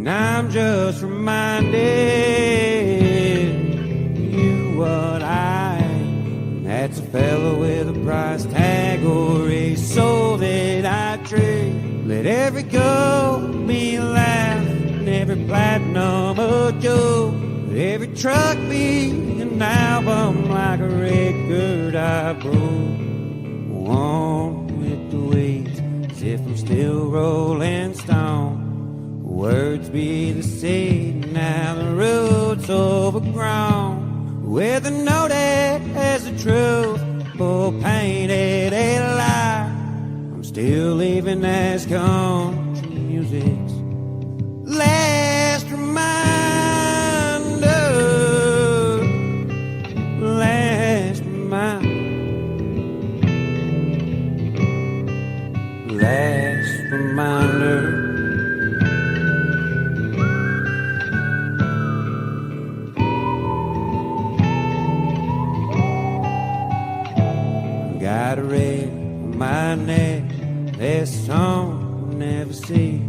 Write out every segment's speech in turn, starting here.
I'm just reminding you what I am. That's a fellow with a price tag or a soul that I trade. Let every goal be a laugh and every platinum a joke. Let every truck be an album like a record I broke. On with the weight as if I'm still rolling stone. Words be the seed, now the roots overgrown. With a note as the truth, or painted a lie. I'm still leaving as country music's last reminder. Last reminder. Last reminder. Got a red on my neck, this song I'll never see.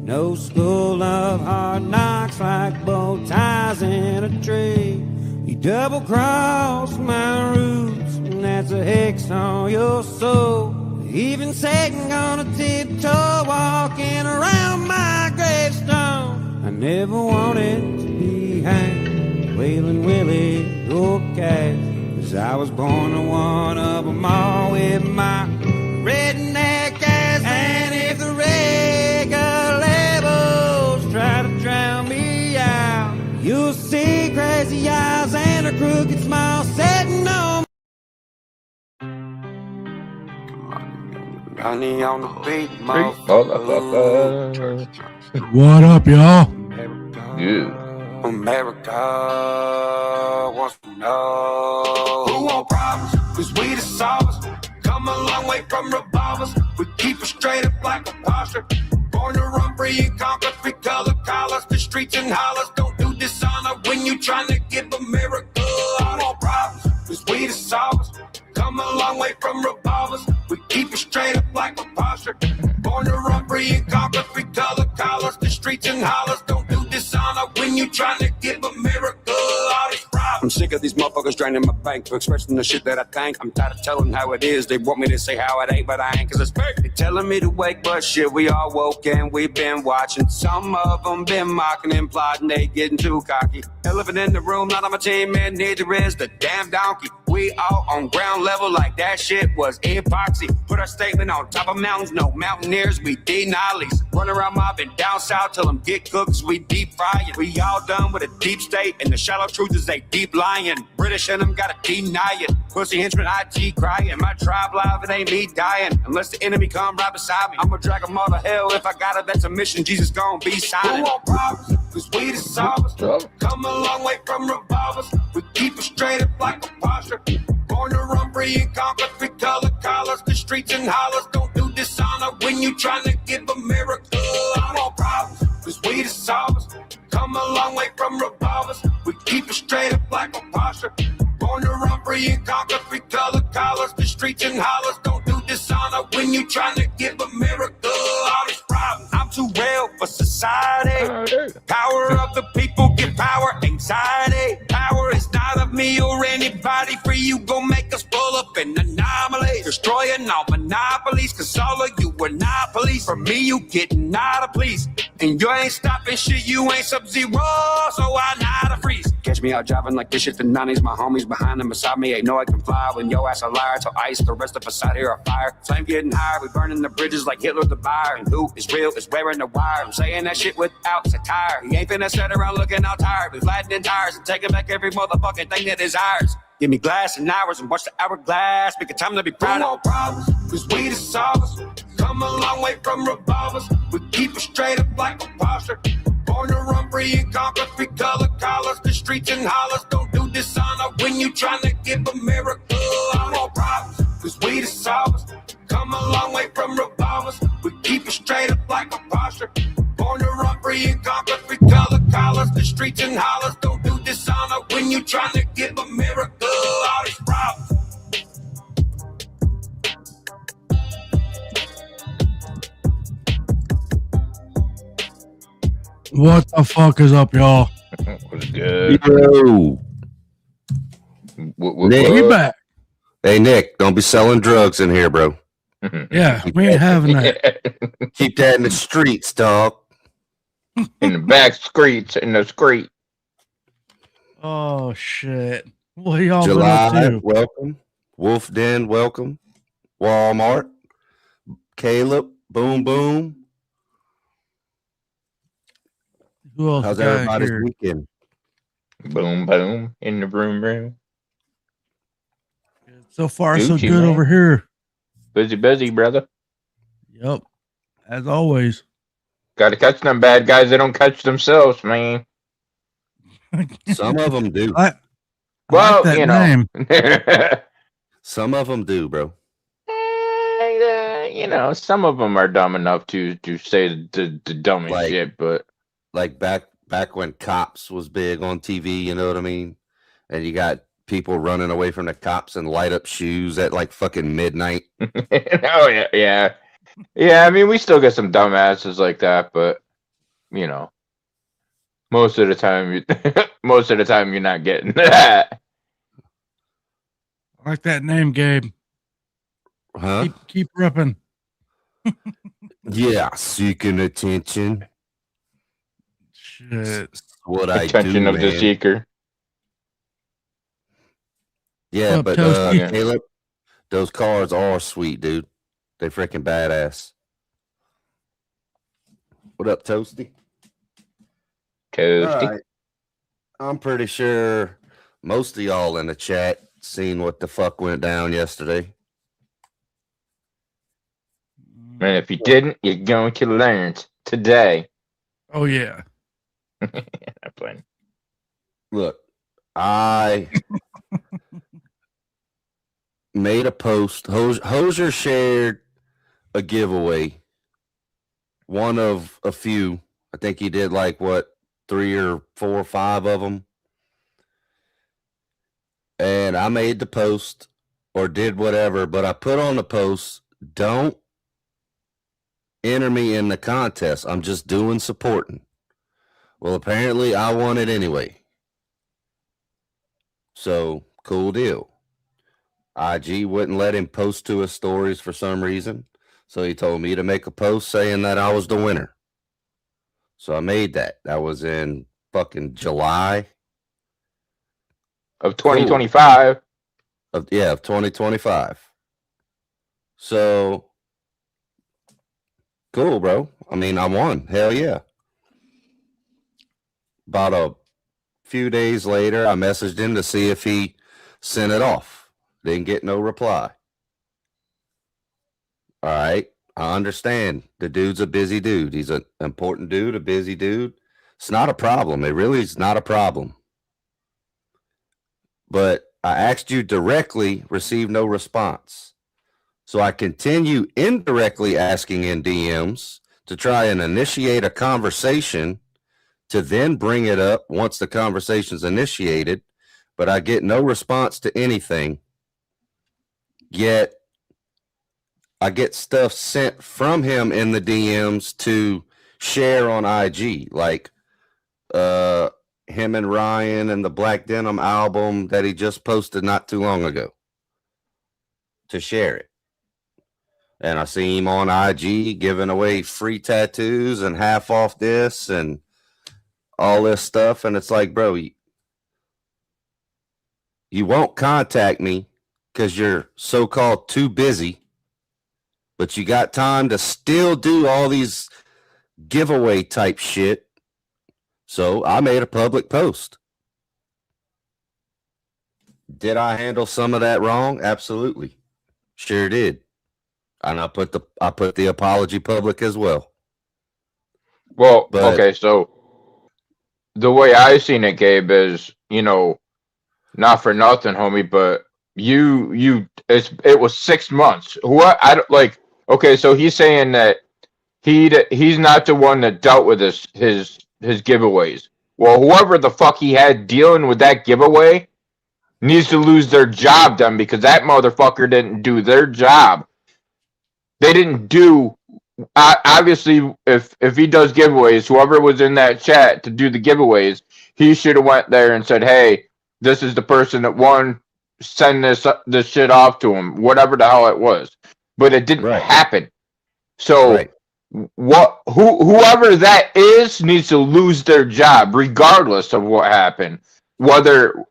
No school of hard knocks like bow ties in a tree. You double cross my roots, and that's a hex on your soul. Even Satan gonna tiptoe walking around my gravestone. I never wanted to be hanged, Waylon Willie or Cash, 'cause I was born to one of them all with my redneck ass. And if the record labels try to drown me out, you'll see crazy eyes and a crooked smile setting on. Money on the beat, motherfucker. What up, y'all? Yeah. America wants to know who want problems, 'cause we the solvers. Come a long way from revolvers. We keep it straight up like a posture. Born to run free and conquer, three color collars. The streets and hollers don't do dishonor when you trying to give America. Who want problems, 'cause we the solvers. Come a long way from revolvers. We keep it straight up like a posture. Born to run free and conquer, three color collars. The streets and hollers don't do dishonor when you trying to give America all these problems. I'm sick of these motherfuckers draining my bank for expressing the shit that I think. I'm tired of telling how it is. They want me to say how it ain't, but I ain't, 'cause it's fake. They telling me to wake, but shit, we all woke and we been watching. Some of them been mocking and plotting, they getting too cocky. Elephant in the room, not on my team, and neither is the damn donkey. We all on ground level like that shit was epoxy. Put our statement on top of mountains, no mountaineers, we denollies. Run around mobbing down south till them get cooked, 'cause we deep frying. We all done with a deep state, and the shallow truth is they deep lying. British and them gotta deny it. Pussy henchmen IG crying. My tribe live, it ain't me dying. Unless the enemy come right beside me, I'ma drag them all to hell. If I got it, that's a mission, Jesus gon' be signing. Who want problems, 'cause we the solvers. Come a long way from revolvers. We keep it straight up like a posture. Born to run free and conquer, three color collars. The streets and hollers don't do dishonor when you trying to give America. I want problems, 'cause we the solvers. Come a long way from revolvers. We keep it straight up like a posture. Born to run free and conquer, three color collars. The streets and hollers don't do dishonor when you trying to give America all these problems. I'm too real for society. Power of the people give power, anxiety. Power is not of me or anybody. Free you gon' make us pull up an anomaly. Destroying all monopolies, 'cause all of you are not police. For me, you getting out of police. And you ain't stopping shit, you ain't Sub-Zero, so I know how to freeze. Catch me out driving like this shit the 90s. My homies behind and beside me, ain't know I can fly. When yo ass a liar, till ice, the rest of us out here are fire. Flame getting higher, we burning the bridges like Hitler the buyer. And who is real is wearing the wire. I'm saying that shit without satire. He ain't finna sit around looking all tired. We flattening tires and taking back every motherfucking thing that is ours. Give me glass and hours and watch the hourglass. Make a time to be proud of problems, 'cause we the solvers. Come a long way from revolvers. We keep it straight up like a posture. Born to run free and conquer, three color collars. The streets and hollers don't do dishonor when you trying to give America all more problems, 'cause we the solvers. Come a long way from revolvers. We keep it straight up like a posture. Born to run free and conquer, three color collars. The streets and hollers don't do dishonor when you trying to give America all these problems. What the fuck is up, y'all? Was good. Yo. Nick. We back. Hey, Nick, don't be selling drugs in here, bro. Yeah, we ain't having that. Keep that in the streets, dog. In the back streets, in the street. Oh shit! What y'all July, been up to? welcome. Wolf Den, welcome. Walmart. Caleb, boom, boom. Who else? How's we got everybody's here? weekend? Boom, boom, in the room. So far, so Gucci, good man. over here. Busy, brother. Yep, as always. Got to catch them bad guys. They don't catch themselves, man. Some of them do. I Well, like that you know. name. Some of them do, bro. You know, some of them are dumb enough to say the dumbest Like- shit, but Like back when Cops was big on TV, you know what I mean? And you got people running away from the cops and light up shoes at like fucking midnight. oh yeah. I mean, we still get some dumbasses like that, but you know, most of the time, you're not getting that. I like that name, Gabe. Huh? Keep ripping. Yeah, seeking attention. Shit. That's what I Attention do, of the man. seeker. Yeah, Up, but Toasty? Caleb, those cars are sweet, dude. They freaking badass. What up, Toasty? Toasty. All right. I'm pretty sure most of y'all in the chat seen what the fuck went down yesterday. And if you didn't, you're going to learn today. Oh yeah. I'm playing. Look, I made a post. Hosier shared a giveaway. One of a few. I think he did like 3 or 4 or 5 of them. And I made the post or did whatever, but I put on the post, don't enter me in the contest. I'm just doing supporting. Well, apparently I won it anyway. So, cool deal. IG wouldn't let him post to his stories for some reason. So he told me to make a post saying that I was the winner. So I made that. That was in fucking July. Of 2025. Of 2025. So cool, bro. I mean, I won. Hell yeah. About a few days later, I messaged him to see if he sent it off. Didn't get no reply. All right. I understand. The dude's a busy dude. He's an important dude, a busy dude. It's not a problem. It really is not a problem. But I asked you directly, received no response. So I continue indirectly asking in DMs to try and initiate a conversation to then bring it up once the conversation's initiated, but I get no response to anything. Yet I get stuff sent from him in the DMs to share on IG, like him and Ryan and the Black Denim album that he just posted not too long ago, to share it. And I see him on IG giving away free tattoos and half off this and all this stuff. And it's like, bro, you won't contact me because you're so-called too busy, but you got time to still do all these giveaway type shit. So I made a public post. Did I handle some of that wrong? Absolutely. Sure did. And I put the apology public as well. Well, But- okay, so the way I seen it, Gabe, is, you know, not for nothing, homie, but it was 6 months. What I don't like. Okay, so he's saying that he's not the one that dealt with his giveaways. Well, whoever the fuck he had dealing with that giveaway needs to lose their job then, because that motherfucker didn't do their job. They didn't do obviously, if he does giveaways, whoever was in that chat to do the giveaways, he should have went there and said, "Hey, this is the person that won. Send this shit off to him, whatever the hell it was." But it didn't Right. happen. So Right. whoever that is needs to lose their job, regardless of what happened. Whether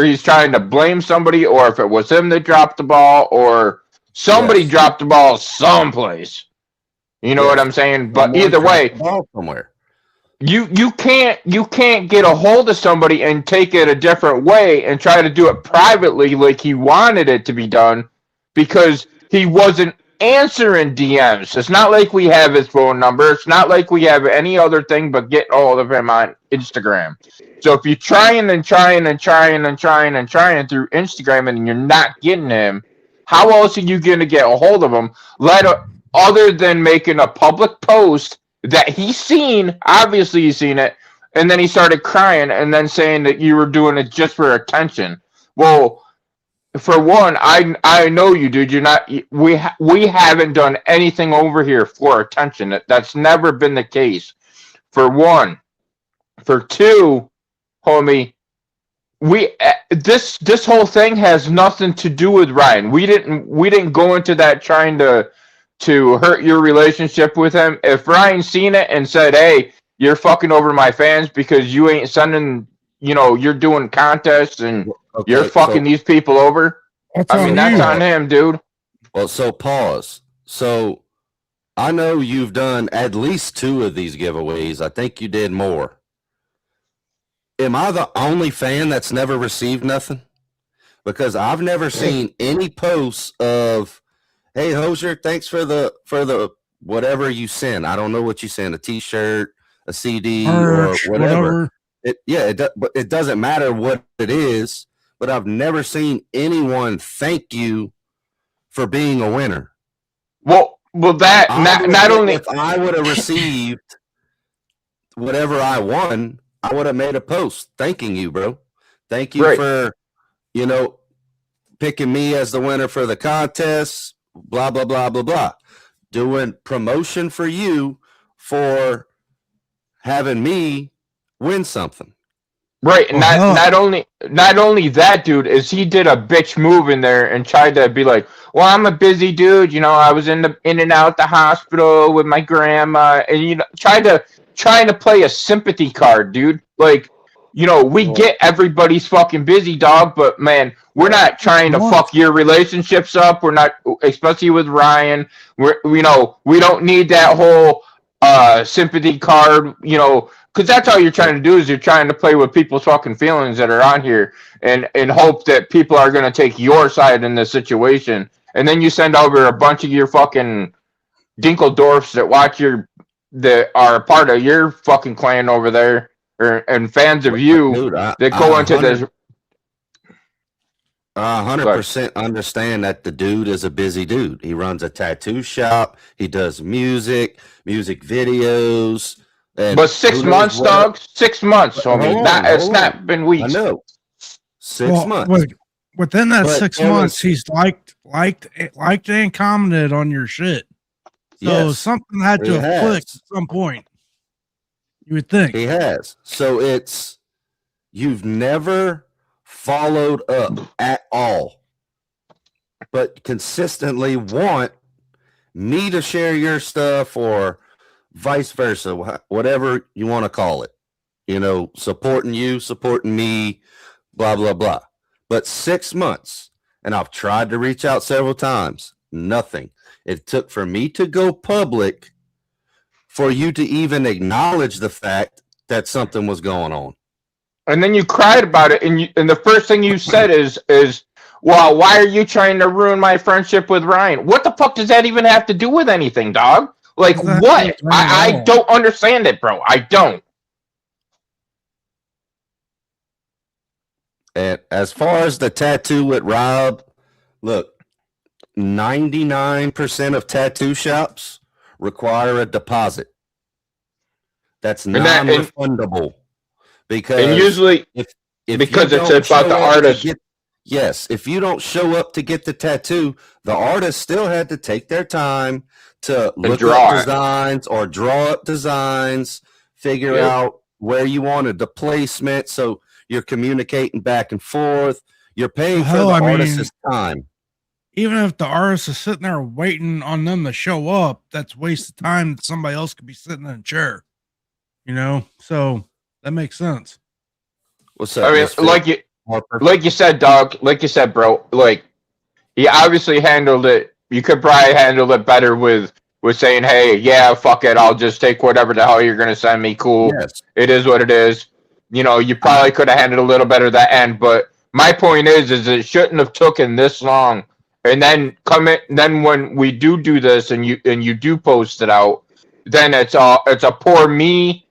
he's trying to blame somebody, or if it was him that dropped the ball, or somebody Yes. dropped the ball someplace. You know what Yes. I'm saying? But Someone either dropped way, the ball somewhere. you can't get a hold of somebody and take it a different way and try to do it privately like he wanted it to be done, because he wasn't answering DMs. It's not like we have his phone number. It's not like we have any other thing but get hold of him on Instagram. So if you're trying and trying and trying and trying and trying through Instagram and you're not getting him, how else are you going to get a hold of him? Other than making a public post that he's seen, obviously he's seen it, and then he started crying and then saying that you were doing it just for attention. Well, for one, I know you, dude. You're not. We haven't done anything over here for attention. That's never been the case. For one, for two, homie, this whole thing has nothing to do with Ryan. We didn't go into that trying to hurt your relationship with him. If Ryan seen it and said, "Hey, you're fucking over my fans because you ain't sending, you're doing contests and you're Okay, fucking these people over," That's I on mean, that's you. on him, dude. well, so pause. So I know you've done at least 2 of these giveaways. I think you did more. Am I the only fan that's never received nothing? Because I've never seen any posts of, "Hey Hosier, thanks for the whatever you send." I don't know what you send, a T-shirt, a CD, Merch, or whatever. But it doesn't matter what it is. But I've never seen anyone thank you for being a winner. Well, that not only If I would have received whatever I won, I would have made a post thanking you, bro. Thank you Right. for, picking me as the winner for the contest, blah, blah, blah, blah, blah. Doing promotion for you for having me win something. right, and Well, not only that, dude, is he did a bitch move in there and tried to be like, "Well, I'm a busy dude, I was in and out the hospital with my grandma," and trying to play a sympathy card, dude. Like, we get everybody's fucking busy, dog, but man, we're not trying to fuck your relationships up. We're not, especially with Ryan. We don't need that whole sympathy card, because that's all you're trying to do, is you're trying to play with people's fucking feelings that are on here and hope that people are going to take your side in this situation. And then you send over a bunch of your fucking Dinkeldorfs that are a part of your fucking clan over there, and fans of you, Dude, that go into this. I 100% understand that the dude is a busy dude. He runs a tattoo shop. He does music videos. But 6 months, dog. 6 months, homie. It's not been weeks. I know. 6 months. Within that But 6 there months, was- he's liked and commented on your shit. So Yes, something had to he have clicked has. at some point. You would think. He has. So you've never followed up at all, but consistently want me to share your stuff, or vice versa, whatever you want to call it. Supporting you, supporting me, blah, blah, blah. But 6 months, and I've tried to reach out several times, nothing. It took for me to go public for you to even acknowledge the fact that something was going on. And then you cried about it, and the first thing you said is, "Well, why are you trying to ruin my friendship with Ryan?" What the fuck does that even have to do with anything, dog? Like, Exactly. what? I don't understand it, bro. I don't. And as far as the tattoo with Rob, look, 99% of tattoo shops require a deposit. That's non-refundable. Because And usually, if because you it's don't about the show up to artist. Yes, if you don't show up to get the tattoo, the artist still had to take their time to look up designs or draw up designs, figure out where you wanted the placement. So you're communicating back and forth. You're paying for the artist's time. Even if the artist is sitting there waiting on them to show up, that's wasted time that somebody else could be sitting in a chair. You know, so that makes sense. What's up? I mean, like you said, dog. Like you said, bro. Like he obviously handled it. You could probably handle it better with saying, "Hey, yeah, fuck it. I'll just take whatever the hell you're gonna send me. Cool. Yes. It is what it is." You know, you probably could have handled a little better that end. But my point is it shouldn't have taken this long. And then then when we do this and you do post it out, then it's a poor me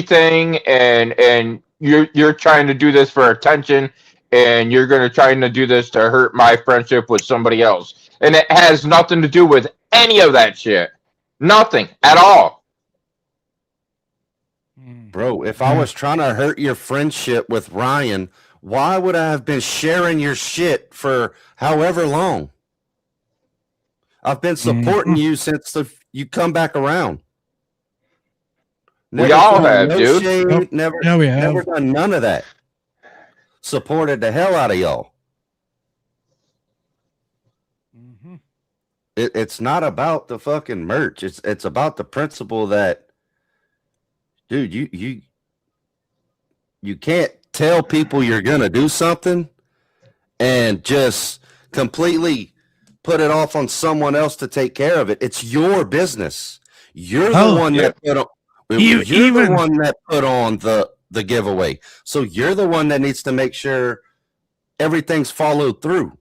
thing, and you're trying to do this for attention, and you're going to try to do this to hurt my friendship with somebody else, and it has nothing to do with any of that shit, nothing at all. Bro, if I was trying to hurt your friendship with Ryan, why would I have been sharing your shit for however long? I've been supporting you since you come back around. We all have, dude. Shame, never done none of that. Supported the hell out of y'all. It's not about the fucking merch. It's about the principle that, dude, you can't tell people you're gonna do something and just completely put it off on someone else to take care of it. It's your business. You're the one that put on. You're the one that put on the giveaway. So you're the one that needs to make sure everything's followed through.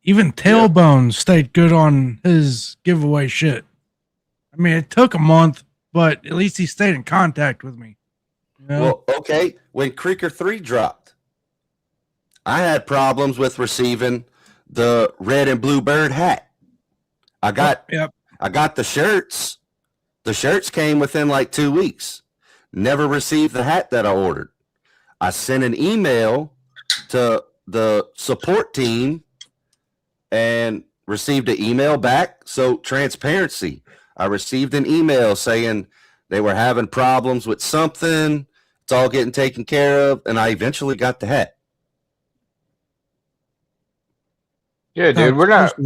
Even Tailbone stayed good on his giveaway shit. I mean, it took a month, but at least he stayed in contact with me. You know? Well, okay. When Creeker 3 dropped, I had problems with receiving the red and blue bird hat. I got the shirts. The shirts came within like 2 weeks. Never received the hat that I ordered. I sent an email to the support team and received an email back. So transparency. I received an email saying they were having problems with something. It's all getting taken care of. And I eventually got the hat. Yeah, dude, we're not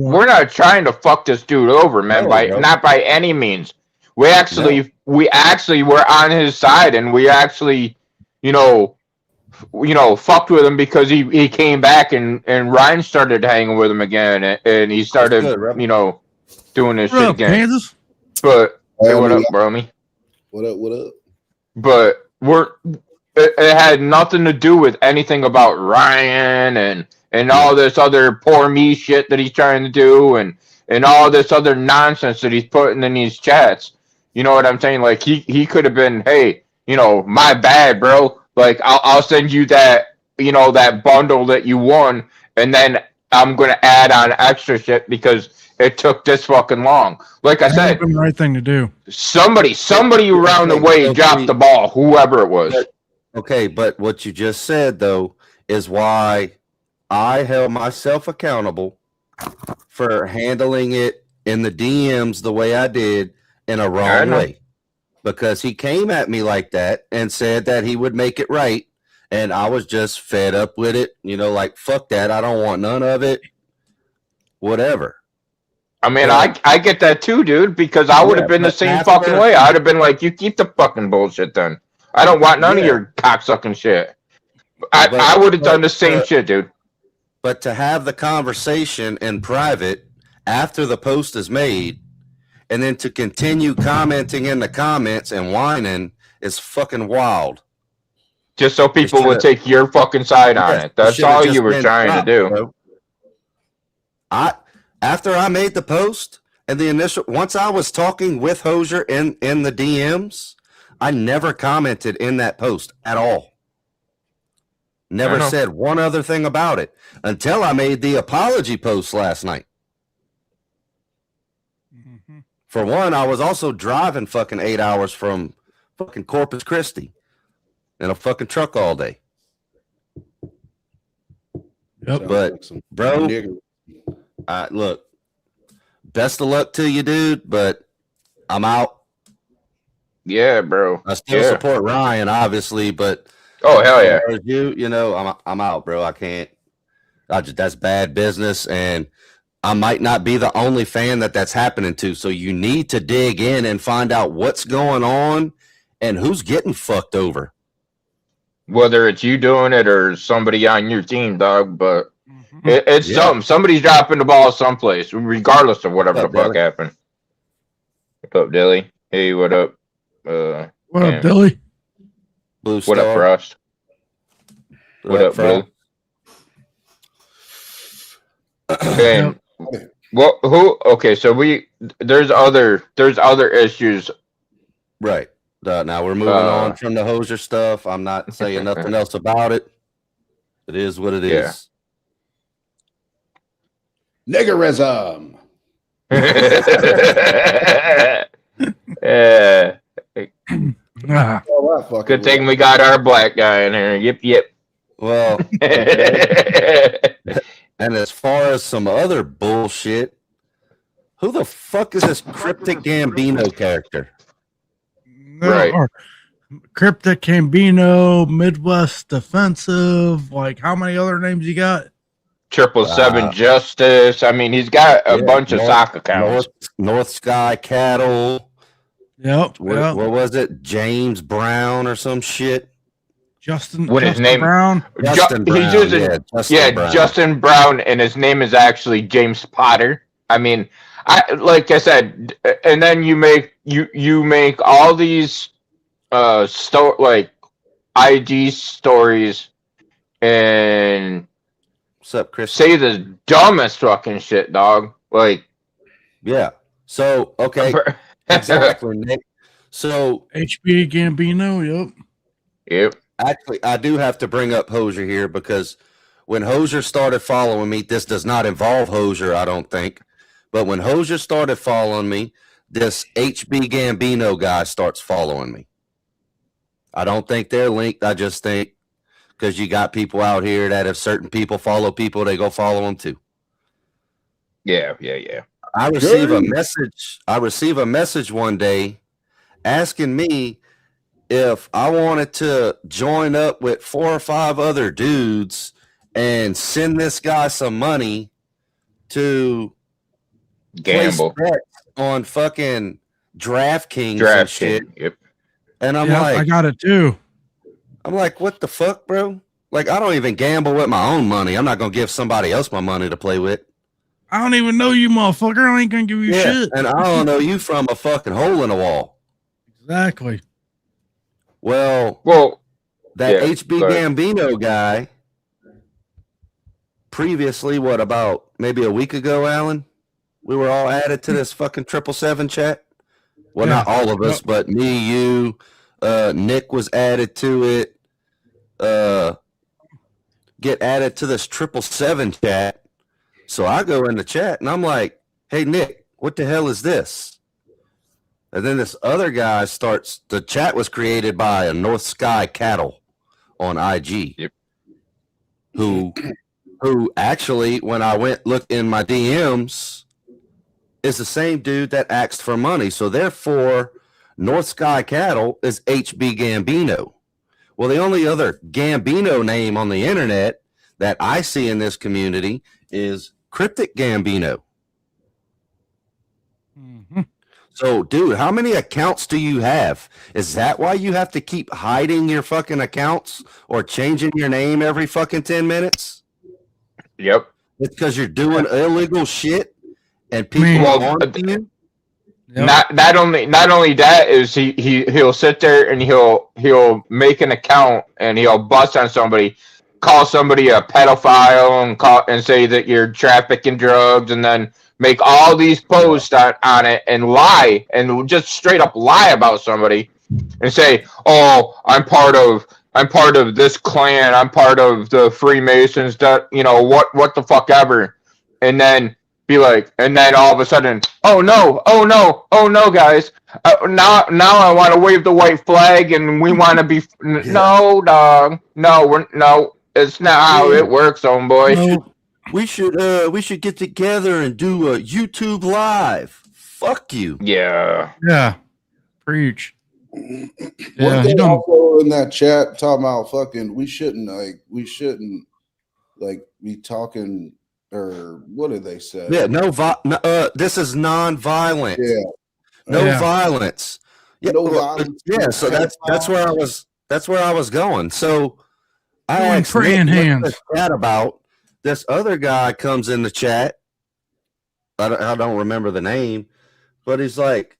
trying to fuck this dude over, man. Not by any means. We actually were on his side, and we actually, fucked with him because he came back and Ryan started hanging with him again, and he started, doing this shit again. Kansas? But hey, what up, Bromy? What up? But it had nothing to do with anything about Ryan and all this other poor me shit that he's trying to do, and all this other nonsense that he's putting in these chats. You know what I'm saying? Like he could have been, hey, my bad, bro. Like I'll send you that, that bundle that you won, and then I'm gonna add on extra shit because it took this fucking long. Like I said, the right thing to do. Somebody around the way dropped the ball, whoever it was. Okay, but what you just said though is why I held myself accountable for handling it in the DMs the way I did in a wrong way, because he came at me like that and said that he would make it right, and I was just fed up with it. Like, fuck that. I don't want none of it. Whatever. I mean, I get that too, dude, because I would have been the same fucking way. I'd have been like, you keep the fucking bullshit then. I don't want none of your cocksucking shit. I would have done the same shit, dude. But to have the conversation in private after the post is made, and then to continue commenting in the comments and whining is fucking wild. Just so people would take your fucking side on it. That's all you were trying to do. Bro. After I made the post and the initial, once I was talking with Hosier in the DMs, I never commented in that post at all. Never said one other thing about it until I made the apology post last night. For one, I was also driving fucking 8 hours from fucking Corpus Christi in a fucking truck all day. Yep. But, bro, look, best of luck to you, dude, but I'm out. Yeah, bro. I still support Ryan, obviously, but oh hell yeah, you know, I'm out, bro. I can't. That's bad business, and I might not be the only fan that's happening to. So you need to dig in and find out what's going on and who's getting fucked over. whether it's you doing it or somebody on your team, dog. But it's somebody's dropping the ball someplace, regardless of whatever the fuck happened. What up, Dilly? Hey, what up? What up, Billy? Blue What up, Frost? What up, Blue? And well, who? Okay, so there's other issues. Right. Now we're moving on from the Hosier stuff. I'm not saying nothing else about it. It is what it is. Niggerism. Good thing we got our black guy in here. Yep. Well, and as far as some other bullshit, who the fuck is this Cryptic Gambino character? Right. Cryptic Gambino, Midwest Defensive. Like, how many other names you got? 777 Justice. I mean, he's got a bunch of sock accounts. North Sky Cattle. Yep. What was it? James Brown or some shit? Justin Brown? Justin Brown. He's using, Justin Brown, and his name is actually James Potter. I mean, like I said, and then you make all these like IG stories and what's up, Chris? Say the dumbest fucking shit, dog. Like, yeah. So okay, exactly, Nick. So HB Gambino, yep. Actually, I do have to bring up Hosier here because when Hosier started following me, this does not involve Hosier, I don't think. But when Hosier started following me, this HB Gambino guy starts following me. I don't think they're linked. I just think because you got people out here that if certain people follow people, they go follow them too. Yeah. I receive a message one day asking me if I wanted to join up with 4 or 5 other dudes and send this guy some money to gamble on fucking DraftKings and shit. Yep. And I'm like, I got it too. I'm like, what the fuck, bro? Like, I don't even gamble with my own money. I'm not gonna give somebody else my money to play with. I don't even know you, motherfucker. I ain't gonna give you shit. And I don't know you from a fucking hole in a wall. Exactly. Well, that HB Gambino guy previously, about maybe a week ago, Alan? We were all added to this fucking 777 chat. Well, not all of us, but me, you, Nick was added to it. Get added to this 777 chat. So I go in the chat and I'm like, hey, Nick, what the hell is this? And then this other guy starts, the chat was created by a North Sky Cattle on IG. Yep. Who actually, when I looked in my DMs, is the same dude that asked for money. So therefore, North Sky Cattle is HB Gambino. Well, the only other Gambino name on the internet that I see in this community is Cryptic Gambino. Mm-hmm. So, dude, how many accounts do you have? Is that why you have to keep hiding your fucking accounts or changing your name every fucking 10 minutes? Yep. It's because you're doing illegal shit and people want you? Yep. Not only that is he'll sit there and he'll make an account and he'll bust on somebody, call somebody a pedophile and say that you're trafficking drugs, and then make all these posts on it and lie and just straight up lie about somebody and say, oh, I'm part of this clan, I'm part of the Freemasons, that what the fuck ever, and then be like, and then all of a sudden, oh no guys, now I want to wave the white flag and we want to be no dog, no It's not how it works, homeboy. No, We should get together and do a YouTube live. Fuck you. Yeah. yeah, preach. Weren't Yeah, they you don't. also in that chat talking about fucking we shouldn't be talking, or what did they say? Yeah, this is non-violent. Yeah. No Yeah. violence. Yeah, No violence. Yeah, so that's where I was. That's where I was going. So I Doing asked praying Nick, hands. what's the chat about. This other guy comes in the chat. I don't remember the name, but he's like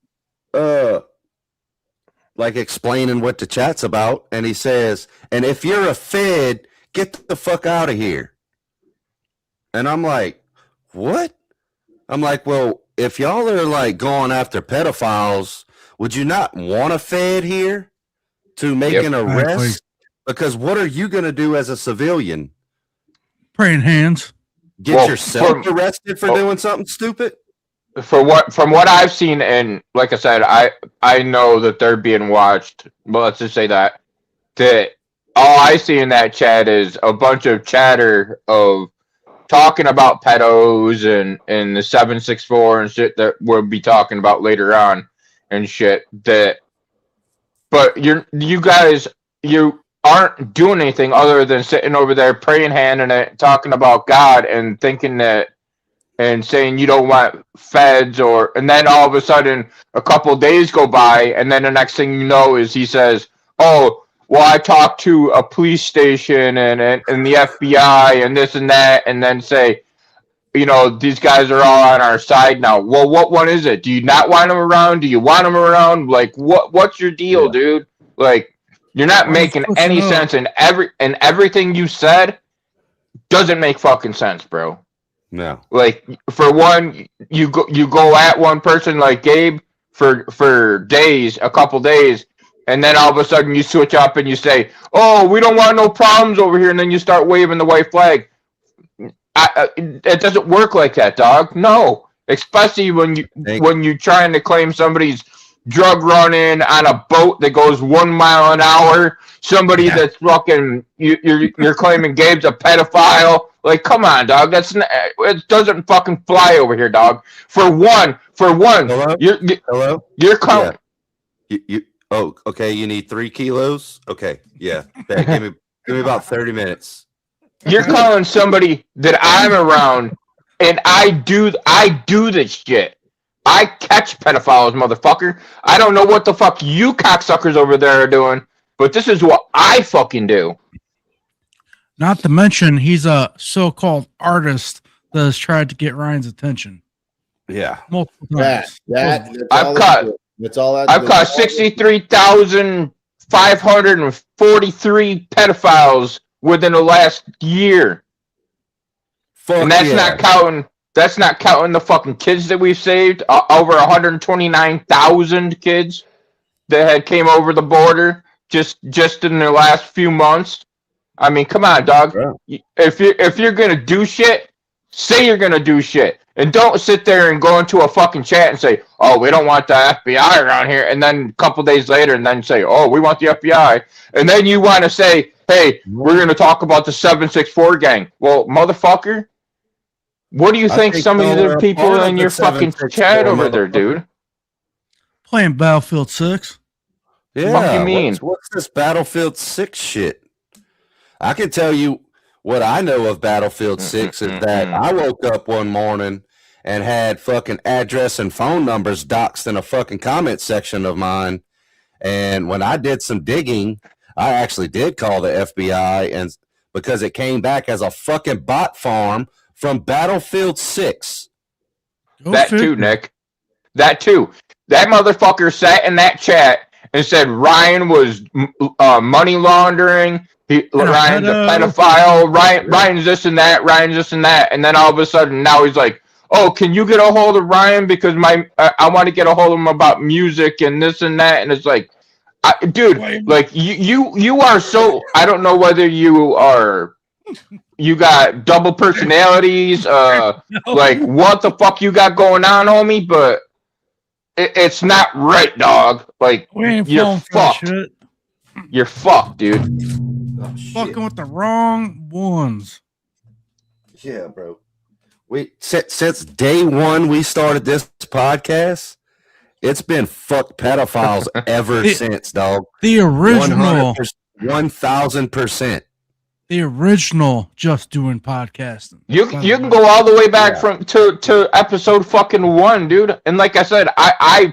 explaining what the chat's about, and he says, "And if you're a Fed, get the fuck out of here." And I'm like, "What?" I'm like, "Well, if y'all are like going after pedophiles, would you not want a Fed here to make an arrest? Exactly. Because what are you going to do as a civilian? Praying hands. Get yourself arrested for doing something stupid?" From what I've seen, and like I said, I know that they're being watched, but let's just say that all I see in that chat is a bunch of chatter of talking about pedos and the 764 and shit that we'll be talking about later on and shit but you guys aren't doing anything other than sitting over there praying hand and talking about God and thinking that and saying you don't want feds and then all of a sudden a couple of days go by and then the next thing you know is he says, "Oh, well, I talked to a police station and the FBI and this and that," and then say, these guys are all on our side now. Well, what one is it? Do you not want them around? Do you want them around? Like, what's your deal, dude? Like, you're not making any sense, and everything you said doesn't make fucking sense, bro. No. Like, for one, you go at one person like Gabe for days, a couple days, and then all of a sudden you switch up and you say, "Oh, we don't want no problems over here," and then you start waving the white flag. It doesn't work like that, dog. No, especially when you're trying to claim somebody's drug running on a boat that goes 1 mile an hour. Somebody that's fucking you're claiming Gabe's a pedophile. Like, come on, dog. It doesn't fucking fly over here, dog. For one, Hello? You're coming. Yeah. Oh, okay. You need 3 kilos. Okay, yeah. Give me about 30 minutes. You're calling somebody that I'm around, and I do this shit. I catch pedophiles, motherfucker. I don't know what the fuck you cocksuckers over there are doing, but this is what I fucking do. Not to mention, he's a so-called artist that has tried to get Ryan's attention. Yeah. Multiple times. I've caught 63,543 pedophiles within the last year. And that's not counting the fucking kids that we've saved. Over 129,000 kids that had came over the border just in the last few months. I mean, come on, dog. Yeah. If you're gonna do shit, say you're gonna do shit. And don't sit there and go into a fucking chat and say, "Oh, we don't want the FBI around here," and then a couple days later and then say, "Oh, we want the FBI." And then you want to say, "Hey, we're going to talk about the 764 gang." Well, motherfucker, what do you think some of the people in your fucking chat over there, dude? Playing Battlefield 6. Yeah. What do you mean? What's this Battlefield 6 shit? I can tell you what I know of Battlefield 6 is that I woke up one morning and had fucking address and phone numbers doxed in a fucking comment section of mine. And when I did some digging, I actually did call the FBI, and because it came back as a fucking bot farm from Battlefield 6. That too, Nick. That too. That motherfucker sat in that chat and said Ryan was money laundering. Ryan's a pedophile. Ryan's this and that. Ryan's this and that. And then all of a sudden, now he's like, "Oh, can you get a hold of Ryan because I want to get a hold of him about music and this and that." And it's like, dude, like you are so. I don't know whether you got double personalities. Like what the fuck you got going on, homie? But it's not right, dog. Like you're fucked. You're fucked, dude. Oh, shit. Fucking with the wrong ones. Yeah, bro. We since day one we started this podcast, it's been fuck pedophiles ever since, dog. The original, 1,000%. the original just doing podcasting. You can go all the way back from to episode fucking 1, dude. And like I said, I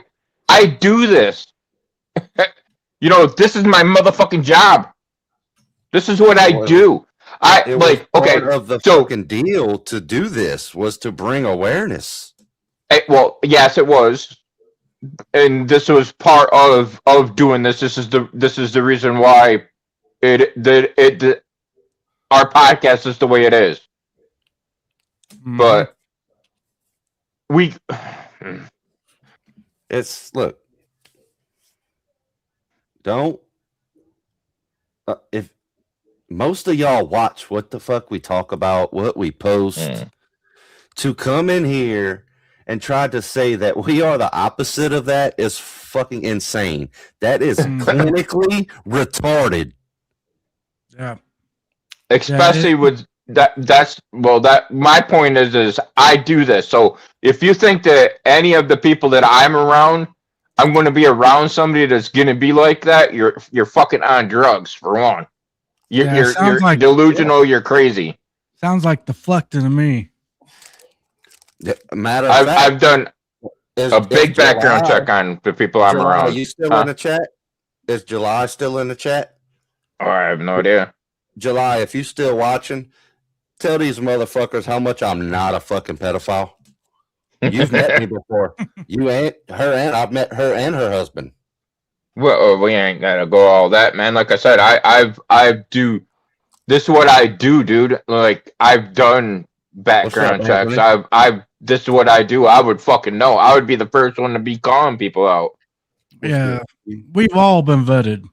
do this. You know, this is my motherfucking job. This is what I do. It was part of the fucking deal to do this was to bring awareness. Well, yes, it was, and this was part of doing this. This is the reason why our podcast is the way it is. Mhm. But look, don't if most of y'all watch what the fuck we talk about, what we post, to come in here and try to say that we are the opposite of that is fucking insane. That is clinically retarded. Yeah. especially with that. My point is I do this. So if you think that any of the people that I'm around, I'm going to be around somebody that's going to be like that, you're fucking on drugs for one. You're like, delusional. You're crazy. Sounds like deflecting to me. Matter of fact, I've done a big background check on the people I'm around. Are you still in the chat? Is July still in the chat? Oh, I have no idea. July, if you still watching, tell these motherfuckers how much I'm not a fucking pedophile. You've met me before. You ain't her, and I've met her and her husband. Well, we ain't gotta go all that, man. Like I said, I do. This is what I do, dude. Like I've done background checks. This is what I do. I would fucking know. I would be the first one to be calling people out. Yeah, we've all been vetted.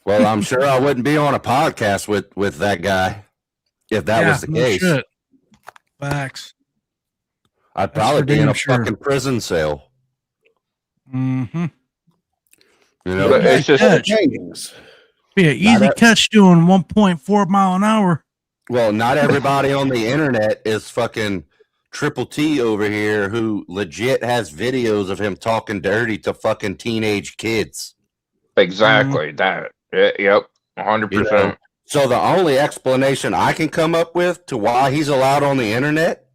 Well, I'm sure I wouldn't be on a podcast with that guy if that was the case. Shit. Facts. I'd probably be in a fucking prison cell. Mm-hmm. You know, it's just be an easy catch doing 1.4 mile an hour. Well, not everybody on the internet is fucking Triple T over here who legit has videos of him talking dirty to fucking teenage kids. Exactly that. Yep, 100%. So the only explanation I can come up with to why he's allowed on the internet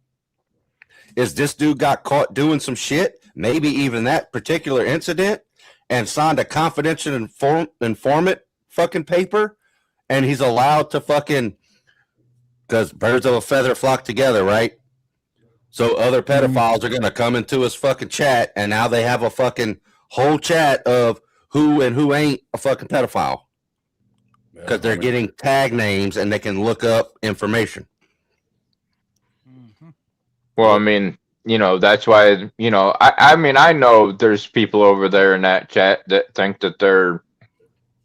is this dude got caught doing some shit, maybe even that particular incident, and signed a confidential informant fucking paper, and he's allowed to fucking, because birds of a feather flock together, right? So other pedophiles are going to come into his fucking chat, and now they have a fucking whole chat of who and who ain't a fucking pedophile. Because they're getting tag names and they can look up information. Well, I mean, you know, that's why, you know, I mean, I know there's people over there in that chat that think that they're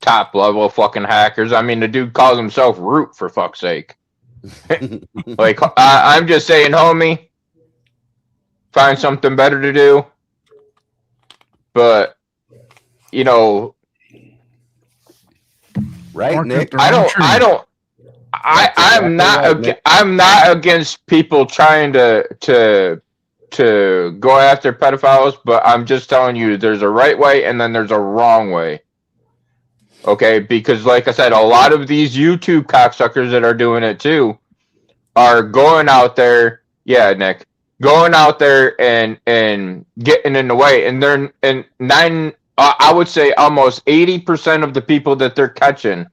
top level fucking hackers. I mean, the dude calls himself Root, for fuck's sake. Like, I'm just saying, homie, find something better to do. But, you know, right, Nick? I'm not against people trying to go after pedophiles, but I'm just telling you there's a right way and then there's a wrong way. Okay, because like I said, a lot of these YouTube cocksuckers that are doing it too are going out there, Nick, going out there and getting in the way, and I would say almost 80% of the people that they're catching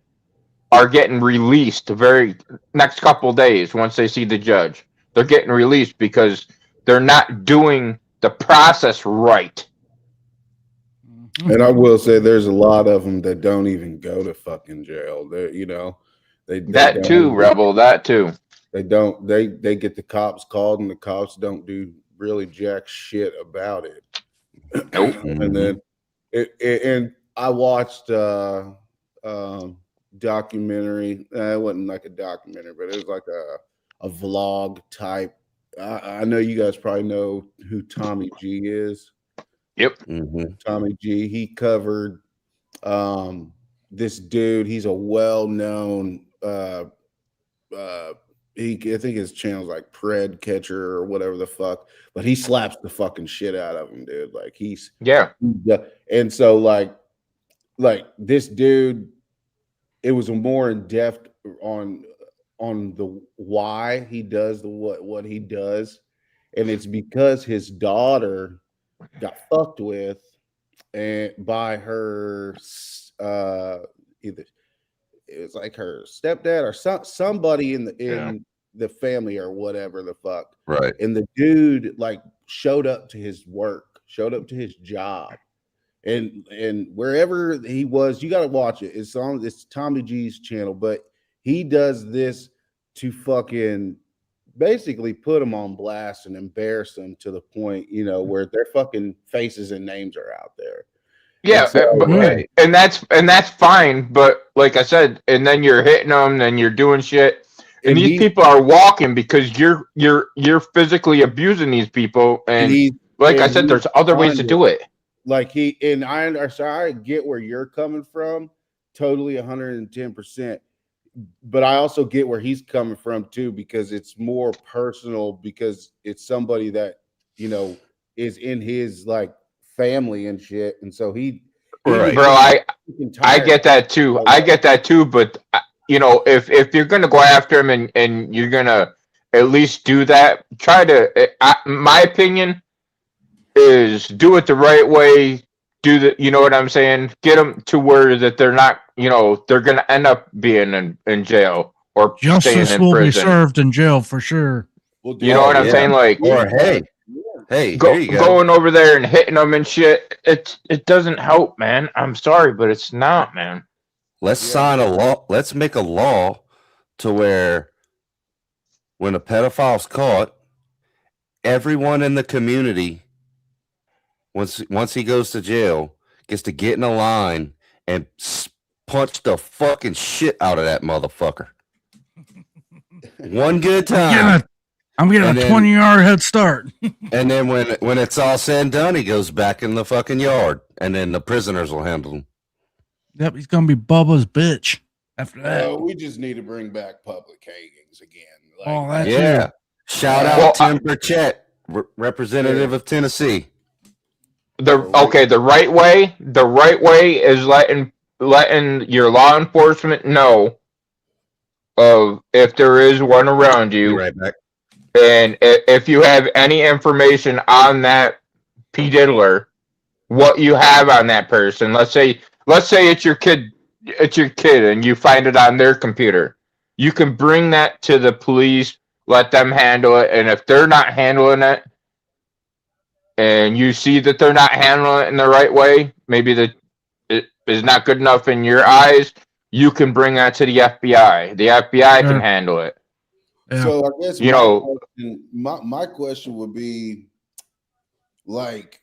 are getting released the very next couple days once they see the judge. They're getting released because they're not doing the process right. And I will say there's a lot of them that don't even go to fucking jail. They That too, Rebel, that too. They don't. They get the cops called, and the cops don't do really jack shit about it. Nope. And then and I watched documentary. It wasn't like a documentary, but it was like a vlog type. I know you guys probably know who Tommy G is. Yep. Tommy G. He covered this dude. He's a well-known. I think his channel's like Pred Catcher or whatever the fuck, but he slaps the fucking shit out of him, dude. Like Yeah. and so like this dude, it was a more in depth on the why he does the what he does, and it's because his daughter got fucked with and by her either it was like her stepdad or somebody in the family or whatever the fuck. Right. And the dude like showed up to his work, showed up to his job, and wherever he was, you got to watch it. It's Tommy G's channel, but he does this to fucking basically put them on blast and embarrass them to the point, where their fucking faces and names are out there. Yeah, And so, but, and that's fine. But like I said, and then you're hitting them, then you're doing shit, and these people are walking because you're physically abusing these people. And like I said, there's other ways to do it. Like I get where you're coming from, totally 110%. But I also get where he's coming from too, because it's more personal, because it's somebody that is in his like family and shit, and so Bro, I get that too. I get that too. But if you're gonna go after him and you're gonna at least do that, try to. My opinion is do it the right way. Do the, you know what I'm saying? Get them to where that they're not, they're gonna end up being in jail or justice staying in will prison. be served in jail for sure. You know what I'm saying? Like, or hey, here you go. Going over there and hitting them and shit. It doesn't help, man. I'm sorry, but it's not, man. Let's sign a law. Let's make a law to where when a pedophile's caught, everyone in the community, once he goes to jail, gets to get in a line and punch the fucking shit out of that motherfucker. One good time. I'm getting a 20-yard head start. And then when it's all said and done, he goes back in the fucking yard, and then the prisoners will handle him. Yep, he's gonna be Bubba's bitch after that. We just need to bring back public hangings again. Like, yeah. Shout out Tim Burchett, representative of Tennessee. The right way is letting your law enforcement know of if there is one around you. Be right back. And if you have any information on that P. Diddler, what you have on that person, let's say it's your kid, and you find it on their computer, you can bring that to the police, let them handle it, and if they're not handling it, and you see that they're not handling it in the right way, maybe that it is not good enough in your eyes, you can bring that to the FBI. The FBI can handle it. Yeah. So I guess my question would be, like,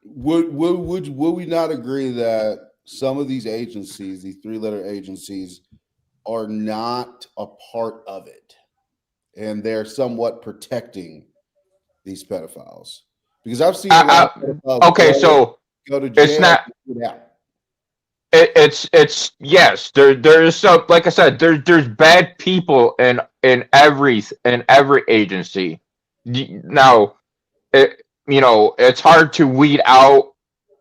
would we not agree that some of these agencies, these three-letter agencies, are not a part of it, and they're somewhat protecting these pedophiles? Because I've seen go to jail. It's not. It's yes. There's some, like I said, there's bad people in every agency. Now, it's hard to weed out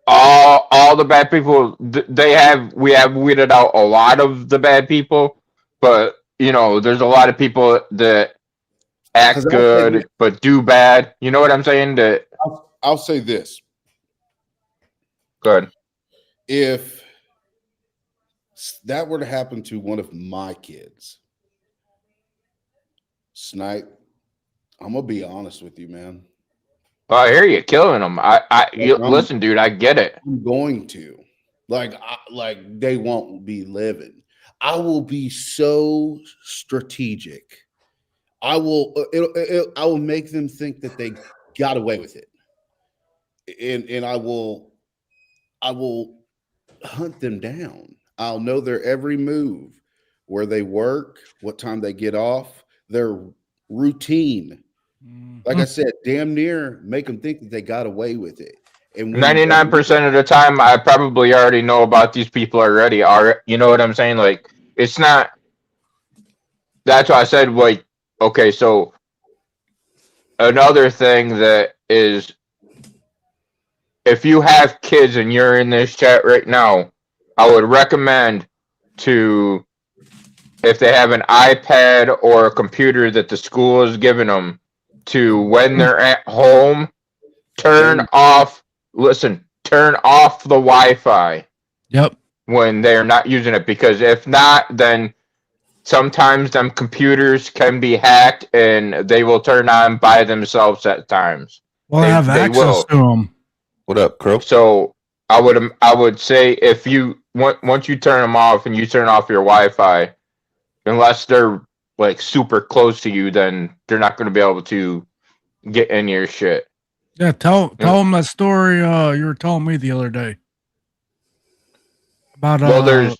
all the bad people. We have weeded out a lot of the bad people, but there's a lot of people that act good but do bad. You know what I'm saying? That I'll say this. Good. If that were to happen to one of my kids, Snipe, I'm gonna be honest with you, man. I hear you killing them. Listen, dude, I get it. I'm going to like they won't be living. I will be so strategic. I will make them think that they got away with it, and I will hunt them down. I'll know their every move, where they work, what time they get off, their routine. Like I said, damn near make them think that they got away with it. And 99% of the time, I probably already know about these people already. You know what I'm saying? Like, it's not. That's why I said, like, okay, so another thing that is, if you have kids and you're in this chat right now, I would recommend to, if they have an iPad or a computer that the school is giving them, to when they're at home, turn off the Wi-Fi Yep. when they're not using it, because if not, then sometimes them computers can be hacked and they will turn on by themselves at times. Well, I have access to them. What up, Crow? So I would say, if you once you turn them off and you turn off your Wi-Fi, unless they're like super close to you, then they're not going to be able to get in your shit. Yeah, tell them that story you were telling me the other day about Well, there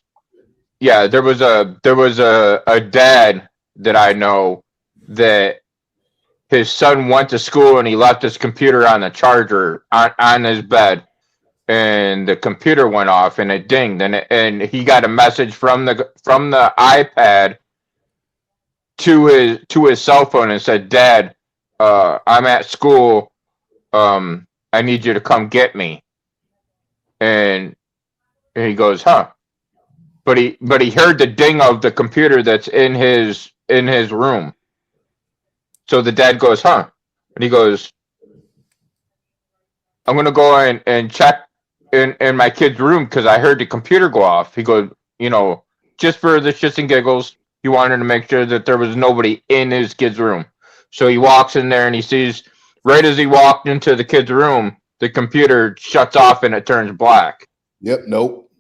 was a dad that I know that his son went to school and he left his computer on the charger on his bed, and the computer went off and it dinged, and he got a message from the iPad to his cell phone and said, "Dad, I'm at school. I need you to come get me." And he goes, "Huh?" But he heard the ding of the computer that's in his room. So the dad goes, "Huh?" And he goes, "I'm gonna go and check in my kid's room because I heard the computer go off." He goes, just for the shits and giggles, he wanted to make sure that there was nobody in his kid's room. So he walks in there and he sees, right as he walked into the kid's room, the computer shuts off and it turns black. Yep. Nope.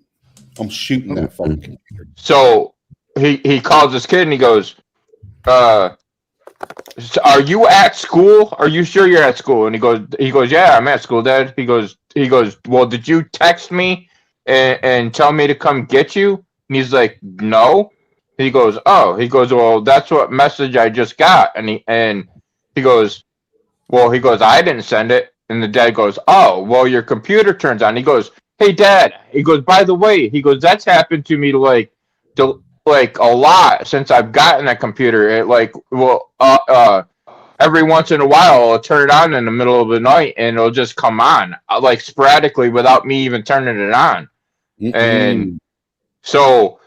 I'm shooting that fucking computer. So he calls his kid and he goes, "Are you at school? Are you sure you're at school?" And he goes, "Yeah, I'm at school, Dad." He goes, "Well, did you text me and tell me to come get you?" And he's like, "No." He goes, "Oh." He goes, "Well, that's what message I just got." And he goes, "Well," he goes, "I didn't send it." And the dad goes, "Oh, well, your computer turns on." He goes, "Hey, Dad." He goes, "By the way," he goes, "that's happened to me like a lot since I've gotten that computer. It every once in a while it'll turn on in the middle of the night and it'll just come on like sporadically without me even turning it on." And so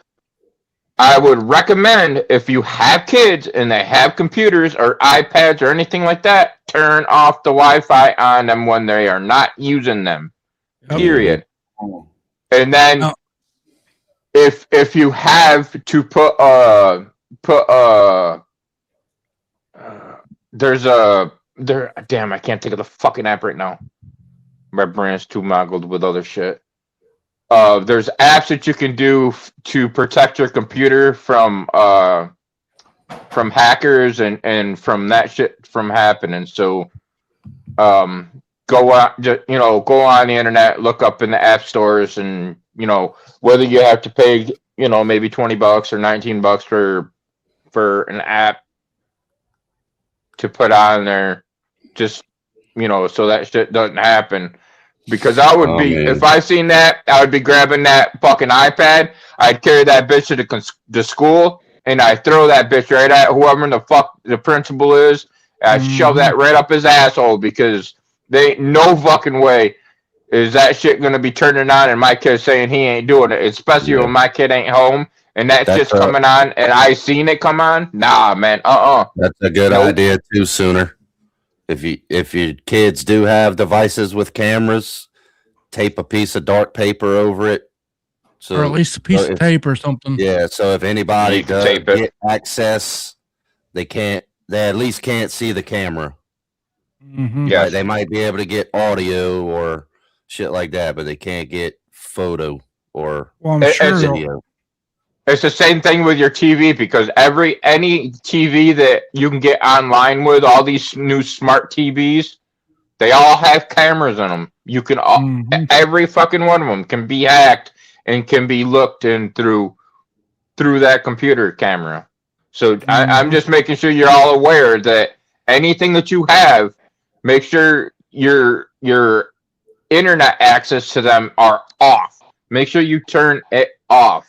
I would recommend, if you have kids and they have computers or iPads or anything like that, turn off the Wi-Fi on them when they are not using them. Period. And then if you have to damn, I can't think of the fucking app right now. My brain is too moggled with other shit. There's apps that you can do to protect your computer from hackers and from that shit from happening. So go on the internet, look up in the app stores, and whether you have to pay maybe $20 or $19 for an app to put on there, just so that shit doesn't happen. Because I would if I seen that, I would be grabbing that fucking iPad. I'd carry that bitch to the school, and I'd throw that bitch right at whoever the fuck the principal is. I'd shove that right up his asshole, because they ain't no fucking way is that shit gonna be turning on and my kid saying he ain't doing it, especially when my kid ain't home and that's just coming on and I seen it come on. Nah, man. That's a good idea too, Sooner. If your kids do have devices with cameras, tape a piece of dark paper over it. So, or at least a piece of tape or something. Yeah, so if anybody does get access, they at least can't see the camera. Mm-hmm. Yeah, they might be able to get audio or shit like that, but they can't get photo or video. It's the same thing with your TV, because any TV that you can get online with, all these new smart TVs, they all have cameras in them. You can every fucking one of them can be hacked and can be looked in through that computer camera. So I'm just making sure you're all aware that anything that you have, make sure you're internet access to them are off. Make sure you turn it off.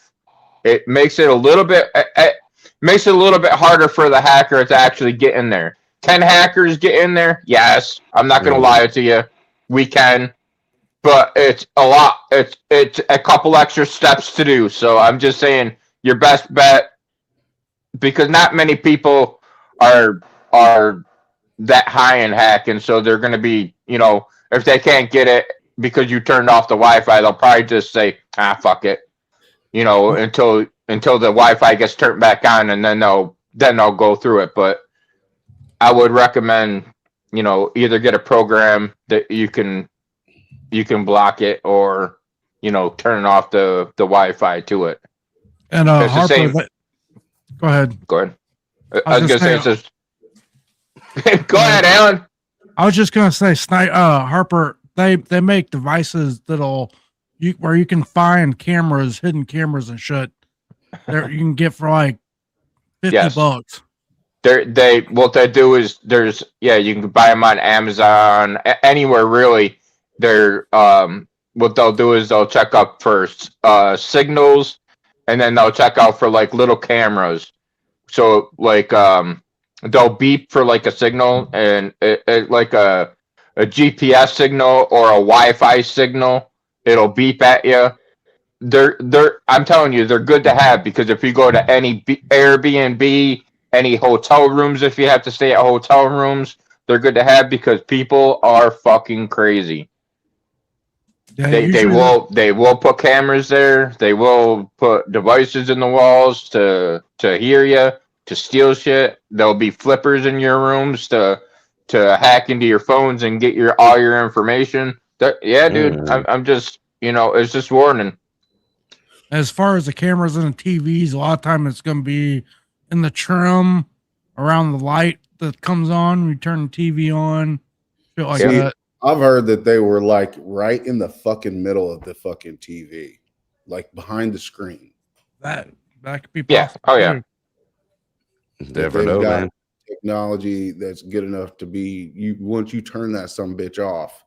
It makes it a little bit harder for the hacker to actually get in there. Can hackers get in there? Yes. I'm not gonna lie to you. We can, but it's a lot. It's a couple extra steps to do. So I'm just saying your best bet, because not many people are that high in hacking, so they're gonna be, if they can't get it because you turned off the Wi-Fi, they'll probably just say, fuck it, until the Wi-Fi gets turned back on, and then they'll go through it. But I would recommend, either get a program that you can block it, or turn off the Wi-Fi to it. And It's the Harper, same. go ahead. Go ahead. I was gonna say gonna it's just. Go ahead, Alan. I was just gonna say, Harper, they make devices where you can find cameras, hidden cameras and shit. There you can get for like $50. What they do is you can buy them on Amazon, anywhere really. They're what they'll do is they'll check out for signals, and then they'll check out for like little cameras. So like they'll beep for like a signal, and it like a GPS signal or a Wi-Fi signal. It'll beep at you. I'm telling you, they're good to have, because if you go to any Airbnb, any hotel rooms, if you have to stay at hotel rooms, they're good to have, because people are fucking crazy. Yeah, They will put cameras there. They will put devices in the walls to hear you, to steal shit. There'll be flippers in your rooms to hack into your phones and get all your information. Dude, I'm just, it's just warning. As far as the cameras and the TVs, a lot of time it's going to be in the trim around the light that comes on when you turn the TV on, shit like that. I've heard that they were like right in the fucking middle of the fucking TV, like behind the screen. That could be possible. Oh yeah. Never know, man. Technology that's good enough to be once you turn that some bitch off,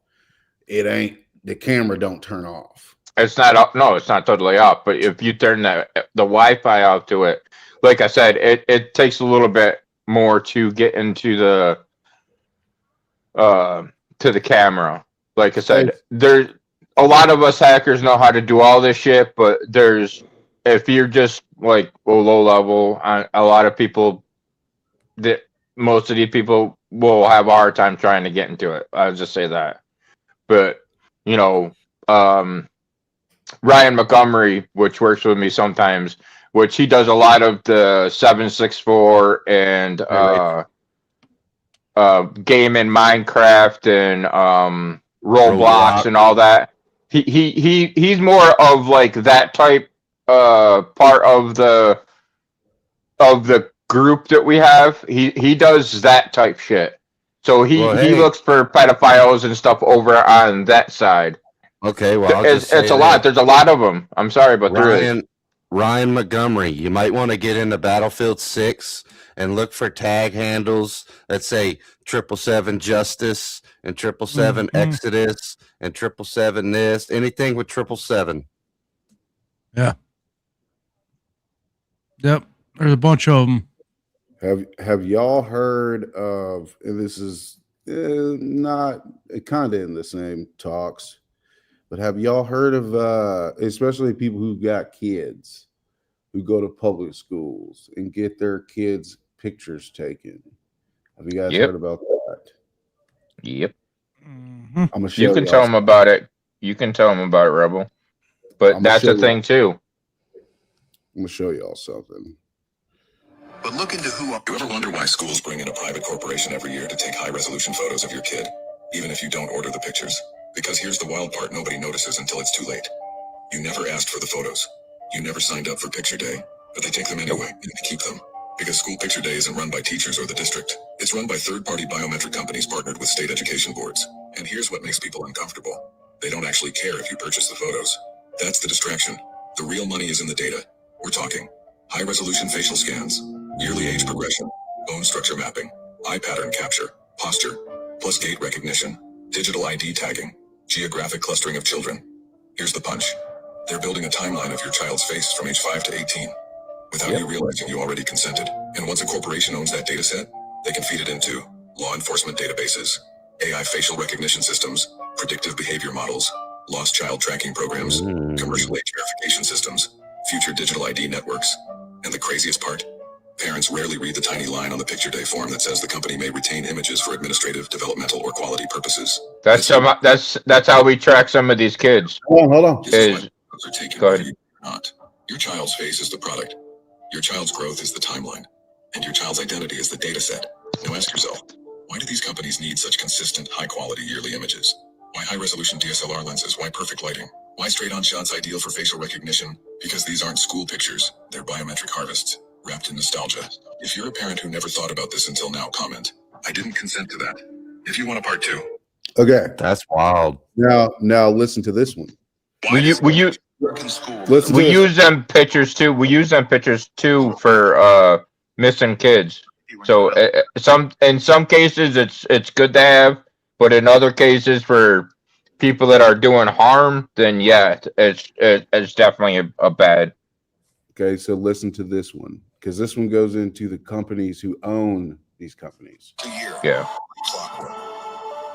the camera don't turn off. It's not up. No, it's not totally off. But if you turn the Wi-Fi out to it, like I said, it takes a little bit more to get into the camera. Like I said, there's a lot of us hackers know how to do all this shit, but if you're just like low level, a lot of people, most of these people will have a hard time trying to get into it. I'll just say that. But Ryan Montgomery, which works with me sometimes, which he does a lot of the 764 and game in Minecraft and Roblox and all that. He's more of like that type part of the group that we have. He does that type shit. So he looks for pedophiles and stuff over on that side. Okay, well, it's a lot. There's a lot of them. I'm sorry, but there is. Ryan Montgomery, you might want to get into Battlefield 6 and look for tag handles that say 777 Justice and 777 Exodus and 777 this, anything with 777. Yeah. Yep. There's a bunch of them. Have y'all heard of, and this is not kind of in the same talks, but have y'all heard of, especially people who got kids who go to public schools and get their kids' pictures taken? Have you guys heard about that? Yep. Mm-hmm. I'm gonna show you can tell them about it. You can tell them about it, Rebel. But that's the thing too. I'm gonna show y'all something. But look into who. You ever wonder why schools bring in a private corporation every year to take high-resolution photos of your kid, even if you don't order the pictures? Because here's the wild part nobody notices until it's too late. You never asked for the photos. You never signed up for picture day, but they take them anyway, and they keep them. Because school picture day isn't run by teachers or the district. It's run by third-party biometric companies partnered with state education boards. And here's what makes people uncomfortable. They don't actually care if you purchase the photos. That's the distraction. The real money is in the data. We're talking high-resolution facial scans, yearly age progression, bone structure mapping, eye pattern capture, posture, plus gait recognition, digital ID tagging, Geographic clustering of children. Here's the punch. They're building a timeline of your child's face from age 5 to 18. Without you realizing you already consented. And once a corporation owns that data set, they can feed it into law enforcement databases, AI facial recognition systems, predictive behavior models, lost child tracking programs, commercial age verification systems, future digital ID networks. And the craziest part? Parents rarely read the tiny line on the picture day form that says the company may retain images for administrative, developmental, or quality purposes. That's how we track some of these kids. Hold on. This is why photos are taken whether you or not. Your child's face is the product. Your child's growth is the timeline. And your child's identity is the data set. Now ask yourself, why do these companies need such consistent, high-quality yearly images? Why high-resolution DSLR lenses? Why perfect lighting? Why straight-on shots ideal for facial recognition? Because these aren't school pictures. They're biometric harvests, wrapped in nostalgia. If you're a parent who never thought about this until now, comment, I didn't consent to that. If you want a part 2. Okay. That's wild. Now listen to this one. We use them pictures too. We use them pictures too for missing kids. So in some cases it's good to have, but in other cases for people that are doing harm, then yeah, it's definitely a bad. Okay, so listen to this one, because this one goes into the companies who own these companies. Yeah.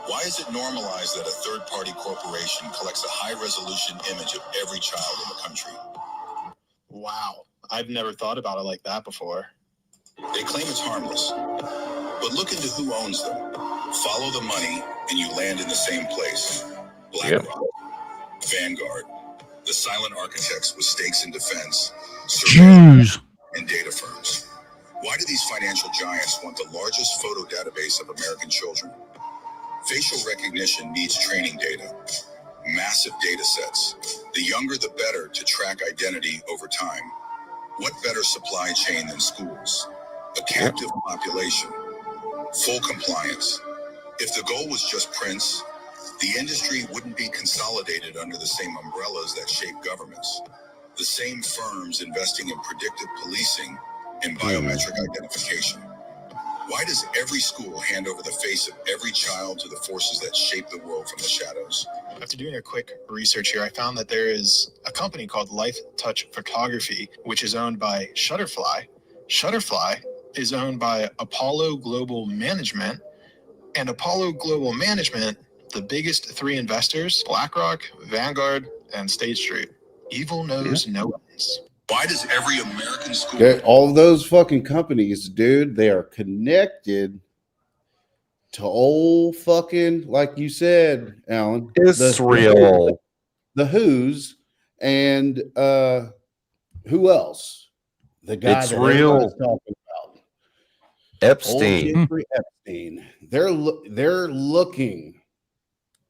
Why is it normalized that a third-party corporation collects a high-resolution image of every child in the country? Wow, I've never thought about it like that before. They claim it's harmless, but look into who owns them. Follow the money, and you land in the same place. BlackRock, Vanguard, the silent architects with stakes in defense, surveillance, and data firms. Why do these financial giants want the largest photo database of American children? Facial recognition needs training data, massive data sets. The younger the better to track identity over time. What better supply chain than schools? A captive population, full compliance. If the goal was just prints, the industry wouldn't be consolidated under the same umbrellas that shape governments. The same firms investing in predictive policing and biometric identification. Why does every school hand over the face of every child to the forces that shape the world from the shadows? After doing a quick research here, I found that there is a company called Life Touch Photography, which is owned by Shutterfly. Shutterfly is owned by Apollo Global Management, and Apollo Global Management, the biggest 3 investors, BlackRock, Vanguard, and State Street. Evil knows no ends. Why does every American school... Okay, all those fucking companies, dude, they are connected to old fucking, like you said, Alan. Israel. The Who's, and who else? The guy It's that real. everybody's talking about. Epstein. Old Jeffrey Epstein. They're looking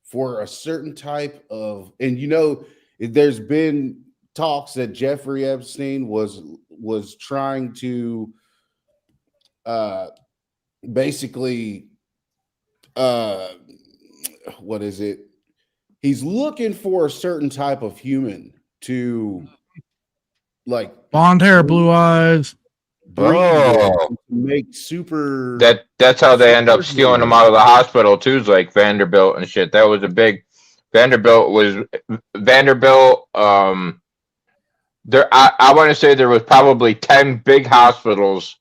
for a certain type of, and you know, there's been talks that Jeffrey Epstein was trying to basically what is it? He's looking for a certain type of human to like Blonde hair, blue eyes. make super. That's how they end up stealing them out of the hospital too, like Vanderbilt and shit. That was a big Vanderbilt. There, I want to say there was probably 10 big hospitals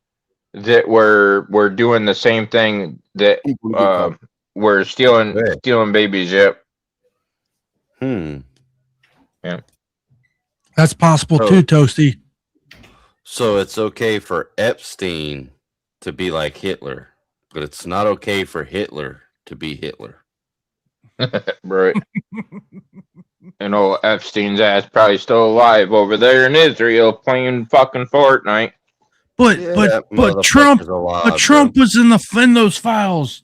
that were doing the same thing, that were stealing babies. Yep. Yeah. That's possible too, Toasty. So it's okay for Epstein to be like Hitler, but it's not okay for Hitler to be Hitler. Right. And old Epstein's ass probably still alive over there in Israel playing fucking Fortnite. But Trump was in those files.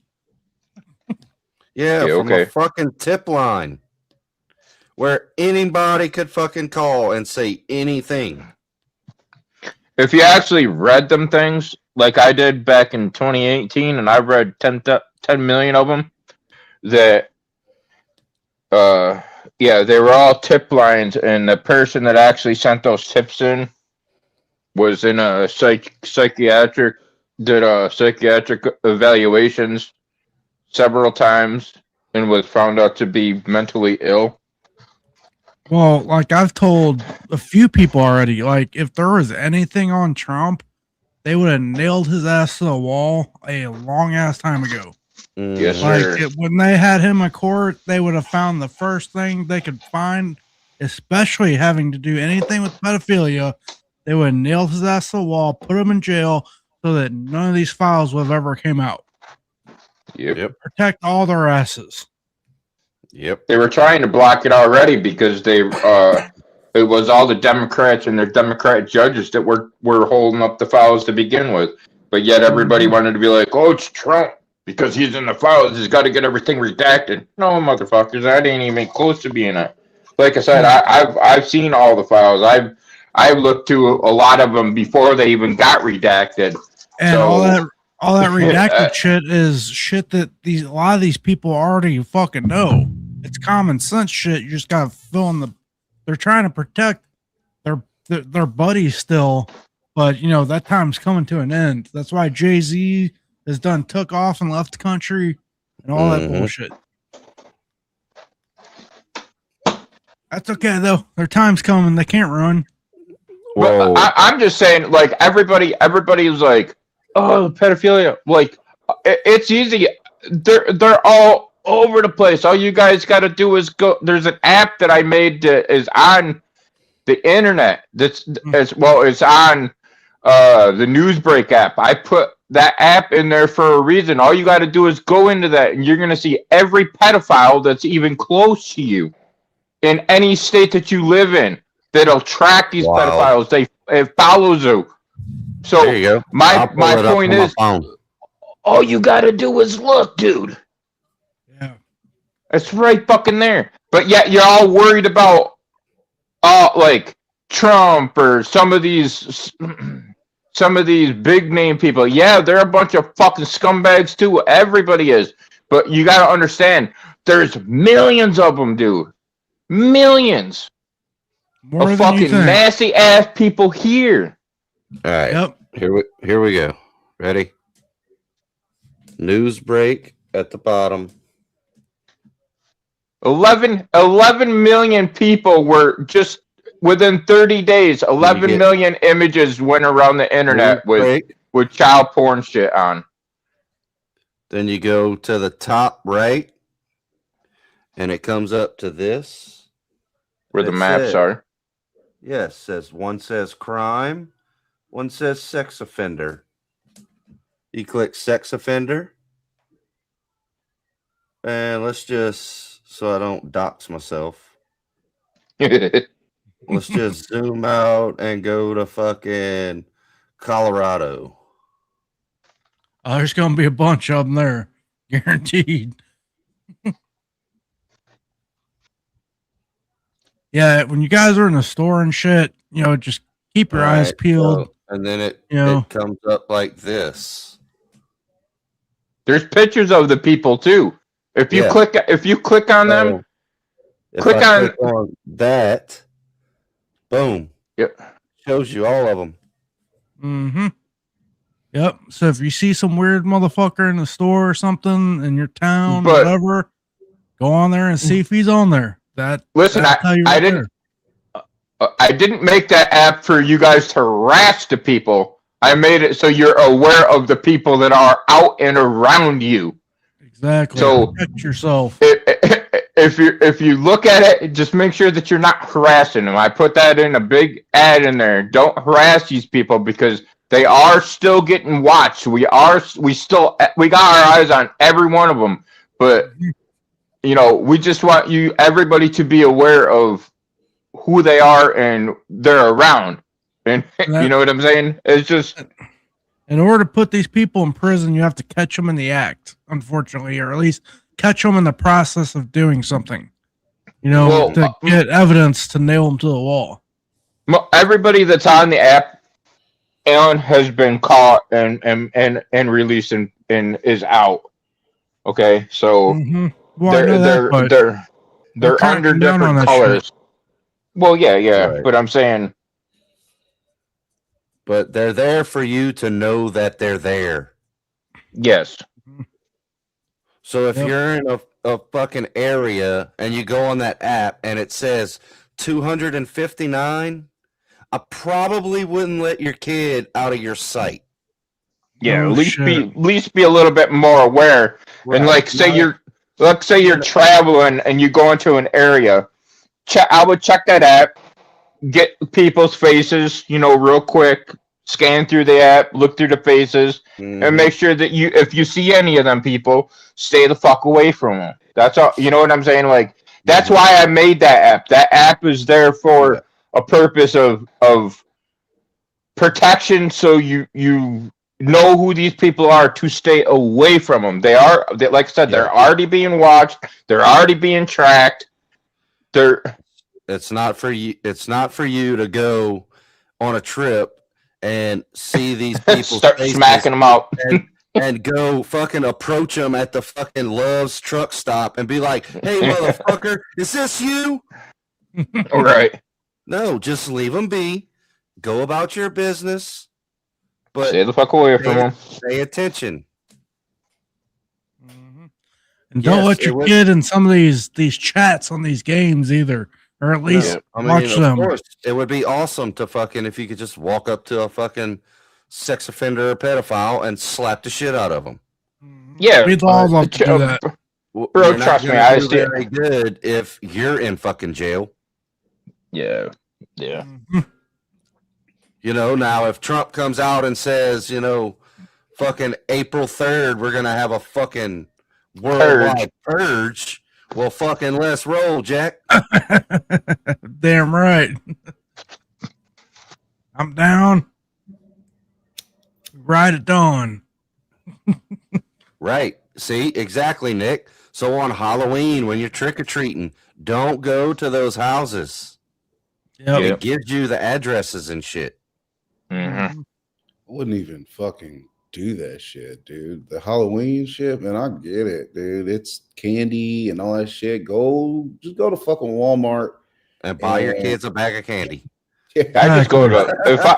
Yeah, from a fucking tip line where anybody could fucking call and say anything. If you actually read them things, like I did back in 2018, and I read 10 million of them, that they were all tip lines, and the person that actually sent those tips in was in a psychiatric evaluations several times, and was found out to be mentally ill. Well, like I've told a few people already, like if there was anything on Trump, they would have nailed his ass to the wall a long ass time ago. Yes, Mhm. Like sir. when they had him in court, they would have found the first thing they could find, especially having to do anything with pedophilia. They would have nailed his ass to the wall, put him in jail, so that none of these files would have ever came out. Yep. Yep. Protect all their asses. Yep. They were trying to block it already because it was all the Democrats and their Democrat judges that were holding up the files to begin with. But yet everybody wanted to be like, oh, it's Trump because he's in the files. He's got to get everything redacted. No, motherfuckers, that ain't even close to being a. Like I said, I've seen all the files. I've looked to a lot of them before they even got redacted. And So- all that redacted shit is shit that a lot of these people already fucking know. It's common sense shit. You just gotta fill in the. They're trying to protect their buddies still, but you know that time's coming to an end. That's why Jay-Z has took off and left the country and all that bullshit. That's okay though. Their time's coming. They can't run. Well, I'm just saying, like everybody was like, "Oh, pedophilia!" Like, it's easy. They're all over the place. All you guys got to do is go. There's an app that I made that is on the internet. That's as well. It's on the Newsbreak app. I put that app in there for a reason. All you got to do is go into that, and you're gonna see every pedophile that's even close to you in any state that you live in. That'll track these pedophiles. It follows you. So there you go. my point is, all you gotta do is look, dude. Yeah. It's right fucking there. But yet you're all worried about, like Trump or some of these big name people. Yeah, they're a bunch of fucking scumbags too. Everybody is. But you gotta understand, there's millions of them, dude. Millions. More Of than you fucking think. nasty ass people here. All right. Yep. Here we go. Ready? News break at the bottom. 11 million people were just within 30 days. 11 million images went around the internet with child porn shit on. Then you go to the top right, and it comes up to this. Where the maps are. Yes, says one says crime, one says sex offender. You click sex offender. And let's just, so I don't dox myself, let's just zoom out and go to fucking Colorado. Oh, there's going to be a bunch of them there. Guaranteed. Yeah, when you guys are in the store and shit, you know, just keep your eyes peeled. And then it comes up like this. There's pictures of the people too. If you click on them, click on that, boom. Yep. Shows you all of them. Mm-hmm. Yep. So if you see some weird motherfucker in the store or something in your town, whatever, go on there and see if he's on there. Listen, I didn't make that app for you guys to harass the people. I made it so you're aware of the people that are out and around you. Exactly. So protect yourself. If you look at it, just make sure that you're not harassing them. I put that in a big ad in there. Don't harass these people because they are still getting watched. We got our eyes on every one of them, but you know, we just want everybody to be aware of who they are and they're around. And you know what I'm saying? It's just, in order to put these people in prison, you have to catch them in the act, unfortunately, or at least catch them in the process of doing something, you know, to get evidence to nail them to the wall. Everybody that's on the app, Alan, has been caught and released and is out. Okay, so well, they're under different colors. Well, yeah, right. But I'm saying, but they're there for you to know that they're there. Yes. So if you're a fucking area and you go on that app and it says 259, I probably wouldn't let your kid out of your sight. Yeah, Oh, at least be a little bit more aware. And like let's say you're traveling and you go into an area. I would check that app, get people's faces, real quick, scan through the app, look through the faces, and make sure that if you see any of them people, stay the fuck away from them. That's all. You know what I'm saying? Like that's why I made that app. That app is there for a purpose of protection, so you know who these people are to stay away from them. Like I said, they're already being watched. They're already being tracked. It's not for you. It's not for you to go on a trip and see these people start smacking them out and go fucking approach them at the fucking Love's truck stop and be like, "Hey, motherfucker, is this you?" All right. No, just leave them be. Go about your business. But stay the fuck away from them. Pay attention. And don't let your kid in some of these chats on these games either, or at least watch them. Of course, it would be awesome to fucking if you could just walk up to a fucking sex offender or pedophile and slap the shit out of them. Yeah, we'd all love to do that. Bro, trust me, I see very good if you're in fucking jail. Yeah. Now if Trump comes out and says, fucking April 3rd, we're gonna have a fucking worldwide purge. Well, fucking let's roll, Jack. Damn right. I'm down. Right at dawn. Right. See, exactly, Nick. So on Halloween, when you're trick-or-treating, don't go to those houses. It gives you the addresses and shit. Mm-hmm. I wouldn't even fucking do that shit, dude. The Halloween shit, man, I get it, dude. It's candy and all that shit. Just go to fucking Walmart and buy your kids a bag of candy. I just go to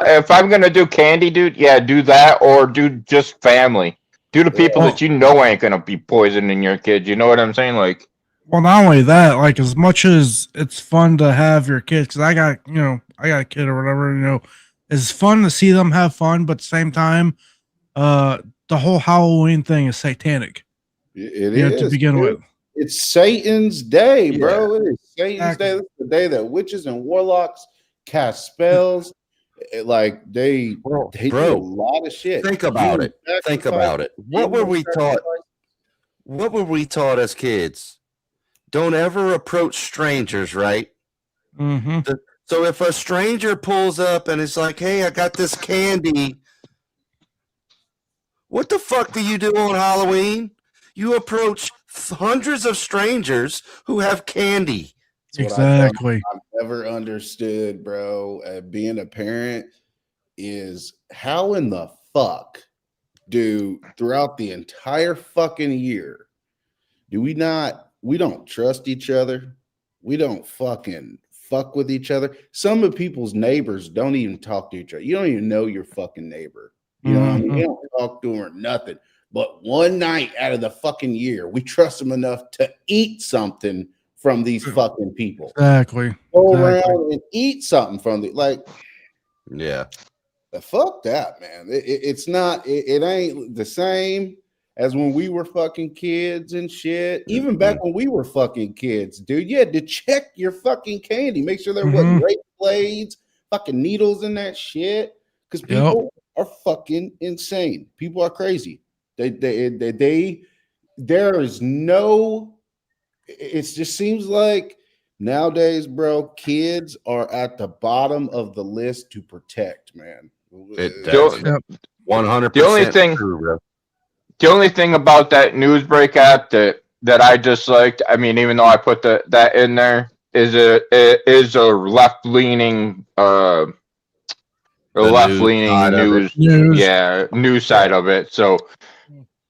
if I'm gonna do candy, dude. Yeah, do that or do just family. Do the people that ain't gonna be poisoning your kids. You know what I'm saying? Like, well, not only that, like as much as it's fun to have your kids, because I got a kid or whatever. It's fun to see them have fun, but at the same time, the whole Halloween thing is satanic. It is to begin with. It's Satan's day, bro. It is Satan's day. This is the day that witches and warlocks cast spells. Like they do a lot of shit. Think about it. What were we taught? What were we taught as kids? Don't ever approach strangers, right? Mm-hmm. So if a stranger pulls up and it's like, "Hey, I got this candy," what the fuck do you do on Halloween? You approach hundreds of strangers who have candy. Exactly. I've never understood, bro. Being a parent is how in the fuck do throughout the entire fucking year do we don't trust each other? We don't fucking fuck with each other. Some of people's neighbors don't even talk to each other. You don't even know your fucking neighbor. You know what I mean? You don't talk to them or nothing. But one night out of the fucking year, we trust them enough to eat something from these fucking people. Exactly. Go around and eat something from the fuck that, man. It's not. It ain't the same as when we were fucking kids and shit. Even back when we were fucking kids, dude. You had to check your fucking candy, make sure there wasn't razor blades, fucking needles in that shit, because people are fucking insane. People are crazy. There is no. It just seems like nowadays, bro, kids are at the bottom of the list to protect, man. 100%. The only thing about that news break app that I disliked, I mean, even though I put that in there, is a left leaning news side of it. So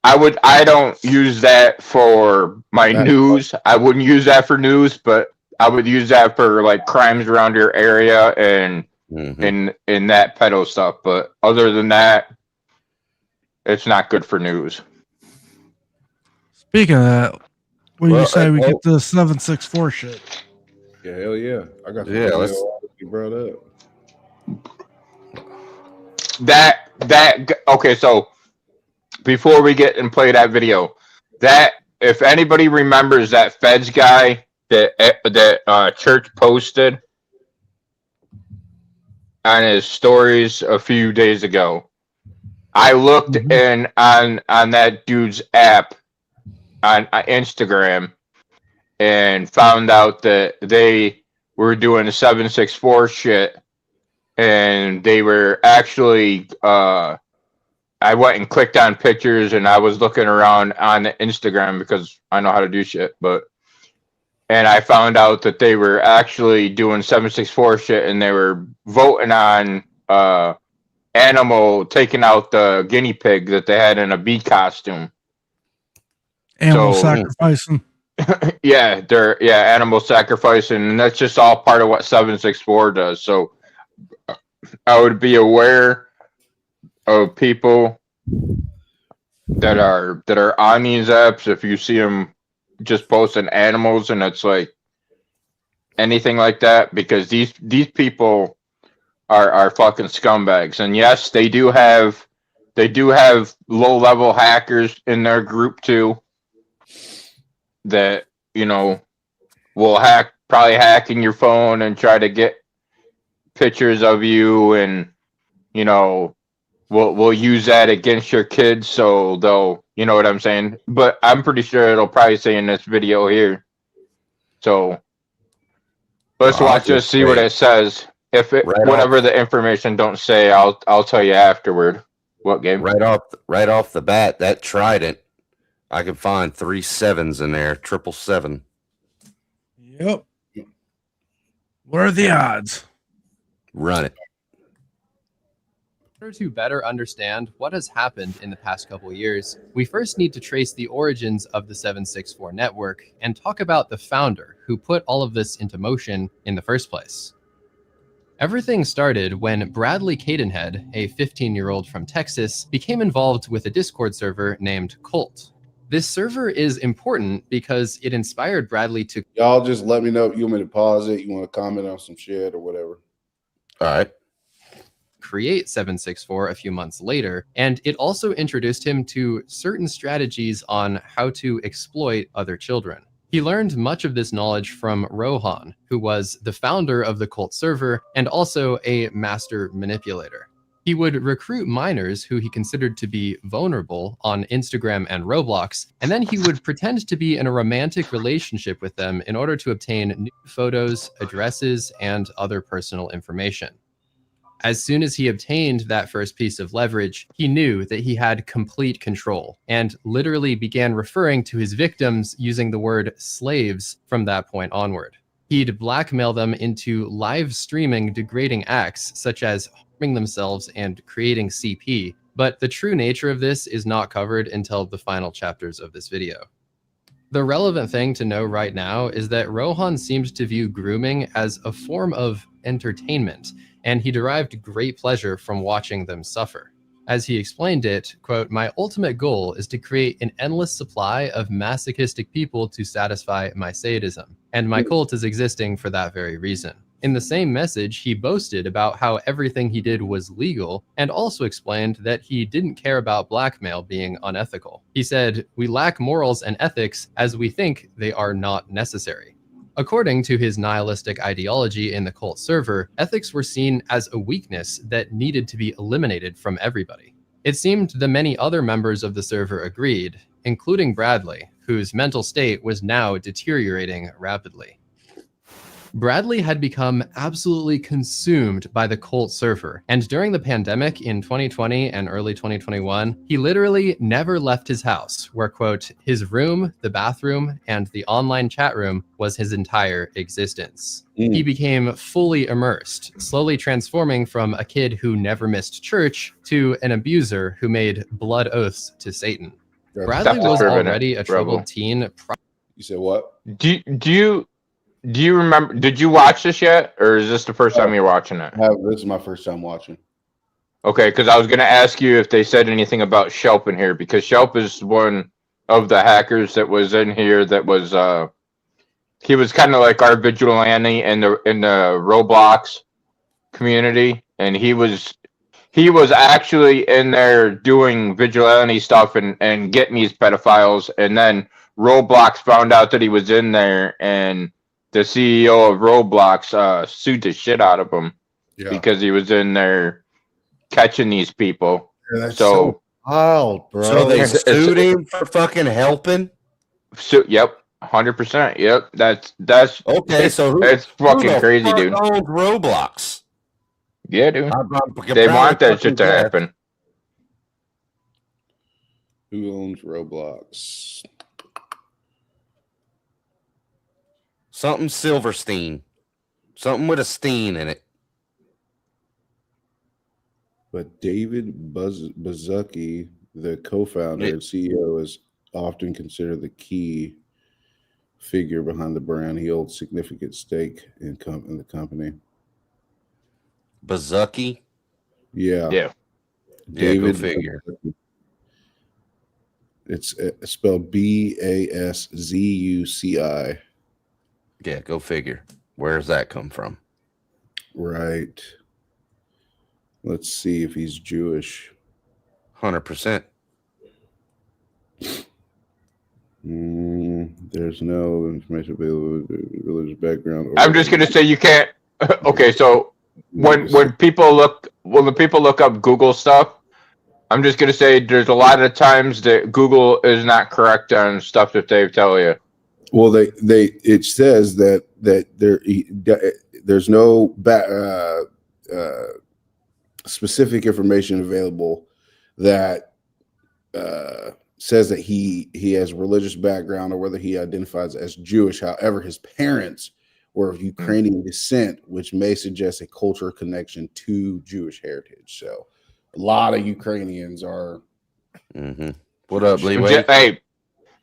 I don't use that for my news. I wouldn't use that for news, but I would use that for like crimes around your area and in that pedo stuff. But other than that, it's not good for news. Speaking of that, What do you Well, say we oh. get the 764 shit? Yeah, hell yeah. I got some Yeah, video let's- you brought up. Okay, so before we get and play that video, that if anybody remembers that Feds guy that Church posted on his stories a few days ago, I looked in on that dude's app on Instagram and found out that they were doing 764 shit, and they were actually I went and clicked on pictures, and I was looking around on Instagram because I know how to do shit, and I found out that they were actually doing 764 shit, and they were voting on Animal taking out the guinea pig that they had in a bee costume. Animal sacrificing. Yeah, they're animal sacrificing, and that's just all part of what 764 does. So I would be aware of people that are on these apps. If you see them just posting animals, and it's like anything like that, because these people are fucking scumbags. And yes, they do have low level hackers in their group too, that will probably hacking your phone and try to get pictures of you, and we'll use that against your kids, so they'll, you know what I'm saying. But I'm pretty sure it'll probably say in this video here. So let's watch this, see what it says. If whatever the information don't say, I'll tell you afterward what game. Right off the bat, that Trident, I can find 3 7s in there, 777. Yep. What are the odds? Run it. In order to better understand what has happened in the past couple years, we first need to trace the origins of the 764 network and talk about the founder who put all of this into motion in the first place. Everything started when Bradley Cadenhead, a 15-year-old from Texas, became involved with a Discord server named Cult. This server is important because it inspired Bradley to... Y'all just let me know if you want me to pause it, you want to comment on some shit or whatever. All right. create 764 a few months later, and it also introduced him to certain strategies on how to exploit other children. He learned much of this knowledge from Rohan, who was the founder of the Cult server and also a master manipulator. He would recruit minors who he considered to be vulnerable on Instagram and Roblox, and then he would pretend to be in a romantic relationship with them in order to obtain nude photos, addresses, and other personal information. As soon as he obtained that first piece of leverage, he knew that he had complete control and literally began referring to his victims using the word slaves from that point onward. He'd blackmail them into live streaming degrading acts such as harming themselves and creating CP, but the true nature of this is not covered until the final chapters of this video. The relevant thing to know right now is that Rohan seemed to view grooming as a form of entertainment, and he derived great pleasure from watching them suffer. As he explained it, quote, "My ultimate goal is to create an endless supply of masochistic people to satisfy my sadism, and my cult is existing for that very reason." In the same message, he boasted about how everything he did was legal, and also explained that he didn't care about blackmail being unethical. He said, "We lack morals and ethics as we think they are not necessary." According to his nihilistic ideology in the Cult server, ethics were seen as a weakness that needed to be eliminated from everybody. It seemed the many other members of the server agreed, including Bradley, whose mental state was now deteriorating rapidly. Bradley had become absolutely consumed by the Cult server, and during the pandemic in 2020 and early 2021, he literally never left his house, where, quote, his room, the bathroom, and the online chat room was his entire existence. He became fully immersed, slowly transforming from a kid who never missed church to an abuser who made blood oaths to Satan. Bradley was already a troubled teen. You said what? Do you remember, did you watch this yet, or is this the first time you're watching it? This is my first time watching. Okay, because I was going to ask you if they said anything about Shelp in here, because Shelp is one of the hackers that was in here that was he was kind of like our vigilante in the Roblox community, and he was actually in there doing vigilante stuff and getting these pedophiles, and then Roblox found out that he was in there, and the CEO of Roblox sued the shit out of him Yeah. because he was in there catching these people. Yeah, that's So wild, bro. So they It's- sued him for fucking helping. yep, 100%. Yep, that's Okay, so it's who fucking the crazy, fuck dude. owns Roblox? Yeah, dude. I'm They probably want that fucking shit to guess. happen. Who owns Roblox? Something Silverstein. Something with a Steen in it. But David Baszucki, the co-founder and CEO, is often considered the key figure behind the brand. He holds significant stake in the company. Bazuki. Yeah. Yeah. David. Go figure. Baszucki. It's spelled Baszuci. Yeah, go figure. Where does that come from? Right. Let's see if he's Jewish. 100%. There's no information available with religious background. I'm just gonna say you can't. Okay, so when people look up Google stuff, I'm just gonna say there's a lot of times that Google is not correct on stuff that they tell you. Well, it says that there's no specific information available that says that he has religious background or whether he identifies as Jewish. However, his parents were of Ukrainian descent, which may suggest a cultural connection to Jewish heritage. So a lot of Ukrainians are. Mm-hmm. What up, Leeway? Hey,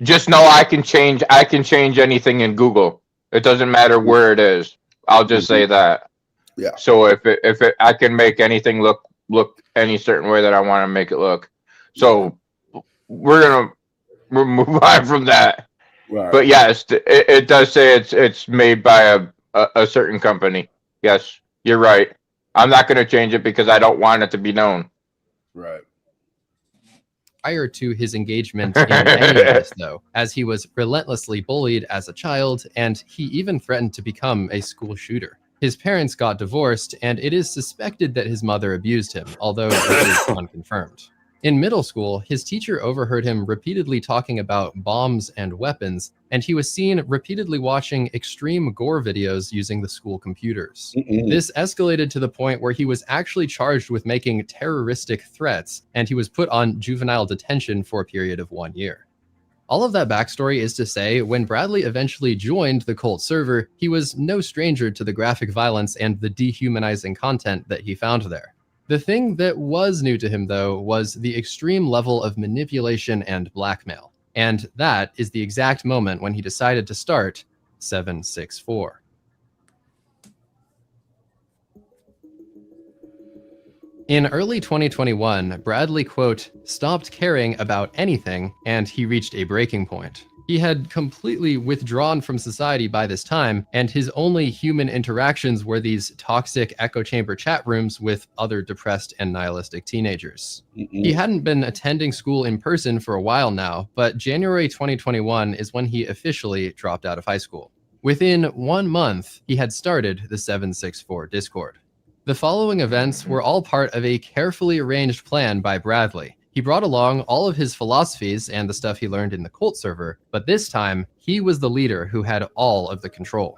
just know I can change anything in Google. It doesn't matter where it is. I'll just say that. Yeah. So if I can make anything look any certain way that I want to make it look. So we're gonna move on from that. Right. But yes, it does say it's made by a certain company. Yes, you're right. I'm not gonna change it because I don't want it to be known. Right. Prior to his engagement in any of this, though, as he was relentlessly bullied as a child, and he even threatened to become a school shooter. His parents got divorced, and it is suspected that his mother abused him, although it is unconfirmed. In middle school, his teacher overheard him repeatedly talking about bombs and weapons, and he was seen repeatedly watching extreme gore videos using the school computers. This escalated to the point where he was actually charged with making terroristic threats, and he was put on juvenile detention for a period of 1 year. All of that backstory is to say, when Bradley eventually joined the cult server, he was no stranger to the graphic violence and the dehumanizing content that he found there. The thing that was new to him, though, was the extreme level of manipulation and blackmail. And that is the exact moment when he decided to start 764. In early 2021, Bradley, quote, stopped caring about anything, and he reached a breaking point. He had completely withdrawn from society by this time, and his only human interactions were these toxic echo chamber chat rooms with other depressed and nihilistic teenagers. He hadn't been attending school in person for a while now, but January 2021 is when he officially dropped out of high school. Within 1 month, he had started the 764 Discord. The following events were all part of a carefully arranged plan by Bradley. He brought along all of his philosophies and the stuff he learned in the cult server, but this time, he was the leader who had all of the control.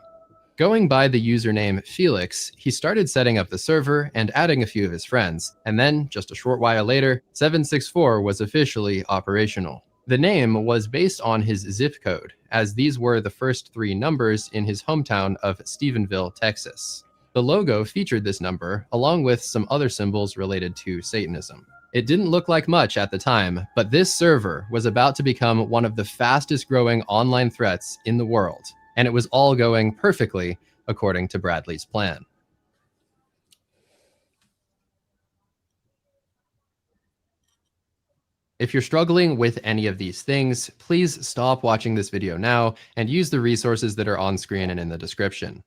Going by the username Felix, he started setting up the server and adding a few of his friends, and then, just a short while later, 764 was officially operational. The name was based on his zip code, as these were the first 3 numbers in his hometown of Stephenville, Texas. The logo featured this number, along with some other symbols related to Satanism. It didn't look like much at the time, but this server was about to become one of the fastest growing online threats in the world, and it was all going perfectly according to Bradley's plan. If you're struggling with any of these things, please stop watching this video now and use the resources that are on screen and in the description.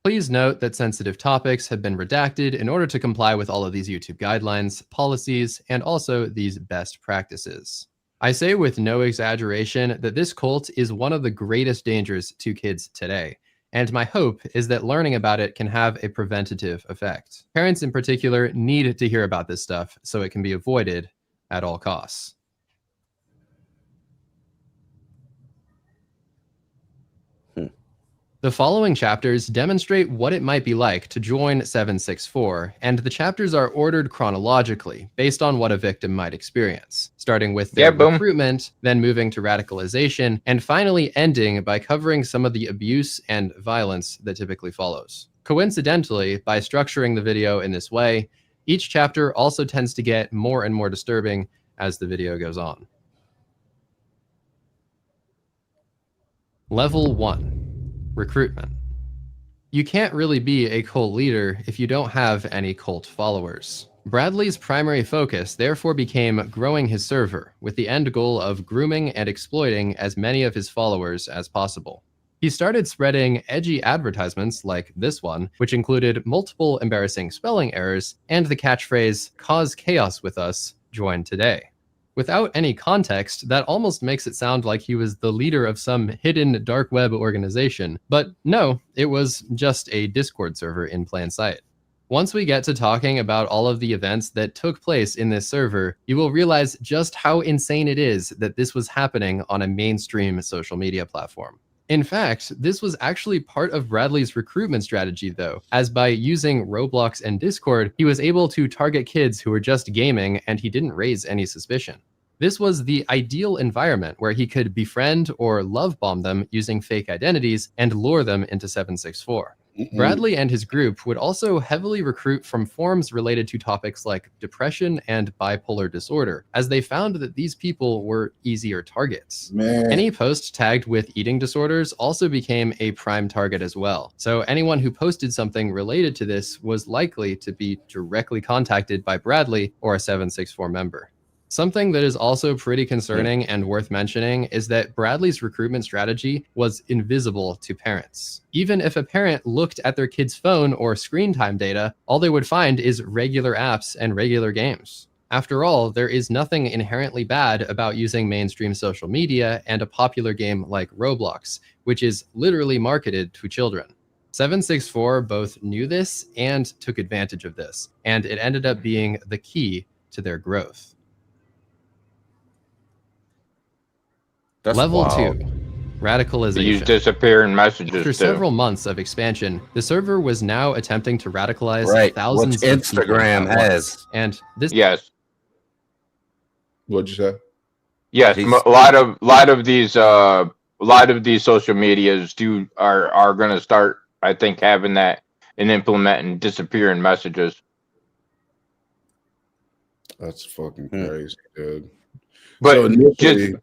Please note that sensitive topics have been redacted in order to comply with all of these YouTube guidelines, policies, and also these best practices. I say with no exaggeration that this cult is one of the greatest dangers to kids today, and my hope is that learning about it can have a preventative effect. Parents in particular need to hear about this stuff so it can be avoided at all costs. The following chapters demonstrate what it might be like to join 764, and the chapters are ordered chronologically based on what a victim might experience, starting with their recruitment, then moving to radicalization, and finally ending by covering some of the abuse and violence that typically follows. Coincidentally, by structuring the video in this way, each chapter also tends to get more and more disturbing as the video goes on. Level 1. Recruitment. You can't really be a cult leader if you don't have any cult followers. Bradley's primary focus therefore became growing his server, with the end goal of grooming and exploiting as many of his followers as possible. He started spreading edgy advertisements like this one, which included multiple embarrassing spelling errors and the catchphrase, "Cause chaos with us, join today." Without any context, that almost makes it sound like he was the leader of some hidden dark web organization. But no, it was just a Discord server in plain sight. Once we get to talking about all of the events that took place in this server, you will realize just how insane it is that this was happening on a mainstream social media platform. In fact, this was actually part of Bradley's recruitment strategy though, as by using Roblox and Discord, he was able to target kids who were just gaming and he didn't raise any suspicion. This was the ideal environment where he could befriend or love bomb them using fake identities and lure them into 764. Bradley and his group would also heavily recruit from forums related to topics like depression and bipolar disorder, as they found that these people were easier targets. Any post tagged with eating disorders also became a prime target as well. So anyone who posted something related to this was likely to be directly contacted by Bradley or a 764 member. Something that is also pretty concerning and worth mentioning is that Bradley's recruitment strategy was invisible to parents. Even if a parent looked at their kid's phone or screen time data, all they would find is regular apps and regular games. After all, there is nothing inherently bad about using mainstream social media and a popular game like Roblox, which is literally marketed to children. 764 both knew this and took advantage of this, and it ended up being the key to their growth. That's Level wild. 2. Radicalization. Use disappearing messages After too. several months of expansion, the server was now attempting to radicalize Right, thousands which of people Instagram at has. once. And this Yes, What'd you say? yes. He's- A lot of these social medias are going to start, I think, having that and implementing disappearing messages. That's fucking Hmm. crazy, dude. But So initially,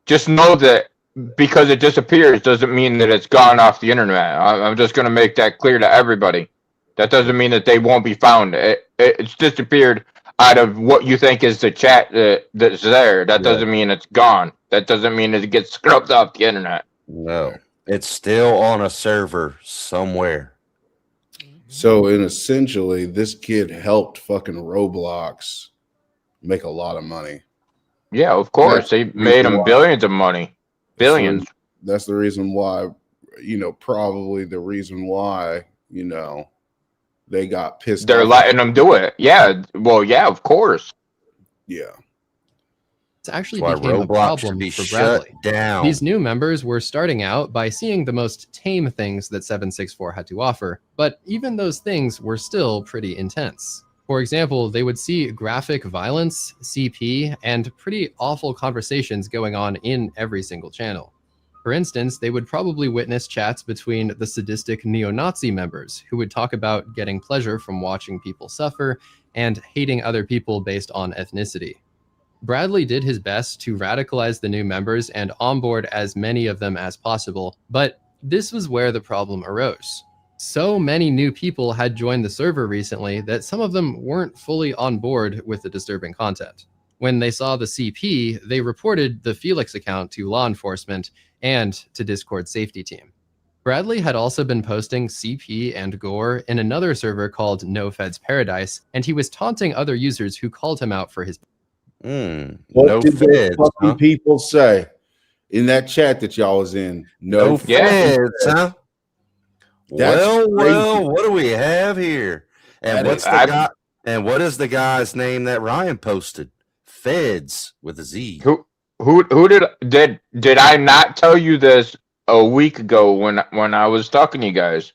just know that because it disappears doesn't mean that it's gone off the internet. I'm just going to make that clear to everybody. That doesn't mean that they won't be found. It's disappeared out of what you think is the chat that's there. That doesn't mean it's gone. That doesn't mean it gets scrubbed off the internet. No, it's still on a server somewhere. so in essentially, this kid helped fucking Roblox make a lot of money. Yeah, of course. That's They the made reason them why. billions of money. Billions. That's the reason why, probably the reason why, they got pissed They're off. letting them do it. Yeah. Well, yeah, of course. Yeah. actually That's why became a Roblox problem should be for shut Bradley. down. These new members were starting out by seeing the most tame things that 764 had to offer, but even those things were still pretty intense. For example, they would see graphic violence, CP, and pretty awful conversations going on in every single channel. For instance, they would probably witness chats between the sadistic neo-Nazi members who would talk about getting pleasure from watching people suffer and hating other people based on ethnicity. Bradley did his best to radicalize the new members and onboard as many of them as possible, but this was where the problem arose. So many new people had joined the server recently that some of them weren't fully on board with the disturbing content. When they saw the CP, they reported the Felix account to law enforcement and to Discord safety team. Bradley had also been posting CP and gore in another server called No Feds Paradise, and he was taunting other users who called him out for his. What No did those feds, fucking huh? people say in that chat that y'all was in? No Yeah. feds, huh? That's Well, crazy. what do we have here? And That what's is- the guy? And what is the guy's name that Ryan posted? Feds with a Z. Who did I not tell you this a week ago when I was talking to you guys?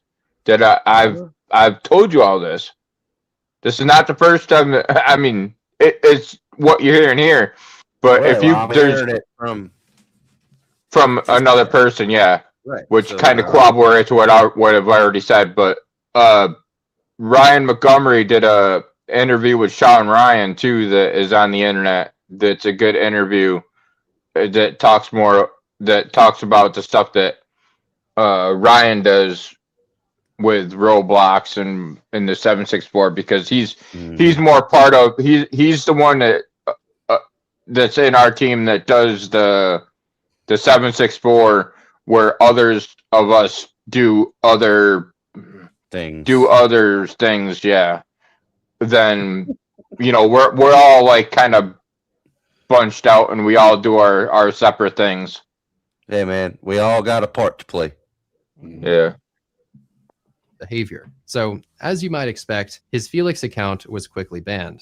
I've told you all this. This is not the first time that, I mean, it's what you're hearing here. But if you I'm there's hearing it from another person, yeah, right, which so kind of now- corroborates what I've already said. But Ryan Montgomery did a interview with Sean Ryan too that is on the internet. That's a good interview that talks about the stuff that Ryan does with Roblox and in the 764 because he's more part of he's the one that that's in our team that does the 764 where others of us do other things, yeah. Then we're all like kind of bunched out and we all do our separate things. Hey man, we all got a part to play. Yeah. Behavior. So, as you might expect, his Felix account was quickly banned.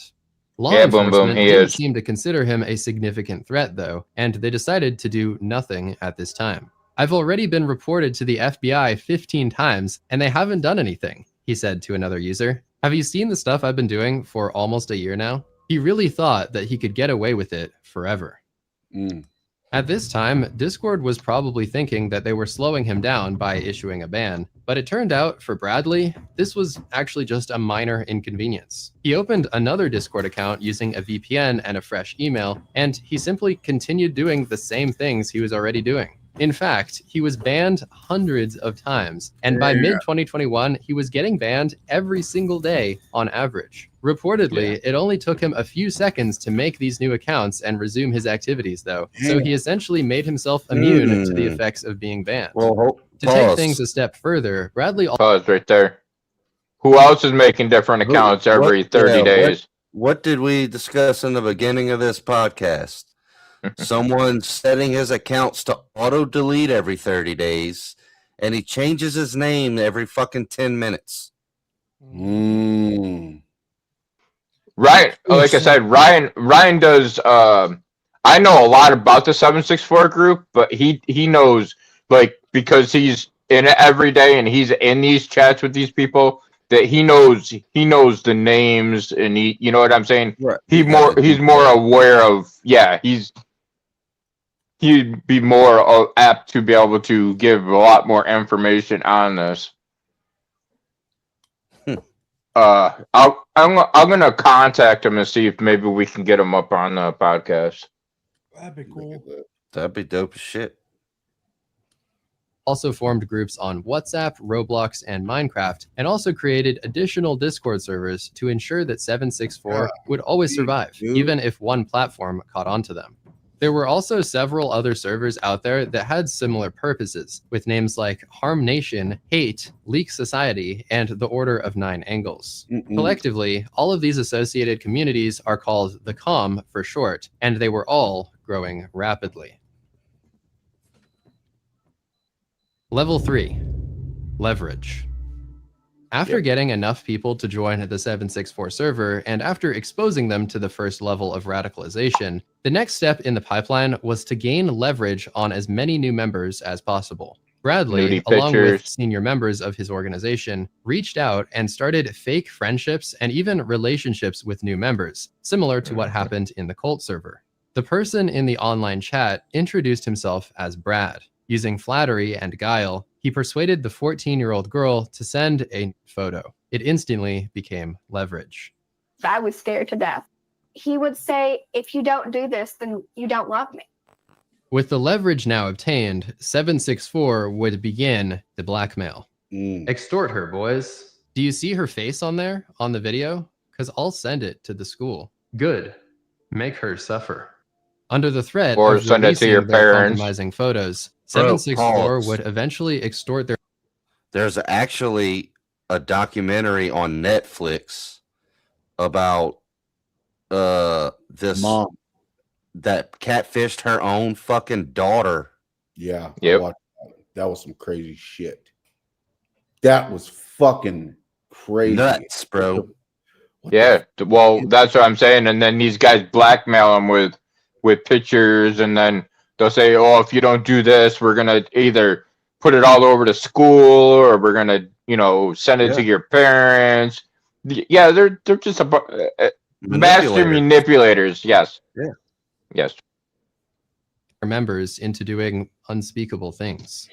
Law Yeah, boom, enforcement boom, he didn't is. seem to consider him a significant threat, though, and they decided to do nothing at this time. I've already been reported to the FBI 15 times, and they haven't done anything, he said to another user. Have you seen the stuff I've been doing for almost a year now? He really thought that he could get away with it forever. At this time, Discord was probably thinking that they were slowing him down by issuing a ban, but it turned out for Bradley, this was actually just a minor inconvenience. He opened another Discord account using a VPN and a fresh email, and he simply continued doing the same things he was already doing. In fact, he was banned hundreds of times, and by mid-2021, he was getting banned every single day on average. Reportedly, it only took him a few seconds to make these new accounts and resume his activities, though, so he essentially made himself immune to the effects of being banned. Well, To take things a step further, Bradley Pause right there. Who else is making different accounts every 30 days? What did we discuss in the beginning of this podcast? Someone setting his accounts to auto delete every 30 days, and he changes his name every fucking 10 minutes. Right. Like I said, Ryan does. I know a lot about the 764 group, but he knows, like, because he's in it every day and he's in these chats with these people, that he knows the names, and you know what I'm saying? Right. He's more aware of, he'd be more apt to be able to give a lot more information on this. I'm gonna contact him and see if maybe we can get him up on the podcast. That'd be cool. That'd be dope as shit. also formed groups on WhatsApp, Roblox, and Minecraft, and also created additional Discord servers to ensure that 764 would always survive, even if one platform caught on to them. There were also several other servers out there that had similar purposes, with names like Harm Nation, Hate, Leak Society, and the Order of Nine Angles. Collectively, all of these associated communities are called the COM for short, and they were all growing rapidly. Level 3. Leverage. After getting enough people to join the 764 server, and after exposing them to the first level of radicalization, the next step in the pipeline was to gain leverage on as many new members as possible. Bradley, along with senior members of his organization, reached out and started fake friendships and even relationships with new members, similar to what happened in the cult server. The person in the online chat introduced himself as Brad. Using flattery and guile, he persuaded the 14-year-old girl to send a photo. It instantly became leverage. I was scared to death. He would say, if you don't do this, then you don't love me. With the leverage now obtained, 764 would begin the blackmail. Extort her, boys. Do you see her face on there, on the video? Because I'll send it to the school. Good. make her suffer. Under the threat Or of send it to your releasing their parents. compromising photos, Bro, 764 pause. would eventually extort their There's actually a documentary on Netflix about this Mom. that catfished her own fucking daughter. Yeah. I Yep. watched that. That was some crazy shit. That was fucking crazy. Nuts, bro. What the Yeah. f- Well, that's what I'm saying. And then these guys blackmail them with pictures, and then they'll say, "Oh, if you don't do this, we're gonna either put it all over to school, or we're gonna, send it to Yeah. your parents." Yeah, they're just master Manipulators. manipulators. Yes. Yeah. Yes. members into doing unspeakable things.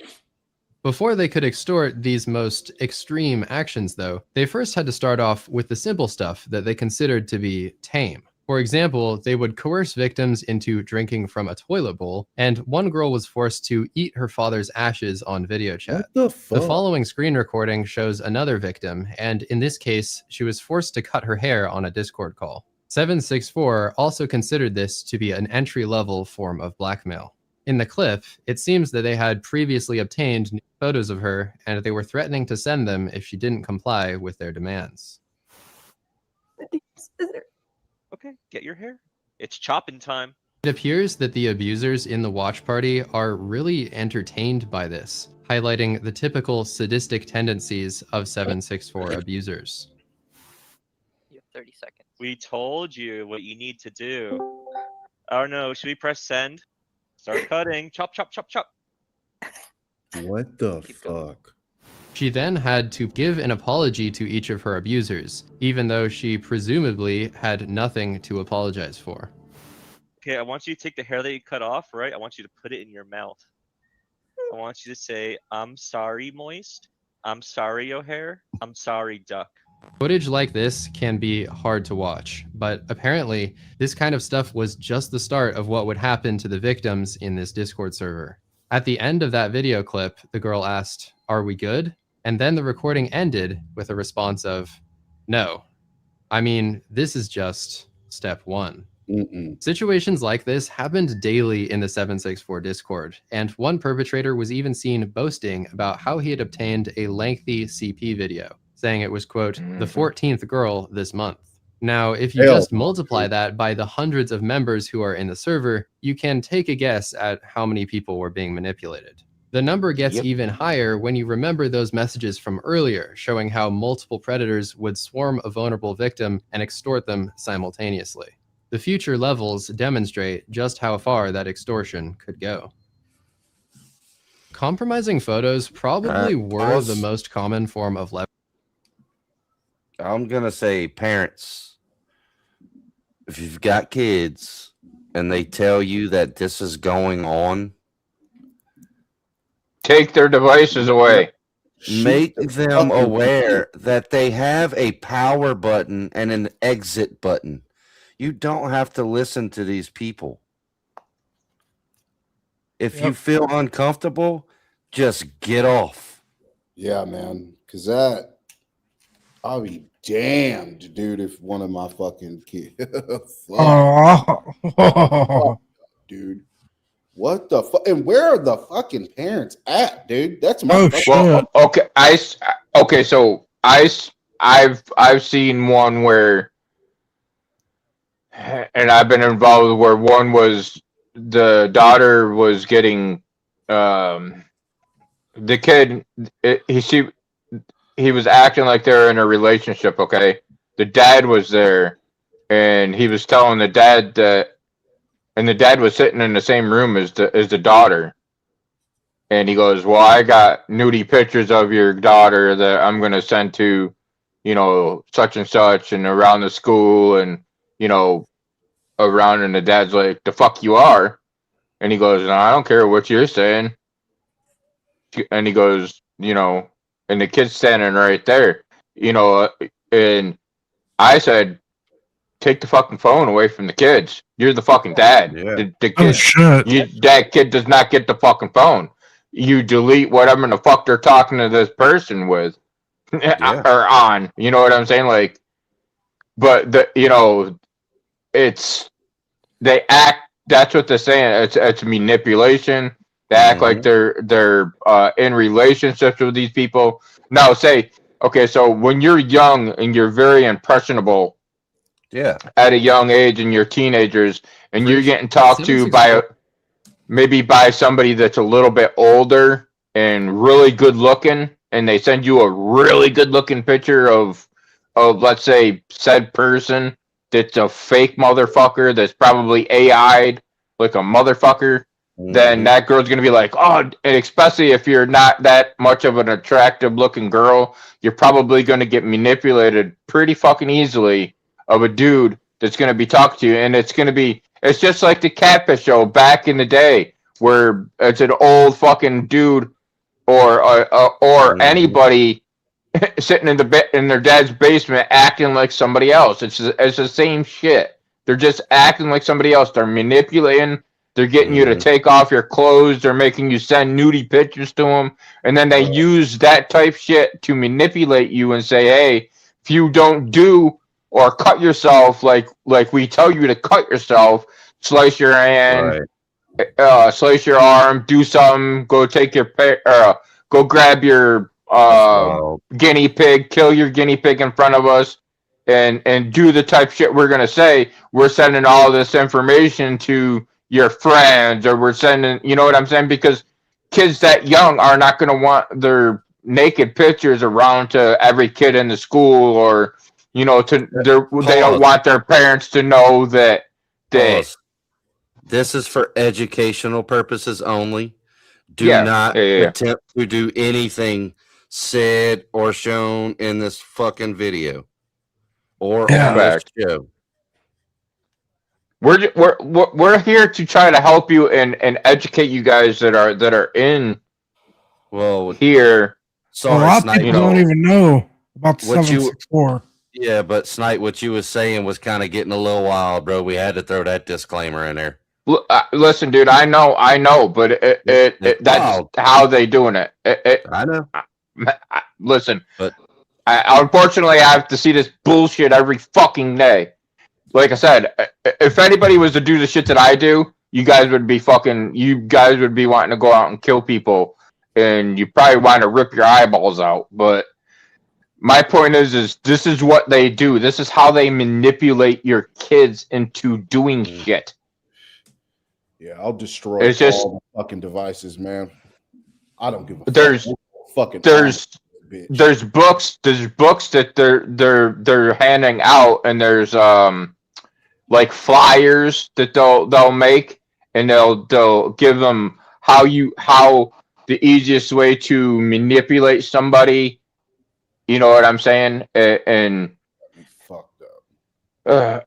Before they could extort these most extreme actions, though, they first had to start off with the simple stuff that they considered to be tame. For example, they would coerce victims into drinking from a toilet bowl, and one girl was forced to eat her father's ashes on video chat. What the fuck? The following screen recording shows another victim, and in this case, she was forced to cut her hair on a Discord call. 764 also considered this to be an entry-level form of blackmail. In the clip, it seems that they had previously obtained photos of her, and they were threatening to send them if she didn't comply with their demands. Okay, get your hair. It's chopping time. It appears that the abusers in the watch party are really entertained by this, highlighting the typical sadistic tendencies of 764 abusers. You have 30 seconds. We told you what you need to do. Oh no, should we press send? Start cutting. Chop, chop, chop, chop. What the Keep going. fuck? She then had to give an apology to each of her abusers, even though she presumably had nothing to apologize for. Okay, I want you to take the hair that you cut off, right? I want you to put it in your mouth. I want you to say, "I'm sorry, moist. I'm sorry, O'Hare. I'm sorry, duck." Footage like this can be hard to watch, but apparently this kind of stuff was just the start of what would happen to the victims in this Discord server. At the end of that video clip, the girl asked, "Are we good?" And then the recording ended with a response of, "No. I mean, this is just step one." Mm-mm. Situations like this happened daily in the 764 Discord, and one perpetrator was even seen boasting about how he had obtained a lengthy CP video, saying it was, quote, the 14th girl this month. Now, if you Hell just no, multiply dude. that by the hundreds of members who are in the server, you can take a guess at how many people were being manipulated. The number gets Yep. even higher when you remember those messages from earlier, showing how multiple predators would swarm a vulnerable victim and extort them simultaneously. The future levels demonstrate just how far that extortion could go. Compromising photos probably were pause. the most common form of leverage. I'm gonna say parents, if you've got kids and they tell you that this is going on, Take their devices away. make Shoot the them fucking aware that they have a power button and an exit button. You don't have to listen to these people. If you Yep. feel uncomfortable, just get off. Yeah, man. Cause that I'll be damned, dude, if one of my fucking kids Oh, dude. What the fuck? And where are the fucking parents at, dude? That's my Oh, fucking- shit. Well, okay, so I've seen one where, and I've been involved where one was the daughter was getting, the kid, he was acting like they were in a relationship. Okay, the dad was there, and he was telling the dad that, and the dad was sitting in the same room as the daughter. And he goes, "Well, I got nudie pictures of your daughter that I'm gonna send to, such and such, and around the school, and around." And the dad's like, "The fuck you are?" And he goes, "No, I don't care what you're saying." And he goes, and the kid's standing right there, and I said, "Take the fucking phone away from the kids. You're the fucking dad. Yeah. The oh kid, shit. that kid does not get the fucking phone. You delete whatever the fuck they're talking to this person with, Yeah. or on. You know what I'm saying? Like, but it's they act. That's what they're saying. It's manipulation. They act like they're in relationships with these people. Now, say okay, so when you're young and you're very impressionable, Yeah. at a young age, and you're teenagers, and you're getting talked to 764 maybe by somebody that's a little bit older and really good looking, and they send you a really good looking picture of let's say said person that's a fake motherfucker that's probably AI'd like a motherfucker, then that girl's gonna be like, oh, and especially if you're not that much of an attractive looking girl, you're probably gonna get manipulated pretty fucking easily of a dude that's gonna be talking to you, and it's just like the Catfish show back in the day, where it's an old fucking dude or anybody sitting in their dad's basement acting like somebody else. It's the same shit. They're just acting like somebody else. They're manipulating. They're getting you to take off your clothes. They're making you send nudie pictures to them, and then they use that type shit to manipulate you and say, "Hey, if you don't do or cut yourself like we tell you to cut yourself, slice your hand, slice your arm, do something, go take your go grab your guinea pig, kill your guinea pig in front of us, and do the type shit we're gonna say. We're sending all this information to your friends, or we're sending, you know what I'm saying? Because kids that young are not gonna want their naked pictures around to every kid in the school, or they don't want their parents to know that this is for educational purposes only. Do Yeah, not yeah. attempt to do anything said or shown in this fucking video or on this show. We're here to try to help you and educate you guys that are in here. So a lot of people don't even know about the 764. Yeah, but Snipe, what you was saying was kind of getting a little wild, bro. We had to throw that disclaimer in there. Listen, dude, I know, but that's how they doing it. I know. Listen, but unfortunately, I have to see this bullshit every fucking day. Like I said, if anybody was to do the shit that I do, you guys would be wanting to go out and kill people, and you probably want to rip your eyeballs out. But my point is this is what they do. This is how they manipulate your kids into doing shit. Yeah, I'll destroy all the fucking devices, man. I don't give a fuck. There's books that they're handing out, and there's like flyers that they'll make, and they'll give them how the easiest way to manipulate somebody. You know what I'm saying? And fucked up.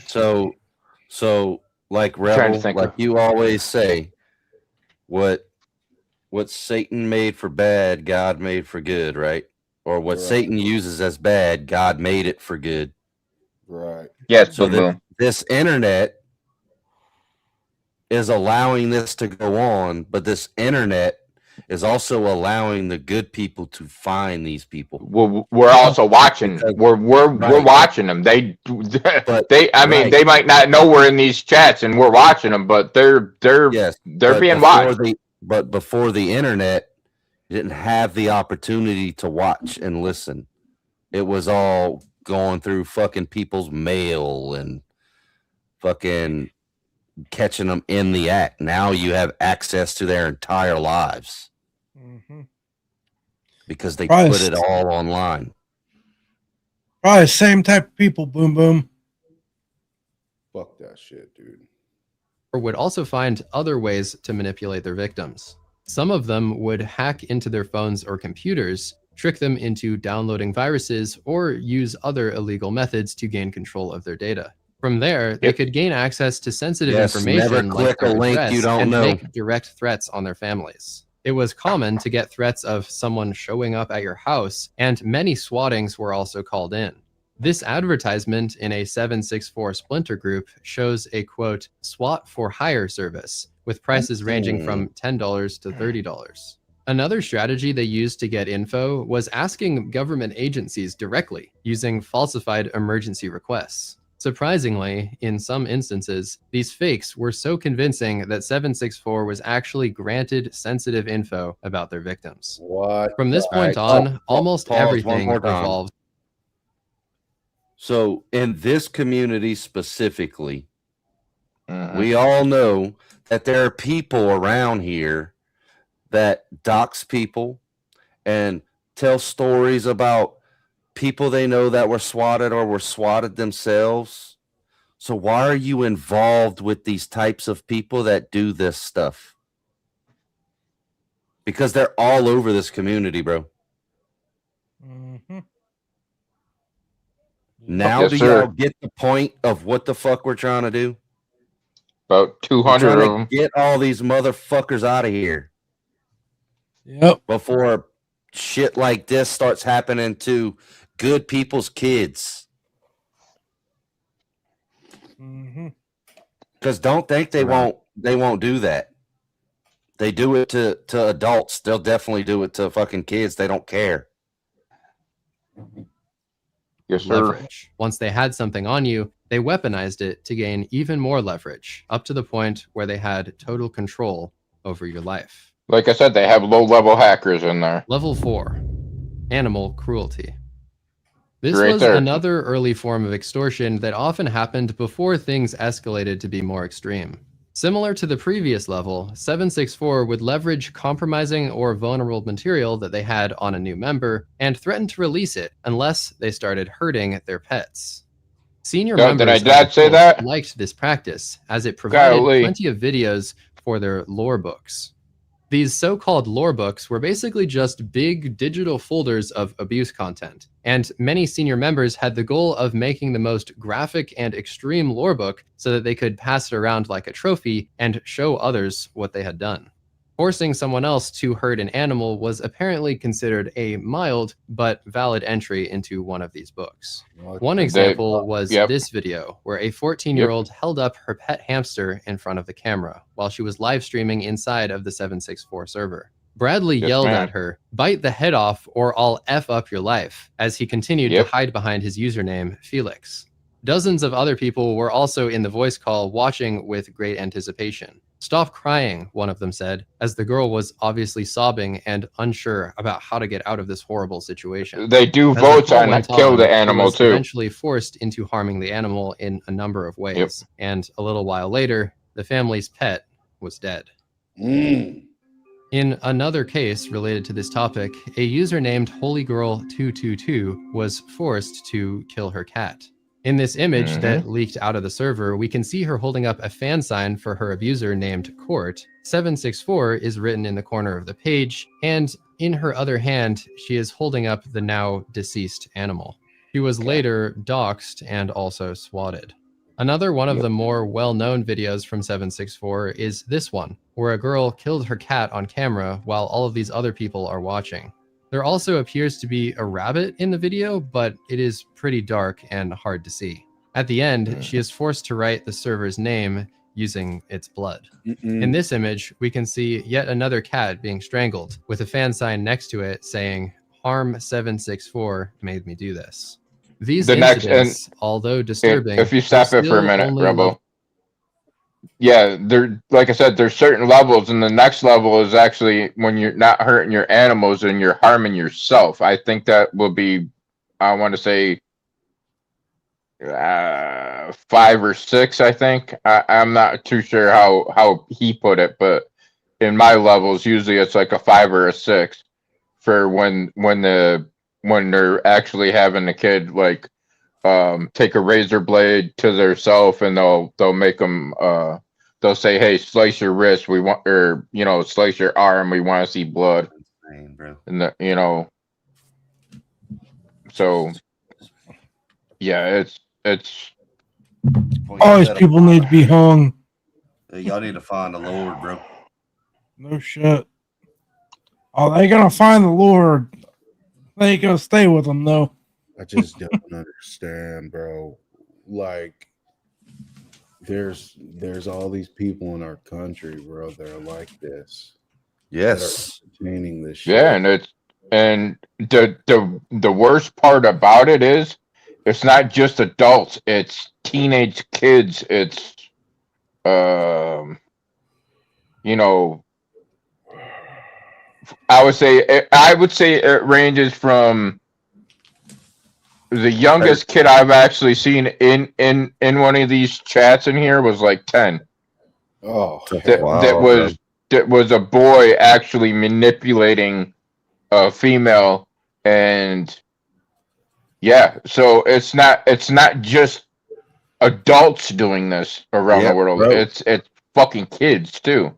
So like Rebel, like you always say, what Satan made for bad, God made for good, right? Or what Satan uses as bad, God made it for good. Right. Yes. So this internet is allowing this to go on, but this internet is also allowing the good people to find these people. We're also watching. We're watching them. They might not know we're in these chats and we're watching them, but they're being watched. But before the internet, you didn't have the opportunity to watch and listen. It was all going through fucking people's mail and fucking catching them in the act. Now you have access to their entire lives because they put it all online. Probably the same type of people. Boom, boom. Fuck that shit, dude. Or would also find other ways to manipulate their victims. Some of them would hack into their phones or computers, trick them into downloading viruses, or use other illegal methods to gain control of their data. From there, they could gain access to sensitive information, never click a link you don't know, make direct threats on their families. It was common to get threats of someone showing up at your house, and many swattings were also called in. This advertisement in a 764 Splinter group shows a, quote, SWAT for hire service, with prices ranging from $10 to $30. Another strategy they used to get info was asking government agencies directly using falsified emergency requests. Surprisingly, in some instances, these fakes were so convincing that 764 was actually granted sensitive info about their victims. What? From this the point heck? on, almost Pause one everything more time. revolved. So in this community specifically, Mhm. we all know that there are people around here that dox people and tell stories about people they know that were swatted or were swatted themselves. So why are you involved with these types of people that do this stuff? Because they're all over this community, bro. Mhm. Now Yes, do sir. y'all get the point of what the fuck we're trying to do? About We're 200 trying of to them. get all these motherfuckers out of here Yep. before shit like this starts happening to good people's kids. Mm-hmm. Because don't think they Right. won't do that. They do it to adults. They'll definitely do it to fucking kids. They don't care. Yes, sir. Leverage. Once they had something on you, they weaponized it to gain even more leverage, up to the point where they had total control over your life. Like I said, they have low-level hackers in there. Level 4. Animal cruelty. This Right was there. another early form of extortion that often happened before things escalated to be more extreme. Similar to the previous level, 764 would leverage compromising or vulnerable material that they had on a new member and threaten to release it unless they started hurting their pets. Senior Did I members of not the say cult that? liked this practice as it provided Golly. plenty of videos for their lore books. These so-called lore books were basically just big digital folders of abuse content, and many senior members had the goal of making the most graphic and extreme lore book so that they could pass it around like a trophy and show others what they had done. Forcing someone else to hurt an animal was apparently considered a mild but valid entry into one of these books. One example was yep. this video, where a 14-year-old held up her pet hamster in front of the camera while she was live streaming inside of the 764 server. Bradley Yes, yelled ma'am. at her, "Bite the head off or I'll F up your life," as he continued Yep. to hide behind his username, Felix. Dozens of other people were also in the voice call watching with great anticipation. "Stop crying," one of them said, as the girl was obviously sobbing and unsure about how to get out of this horrible situation. They do As the votes call on went kill on, the she animal was too. eventually forced into harming the animal in a number of ways, and a little while later, the family's pet was dead. Mm. In another case related to this topic, a user named HolyGirl222 was forced to kill her cat. In this image that leaked out of the server, we can see her holding up a fan sign for her abuser named Court. 764 is written in the corner of the page, and in her other hand, she is holding up the now deceased animal. She was later doxxed and also swatted. Another one of the more well-known videos from 764 is this one, where a girl killed her cat on camera while all of these other people are watching. There also appears to be a rabbit in the video, but it is pretty dark and hard to see. At the end, she is forced to write the server's name using its blood. In this image, we can see yet another cat being strangled, with a fan sign next to it saying, "Harm 764 made me do this." These incidents, although disturbing, if you were stop it for a still minute, only Rebel. Yeah, there. Like I said, there's certain levels, and the next level is actually when you're not hurting your animals and you're harming yourself. I think that will be, I want to say, 5 or 6. I think I'm not too sure how he put it, but in my levels, usually it's like a 5 or a 6 for when they're actually having the kid like take a razor blade to their self, and they'll make them they'll say, "Hey, slice your wrist. We want," or slice your arm. We want to see blood. Insane, bro. And so yeah, it's All these people need to be hung. Y'all need to find the Lord, bro. No shit. Oh, they gonna find the Lord. They ain't gonna stay with them though. I just don't understand, bro. Like, there's all these people in our country, bro, that are like this. Yes. Entertaining this shit. Yeah, and the worst part about it is it's not just adults, it's teenage kids, it's you know, I would say it ranges from the youngest kid I've actually seen in one of these chats in here was like 10. Oh, That's hell. wild, That was a boy actually manipulating a female, and yeah, so it's not just adults doing this around the Yep, world. bro. It's fucking kids too.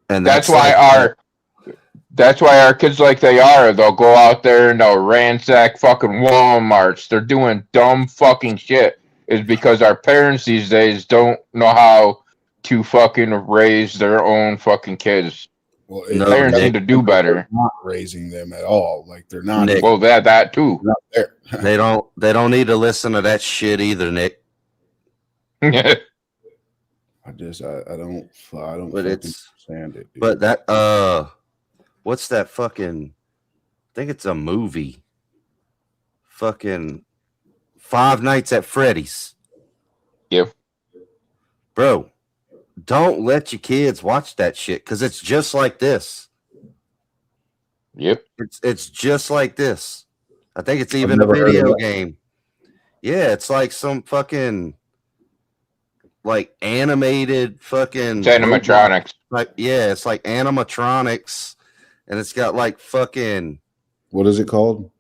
And That's that's why like, our kids like they are. They'll go out there and they'll ransack fucking Walmarts. They're doing dumb fucking shit. Is because our parents these days don't know how to fucking raise their own fucking kids. Well, No, Parents need Nick. to do better. Not raising them at all. Like they're not. Nick. Well, that too. Not there. they don't need to listen to that shit either, Nick. I don't. I don't But fucking it's understand it. Dude. but that what's that fucking? I think it's a movie. Fucking Five Nights at Freddy's. Yep. Bro, don't let your kids watch that shit because it's just like this. Yep. It's just like this. I think it's even a never heard of video that. game. Yeah, it's like some fucking like animated fucking It's animatronics. Like yeah, it's like animatronics, and it's got like fucking What is it called?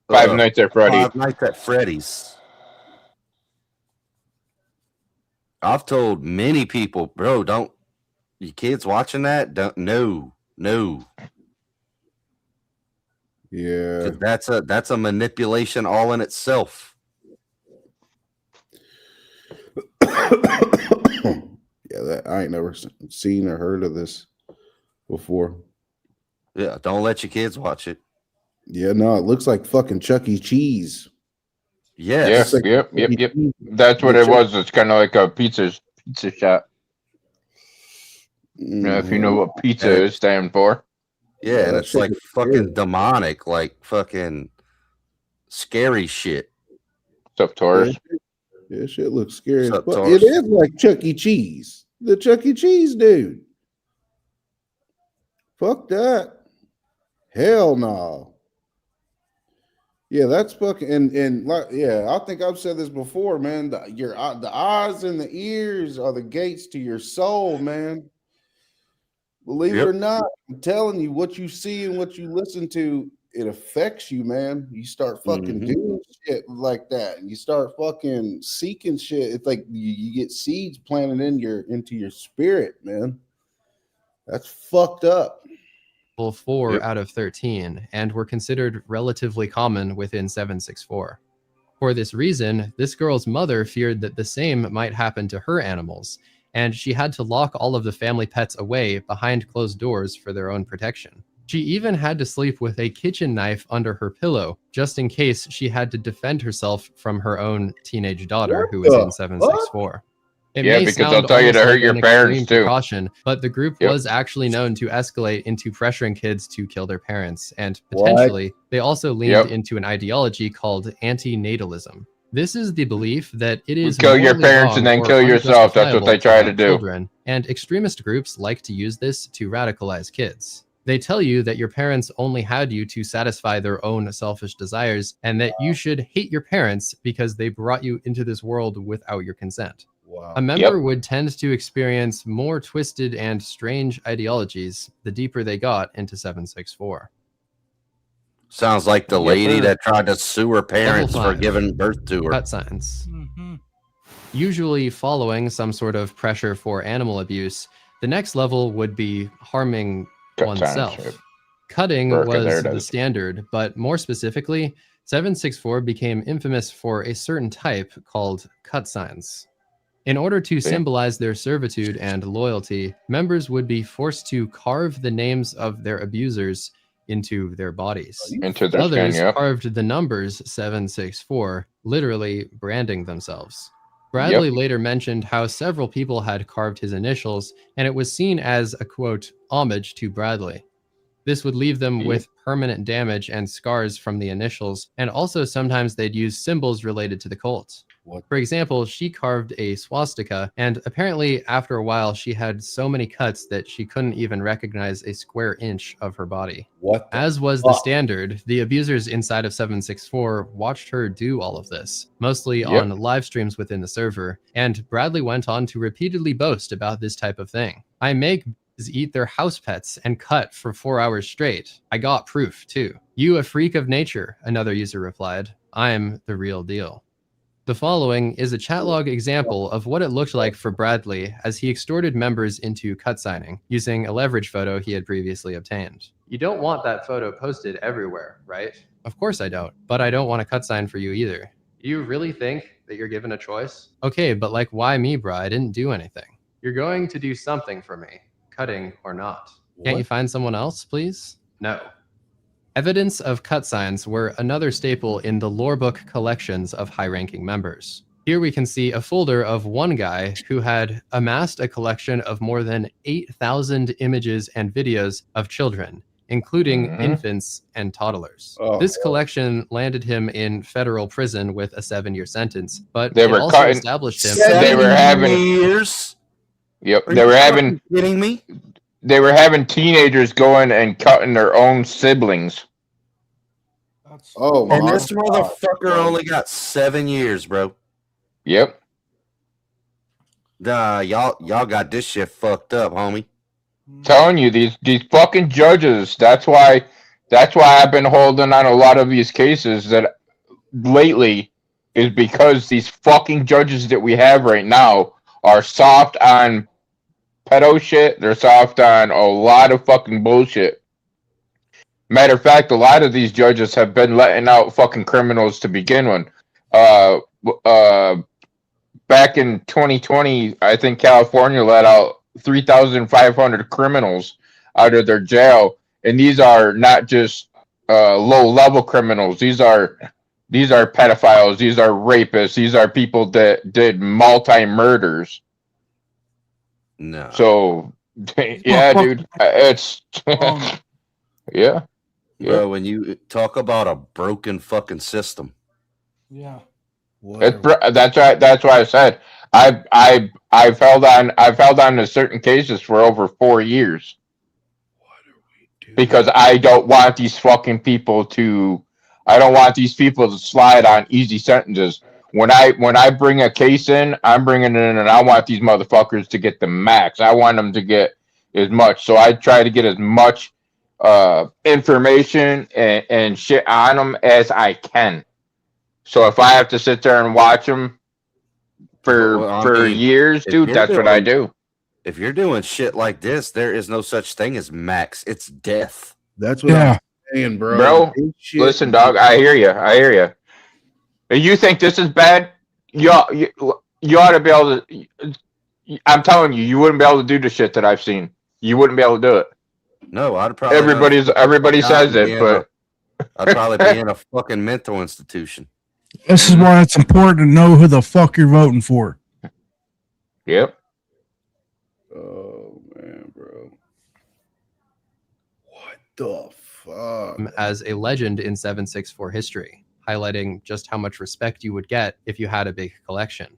Five Nights at Freddy's. Five Nights at Freddy's. I've told many people, bro, don't your kids watching that? Don't no. Yeah. 'Cause that's a manipulation all in itself. Yeah, that I ain't never seen or heard of this before. Yeah, don't let your kids watch it. Yeah, no, it looks like fucking Chuck E. Cheese. Yes. Yep. That's what it was. It's kind of like a pizza shop. If you know what pizza is stand for. Yeah, and that it's shit like looks fucking scary. demonic, like fucking scary shit. What's up, Taurus? Yeah, shit looks scary. What's up, But Taurus? it is like Chuck E. Cheese. The Chuck E. Cheese dude. Fuck that. Hell no. Yeah, that's fucking and like yeah, I think I've said this before, man. The eyes and the ears are the gates to your soul, man. Believe it or not, I'm telling you, what you see and what you listen to, it affects you, man. You start fucking doing shit like that, and you start fucking seeking shit. It's like you get seeds planted into your spirit, man. That's fucked up. 4 out of 13 and were considered relatively common within 764. For this reason, this girl's mother feared that the same might happen to her animals, and she had to lock all of the family pets away behind closed doors for their own protection. She even had to sleep with a kitchen knife under her pillow, just in case she had to defend herself from her own teenage daughter who was in 764. It Yeah, may because sound they'll tell you to almost hurt like your an parents, extreme too. precaution, but the group Yep. was actually known to escalate into pressuring kids to kill their parents, and What? potentially they also leaned Yep. into an ideology called anti-natalism. This is the belief that it is Kill your morally parents wrong and then or kill yourself. That's what unjustifiable they try to have do. children, and extremist groups like to use this to radicalize kids. They tell you that your parents only had you to satisfy their own selfish desires, and that you should hate your parents because they brought you into this world without your consent. Wow. A member would tend to experience more twisted and strange ideologies the deeper they got into 764. Sounds like the Yes, lady sir. that tried to sue her parents for 5. giving birth to her. Cut signs. Usually following some sort of pressure for animal abuse, the next level would be harming Cut signs, oneself. yep. Cutting Burka, there was it the is. standard, but more specifically, 764 became infamous for a certain type called cut signs. In order to symbolize their servitude and loyalty, members would be forced to carve the names of their abusers into their bodies. Into their skin, Others yep. carved the numbers 764, literally branding themselves. Bradley later mentioned how several people had carved his initials, and it was seen as a, quote, homage to Bradley. This would leave them with permanent damage and scars from the initials, and also sometimes they'd use symbols related to the cult. For example, she carved a swastika, and apparently after a while she had so many cuts that she couldn't even recognize a square inch of her body. As was the standard, the abusers inside of 764 watched her do all of this, mostly on live streams within the server, and Bradley went on to repeatedly boast about this type of thing. I make eat their house pets and cut for 4 hours straight. I got proof too. You a freak of nature, another user replied. I'm the real deal. The following is a chat log example of what it looked like for Bradley as he extorted members into cut signing using a leverage photo he had previously obtained. You don't want that photo posted everywhere, right? Of course I don't, but I don't want a cut sign for you either. Do you really think that you're given a choice? Okay, but like why me, bro? I didn't do anything. You're going to do something for me. Cutting or not. Can't you find someone else, please? No. Evidence of cut signs were another staple in the lorebook collections of high-ranking members. Here we can see a folder of one guy who had amassed a collection of more than 8,000 images and videos of children, including infants and toddlers. This collection landed him in federal prison with a 7-year sentence, but it also established him. They were having years. Yep, Are they you were having. Kidding me? They were having teenagers going and cutting their own siblings. And this motherfucker only got 7 years, bro. Yep. Y'all got this shit fucked up, homie. Telling you, these fucking judges. That's why I've been holding on a lot of these cases that lately is because these fucking judges that we have right now are soft on pedo shit. They're soft on a lot of fucking bullshit. Matter of fact, a lot of these judges have been letting out fucking criminals to begin with. Back in 2020, I think California let out 3,500 criminals out of their jail, and these are not just low-level criminals. These are pedophiles. These are rapists. These are people that did multi-murders. No. So, yeah, dude, it's yeah. Bro, when you talk about a broken fucking system. Yeah. That's right. That's why I said I've held on to certain cases for over 4 years. Because I don't want these fucking people to slide on easy sentences. When I bring a case in, I'm bringing it in, and I want these motherfuckers to get the max. I want them to get as much. So I try to get as much information and shit on them as I can. So if I have to sit there and watch them for years, dude, that's what I do. If you're doing shit like this, there is no such thing as max. It's death. That's what I'm saying, bro. Bro, listen, dog. I hear you. If you think this is bad, you ought to be able to. I'm telling you, you wouldn't be able to do the shit that I've seen. You wouldn't be able to do it. No, I'd probably. Everybody says it, but I'd probably be in a fucking mental institution. This is why it's important to know who the fuck you're voting for. Yep. Oh man, bro. What the fuck? As a legend in 764 history, highlighting just how much respect you would get if you had a big collection.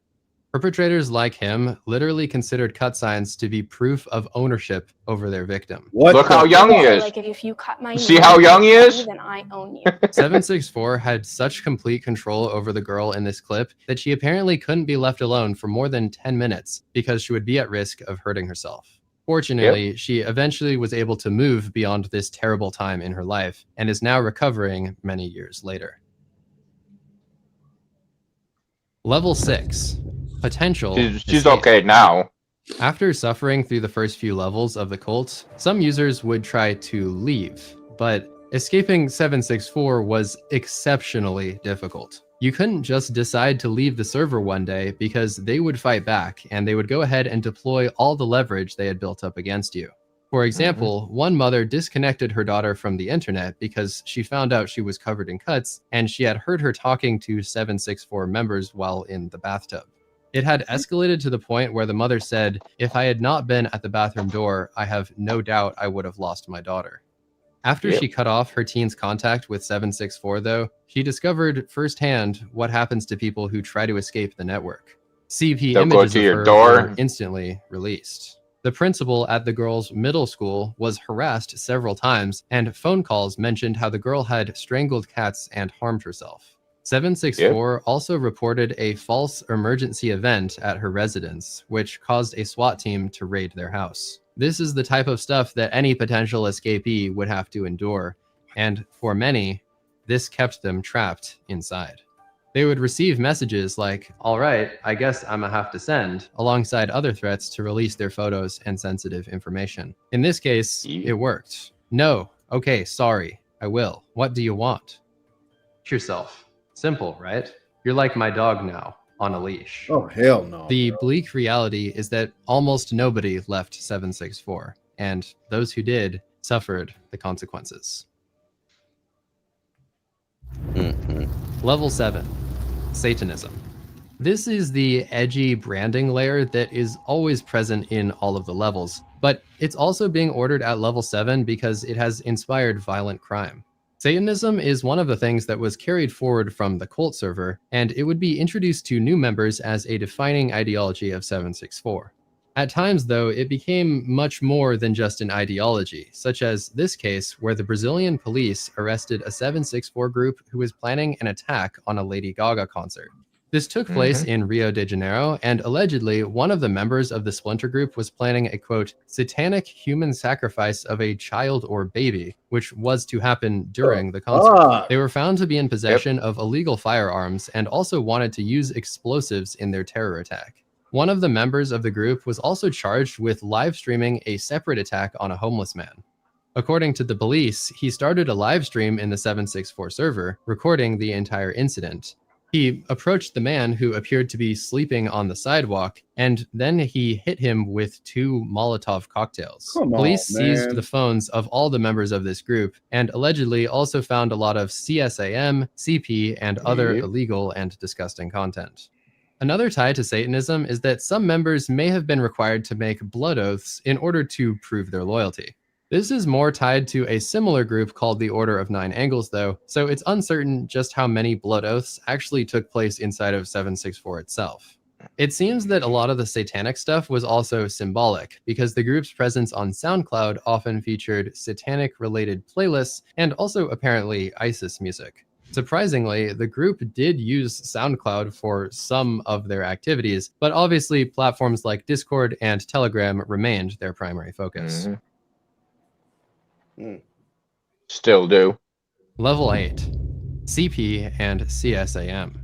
Perpetrators like him literally considered cut signs to be proof of ownership over their victim. Look how young he is. Like if you cut my See how young he is? then I own you. 764 had such complete control over the girl in this clip that she apparently couldn't be left alone for more than 10 minutes because she would be at risk of hurting herself. Fortunately, she eventually was able to move beyond this terrible time in her life and is now recovering many years later. Level 6. Potential. She's okay now. After suffering through the first few levels of the cult, some users would try to leave, but escaping 764 was exceptionally difficult. You couldn't just decide to leave the server one day because they would fight back and they would go ahead and deploy all the leverage they had built up against you. For example, one mother disconnected her daughter from the internet because she found out she was covered in cuts and she had heard her talking to 764 members while in the bathtub. It had escalated to the point where the mother said, "If I had not been at the bathroom door, I have no doubt I would have lost my daughter." After Yep. she cut off her teen's contact with 764, though, she discovered firsthand what happens to people who try to escape the network. CP They'll go images to of your her door. were instantly released. The principal at the girl's middle school was harassed several times, and phone calls mentioned how the girl had strangled cats and harmed herself. 764 also reported a false emergency event at her residence, which caused a SWAT team to raid their house. This is the type of stuff that any potential escapee would have to endure, and for many, this kept them trapped inside. They would receive messages like, "All right, I guess I'm gonna have to send," alongside other threats to release their photos and sensitive information. In this case, it worked. "No, okay, sorry, I will. What do you want?" Yourself. Simple, right? You're like my dog now, on a leash. Oh hell no. The bro. bleak reality is that almost nobody left 764, and those who did suffered the consequences. Level 7, Satanism. This is the edgy branding layer that is always present in all of the levels, but it's also being ordered at level 7 because it has inspired violent crime. Satanism is one of the things that was carried forward from the cult server, and it would be introduced to new members as a defining ideology of 764. At times, though, it became much more than just an ideology, such as this case where the Brazilian police arrested a 764 group who was planning an attack on a Lady Gaga concert. This took place in Rio de Janeiro, and allegedly, one of the members of the splinter group was planning a, quote, satanic human sacrifice of a child or baby, which was to happen during the concert. fuck? They were found to be in possession of illegal firearms and also wanted to use explosives in their terror attack. One of the members of the group was also charged with live streaming a separate attack on a homeless man. According to the police, he started a live stream in the 764 server, recording the entire incident. He approached the man who appeared to be sleeping on the sidewalk, and then he hit him with 2 Molotov cocktails. Come on, Police seized man. the phones of all the members of this group, and allegedly also found a lot of CSAM, CP, and other illegal and disgusting content. Another tie to Satanism is that some members may have been required to make blood oaths in order to prove their loyalty. This is more tied to a similar group called the Order of Nine Angles, though, so it's uncertain just how many blood oaths actually took place inside of 764 itself. It seems that a lot of the satanic stuff was also symbolic, because the group's presence on SoundCloud often featured satanic-related playlists and also apparently ISIS music. Surprisingly, the group did use SoundCloud for some of their activities, but obviously platforms like Discord and Telegram remained their primary focus. Still do. Level 8, CP and CSAM.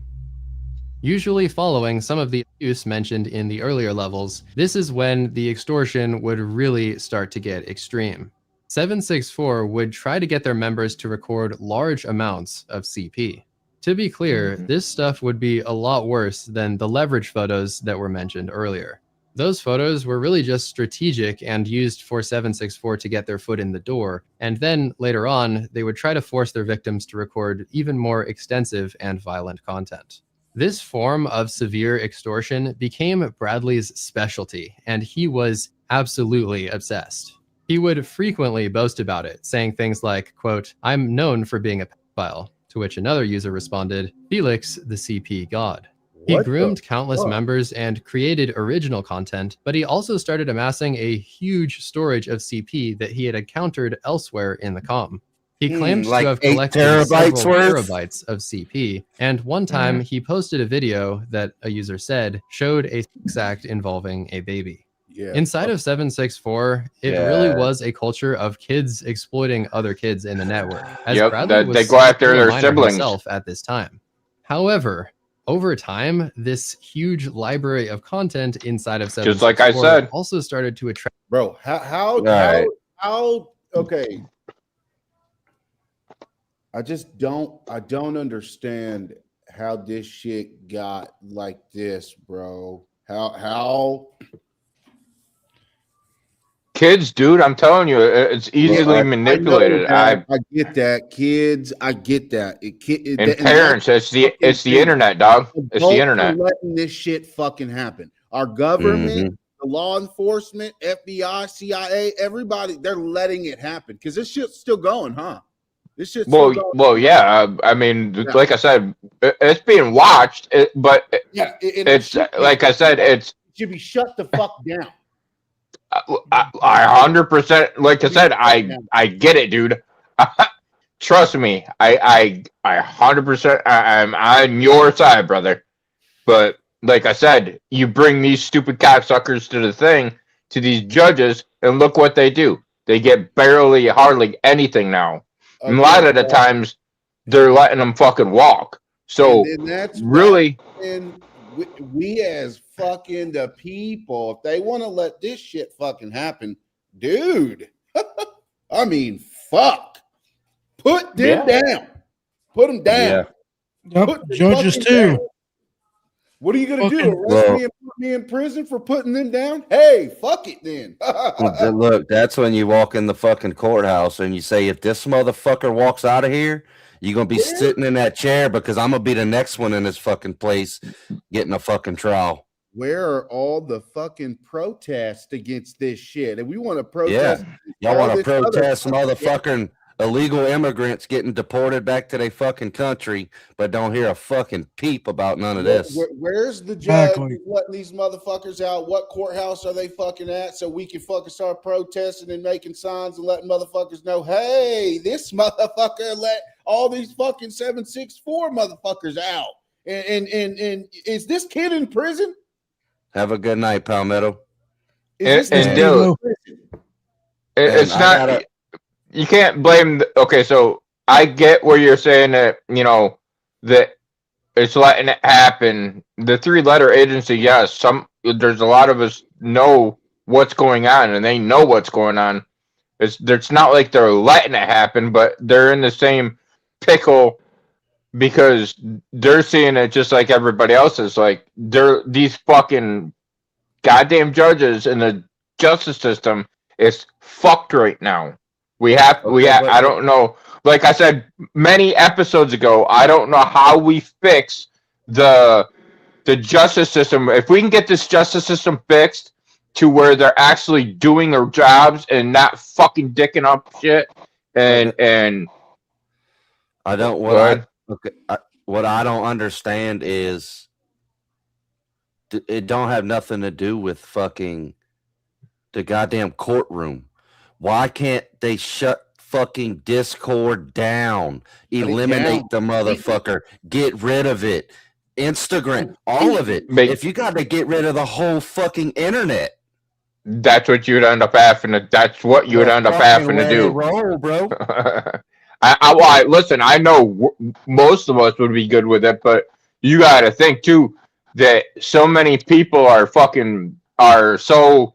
Usually following some of the abuse mentioned in the earlier levels, this is when the extortion would really start to get extreme. 764 would try to get their members to record large amounts of CP. To be clear, this stuff would be a lot worse than the leverage photos that were mentioned earlier. Those photos were really just strategic and used for 764 to get their foot in the door, and then later on, they would try to force their victims to record even more extensive and violent content. This form of severe extortion became Bradley's specialty, and he was absolutely obsessed. He would frequently boast about it, saying things like, quote, "I'm known for being a pedophile," to which another user responded, "Felix, the CP god." He What groomed the countless fuck? members and created original content, but he also started amassing a huge storage of CP that he had encountered elsewhere in the comm. He claimed like to have 8 collected terabytes several worth? terabytes of CP, and one time he posted a video that a user said showed a sex act involving a baby. Yeah. Inside of 764, it really was a culture of kids exploiting other kids in the network, as Bradley was they go still after a their minor siblings. himself at this time. However, over time, this huge library of content inside of 764 Just like I said. also started to attract. Bro, right. how okay. I don't understand how this shit got like this, bro. How kids, dude. I'm telling you, it's easily manipulated. I get that, kids. I get that. And parents, it's the internet, dog. It's the Adults are internet. letting this shit fucking happen. Our government, the law enforcement, FBI, CIA, everybody, they're letting it happen because this shit's still going, huh? This shit's still going. Well, yeah. I mean, like I said, it's being watched, but it's like I said, it should be shut the fuck down. I 100%, like I said, I get it, dude. Trust me, I 100%, I'm on your side, brother. But like I said, you bring these stupid cocksuckers to the thing, to these judges, and look what they do. They get hardly anything now. And a lot of the times, they're letting them fucking walk. So that's really, and we as fucking the people, if they want to let this shit fucking happen, dude. I mean, fuck. Put them down. Put them down. Yeah. Yep. Judges too. Down. What are you gonna do? Arrest me and put me in prison for putting them down? Hey, fuck it then. Look, that's when you walk in the fucking courthouse and you say, if this motherfucker walks out of here, you're gonna be sitting in that chair because I'm gonna be the next one in this fucking place getting a fucking trial. Where are all the fucking protests against this shit? And we want to protest. Yeah, y'all want to protest motherfucking illegal immigrants getting deported back to their fucking country, but don't hear a fucking peep about none of this. Where's the judge letting these motherfuckers out? What courthouse are they fucking at so we can fucking start protesting and making signs and letting motherfuckers know, hey, this motherfucker let all these fucking 764 motherfuckers out. And is this kid in prison? Have a good night, Palmetto. It's not. You can't blame. Okay, so I get where you're saying that, that it's letting it happen. The 3-letter agency, yes. There's a lot of us know what's going on, and they know what's going on. It's not like they're letting it happen, but they're in the same pickle because they're seeing it just like everybody else is. Like these fucking goddamn judges in the justice system is fucked right now. I don't know. Like I said many episodes ago, I don't know how we fix the justice system. If we can get this justice system fixed to where they're actually doing their jobs and not fucking dicking up shit, and I don't what I don't understand is it don't have nothing to do with fucking the goddamn courtroom. Why can't they shut fucking Discord down? Eliminate the motherfucker. Get rid of it. Instagram, all of it. If you got to get rid of the whole fucking internet. That's what you'd end up having to. That's what you would end up having to do, bro. Listen. I know most of us would be good with it, but you got to think too that so many people are so.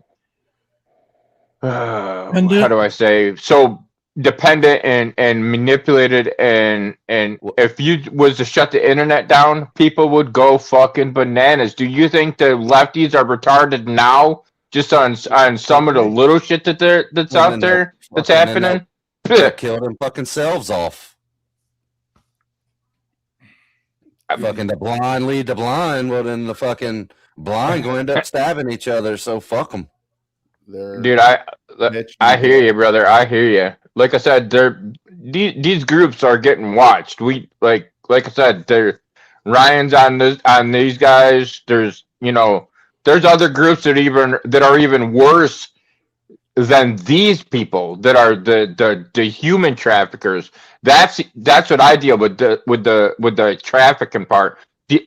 How do I say? So dependent and manipulated, and if you was to shut the internet down, people would go fucking bananas. Do you think the lefties are retarded now? Just on some of the little shit that's out there that's happening. They killed them fucking selves off. Fucking the blind lead the blind. Well, then the fucking blind going to end up stabbing each other. So fuck them. Dude, I hear you, brother. I hear you. Like I said, these groups are getting watched. Like I said, Ryan's on these guys. There's other groups that are even worse than these people that are the human traffickers. That's what I deal with the trafficking part.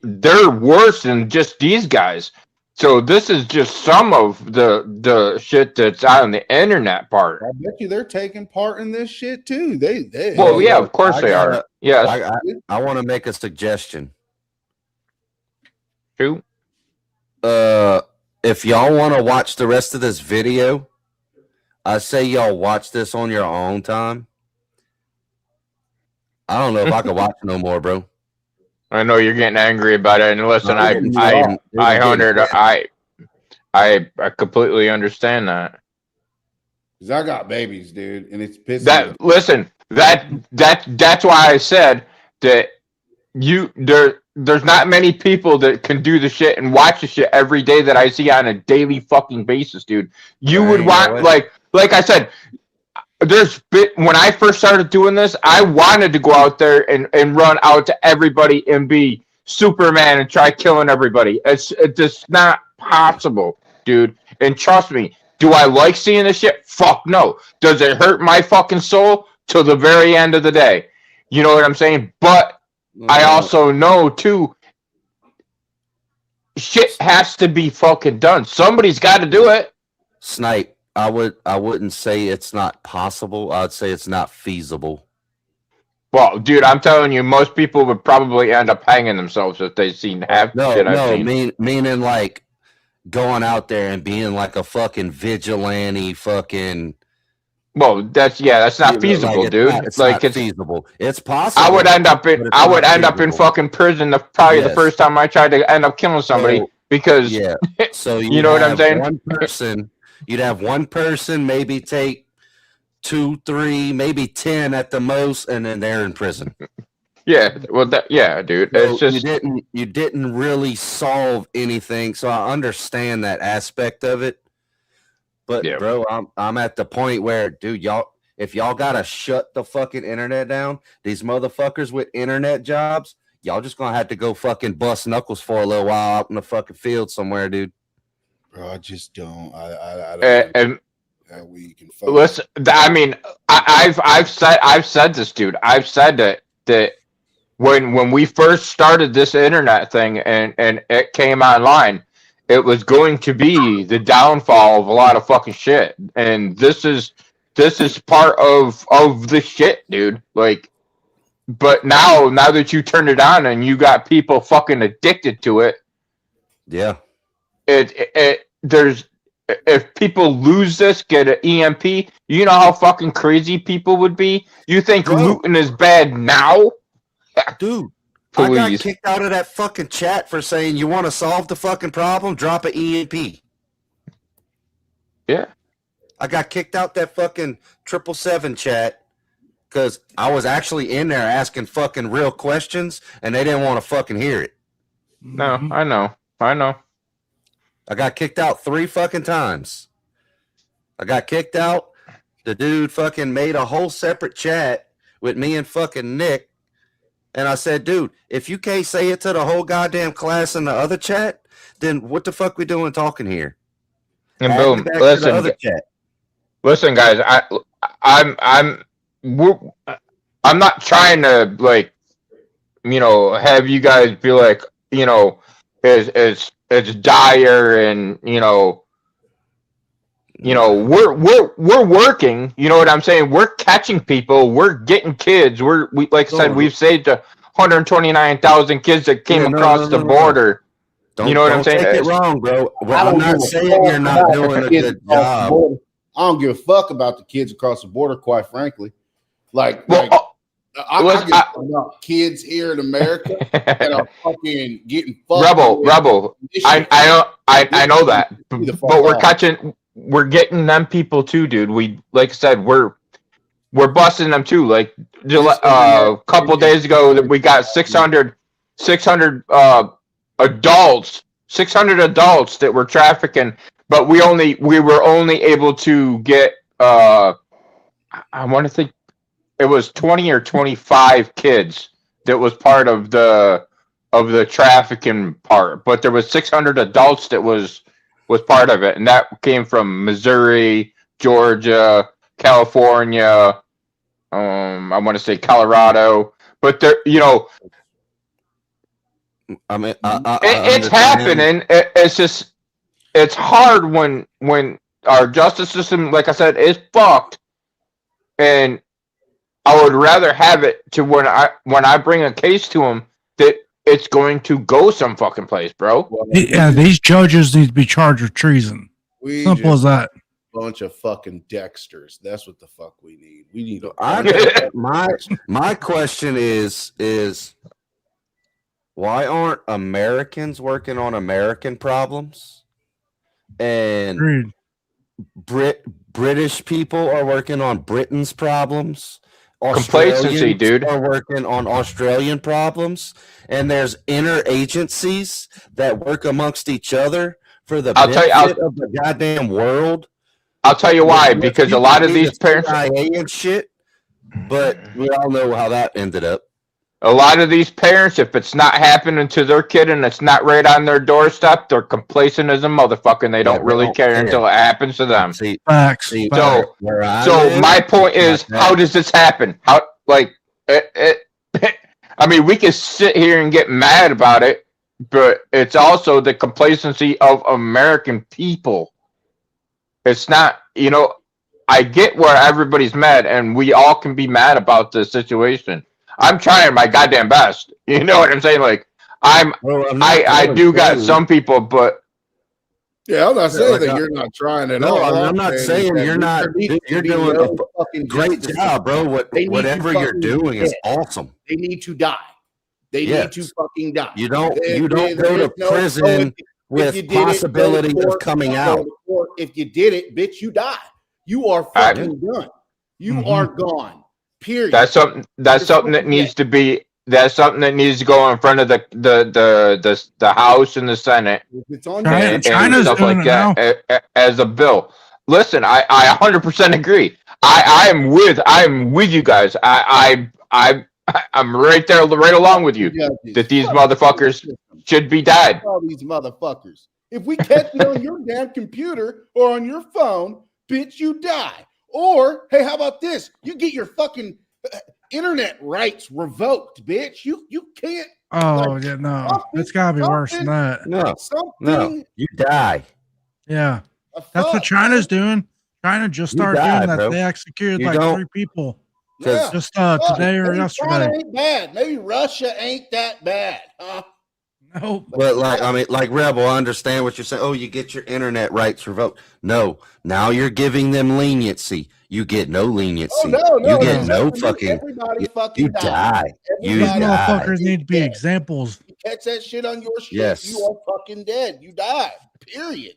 They're worse than just these guys. So this is just some of the shit that's on the internet part. I bet you they're taking part in this shit too. Of course they are. Yes. I want to make a suggestion. Shoot. If y'all want to watch the rest of this video, I say y'all watch this on your own time. I don't know if I can watch no more, bro. I know you're getting angry about it, and listen, I completely understand that. Because I got babies, dude, and it's pissing me. That listen, that's why I said that there's not many people that can do the shit and watch the shit every day that I see on a daily fucking basis, dude. You There would ain't no want way. like I said, when I first started doing this, I wanted to go out there and run out to everybody and be Superman and try killing everybody. It's just not possible, dude. And trust me, do I like seeing this shit? Fuck no. Does it hurt my fucking soul till the very end of the day? You know what I'm saying? But I also know too, shit has to be fucking done. Somebody's got to do it. Snipe. I wouldn't say it's not possible. I'd say it's not feasible. Well, dude, I'm telling you, most people would probably end up hanging themselves if they seen half the shit I've seen. Meaning like going out there and being like a fucking vigilante, fucking. Well, that's not feasible, like, dude. It's not feasible. It's possible. I would end up in fucking prison. Probably the first time I tried to end up killing somebody because So you know what I'm saying. You'd have one person maybe take 2, 3, maybe 10 at the most, and then they're in prison. Yeah, well, dude. So it's just you didn't really solve anything. So I understand that aspect of it. But bro, I'm at the point where, dude, if y'all gotta shut the fucking internet down, these motherfuckers with internet jobs, y'all just gonna have to go fucking bust knuckles for a little while out in the fucking field somewhere, dude. Bro, I just don't. I don't. and how we can listen. I mean, I've said this, dude. I've said that when we first started this internet thing and it came online, it was going to be the downfall of a lot of fucking shit, and this is part of the shit, dude. Like, but now that you turn it on and you got people fucking addicted to it, there's if people lose this, get an EMP, you know how fucking crazy people would be. You think looting is bad now, dude? Please. I got kicked out of that fucking chat for saying you want to solve the fucking problem, drop an EMP. Yeah. I got kicked out that fucking 777 chat because I was actually in there asking fucking real questions and they didn't want to fucking hear it. No, I know. I got kicked out 3 fucking times. I got kicked out. The dude fucking made a whole separate chat with me and fucking Nick. And I said, dude, if you can't say it to the whole goddamn class in the other chat, then what the fuck we doing talking here? And boom, listen, guys, I'm not trying to, like, you know, have you guys be like, you know, it's dire and we're working, you know what I'm saying? We're catching people, we're getting kids, we like I said, we've saved 129,000 kids that came across the border. You know what I'm saying? Don't take it wrong, bro. Well, I'm not saying you're not doing a good job. I don't give a fuck about the kids across the border, quite frankly. I give about kids here in America that are fucking getting fucked. Rebel. I know that, but we're getting them people too, dude. We, like I said, we're busting them too. Like a couple days ago, that we got 600 adults, 600 adults that were trafficking, but we were only able to get I want to think it was 20 or 25 kids that was part of the trafficking part, but there was 600 adults that was part of it, and that came from Missouri, Georgia, California, I want to say Colorado, but there, I mean, it's happening. It's just, it's hard when our justice system, like I said, is fucked, and I would rather have it to when I bring a case to them that it's going to go some fucking place, bro. Yeah, these judges need to be charged with treason. Simple as that. Bunch of fucking Dexters. That's what the fuck we need. We need. My question is why aren't Americans working on American problems? And Agreed. British people are working on Britain's problems. Complacency, Australians dude. are working on Australian problems, and there's interagencies that work amongst each other for the I'll tell you. benefit of the goddamn world. I'll tell you why. With Because a people lot of being these the parents, CIA and shit, but we all know how that ended up. a lot of these parents, if it's not happening to their kid and it's not right on their doorstep, they're complacent as a motherfucker and they don't really care until it happens to them. See, Facts. see, So, where I so live, my point is, like that. how does this happen? How, like, I mean, we can sit here and get mad about it, but it's also the complacency of American people. It's not, you know, I get where everybody's mad, and we all can be mad about the situation. I'm trying my goddamn best. You know what I'm saying? Like, Well, I'm not I telling do got you. some people, but Yeah, I'm not saying like that I- you're not trying at No, all. I'm not is saying that you're there not. needs You're to be doing no a fucking great justice. job, bro. They need to Whatever you're fucking doing be is dead. awesome. They need to die. They Yes. need to fucking die. You don't There go is to no- prison if you with did it, go to possibility of court, coming go out. to court. If you did it, bitch, you die. You are fucking done. You Mhm. are gone. Period. that's something. That's You're something that fucking needs dead. to be. That's something that needs to go in front of the House and the Senate If it's on China- and China's stuff doing like it now. that as a bill. Listen, I 100% agree. I'm with you guys. I'm right there, right along with you. Judges. That these Fuck motherfuckers the system. should be died. All these motherfuckers. If we catch it on your damn computer or on your phone, bitch, you die. Or, hey, how about this? You get your fucking internet rights revoked, bitch. You can't. Oh Like, yeah, no, something- it's gotta be worse than that. No, Something. no, you die. Yeah, a that's what fuck, China's man. doing. China just You started die, doing that. bro. They executed You like don't- 3 people Yeah. just Fuck. today or Maybe yesterday. China ain't bad. Maybe Russia ain't that bad, huh? Nope. But like Rebel, I understand what you're saying. Oh, you get your internet rights revoked. No, now you're giving them leniency. You get no leniency. Oh no, you get it's no just fucking. everybody fucking You dies. die. You These Everybody die. motherfuckers need to be dead. examples. You catch that shit on your shit, Yes. you are fucking dead. You die. Period.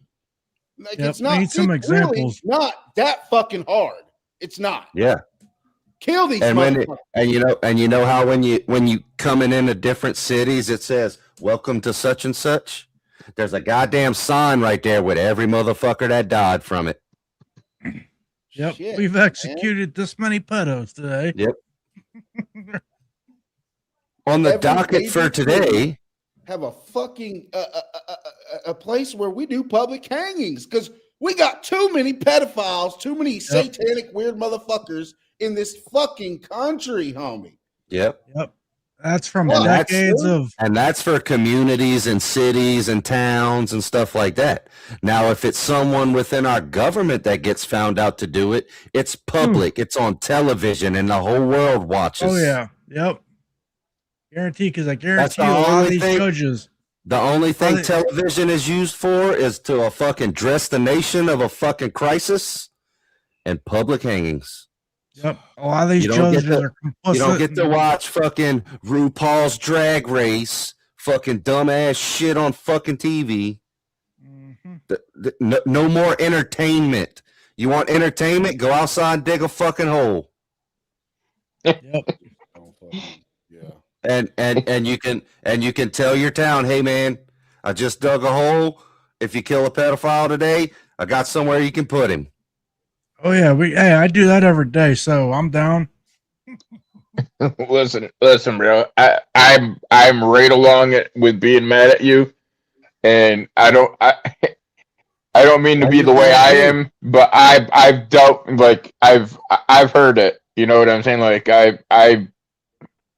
Like Yep, it's not need some it's really examples. not that fucking hard. It's not. Yeah. Kill these And when motherfuckers. you know how when you coming into different cities, it says welcome to such and such. There's a goddamn sign right there with every motherfucker that died from it. Yep, Shit, we've man. executed this many pedos today. Yep. On the Every docket major for city today, have a fucking a place where we do public hangings because we got too many pedophiles, too many satanic weird motherfuckers in this fucking country, homie. yep. That's from Well, decades of And that's for communities and cities and towns and stuff like that. Now, if it's someone within our government that gets found out to do it, it's public. It's on television and the whole world watches. oh yeah, yep. Guarantee, because I That's guarantee the you a lot of only these thing- judges. The only thing Right. television is used for is to a fucking dress the nation of a fucking crisis and public hangings. Yep, a lot of these You don't get judges to- are complicit. You don't get to in- watch fucking RuPaul's Drag Race, fucking dumbass shit on fucking TV. Mhm. No more entertainment. You want entertainment? Go outside and dig a fucking hole. Yep. Oh, fucking, yeah. And you can tell your town, hey man, I just dug a hole. If you kill a pedophile today, I got somewhere you can put him. Oh yeah, hey, I do that every day, so I'm down. listen, bro. I'm right along it with being mad at you, and I don't mean to be the way I am, but I've dealt I've heard it. You know what I'm saying? Like I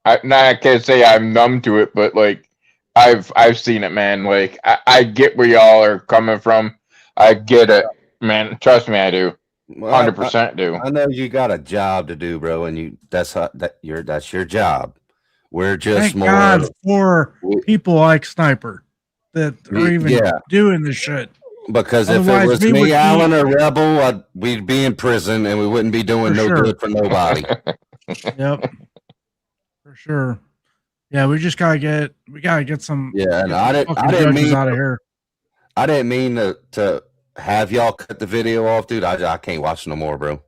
can't say I'm numb to it, but like I've seen it, man. Like I get where y'all are coming from. I get it, man. Trust me, I do. 100% do. I know you got a job to do, bro, and that's your job. We're just Thank more. God for people like Sniper that are even doing this shit. Because if Otherwise, it was we would me, be- Alan, or Rebel, we'd be in prison and we wouldn't be doing For no sure. good for nobody. Yep, for sure. Yeah, we gotta get some. Yeah, and get I some didn't fucking judges mean out of here. I didn't mean to have y'all cut the video off, dude. I can't watch no more, bro.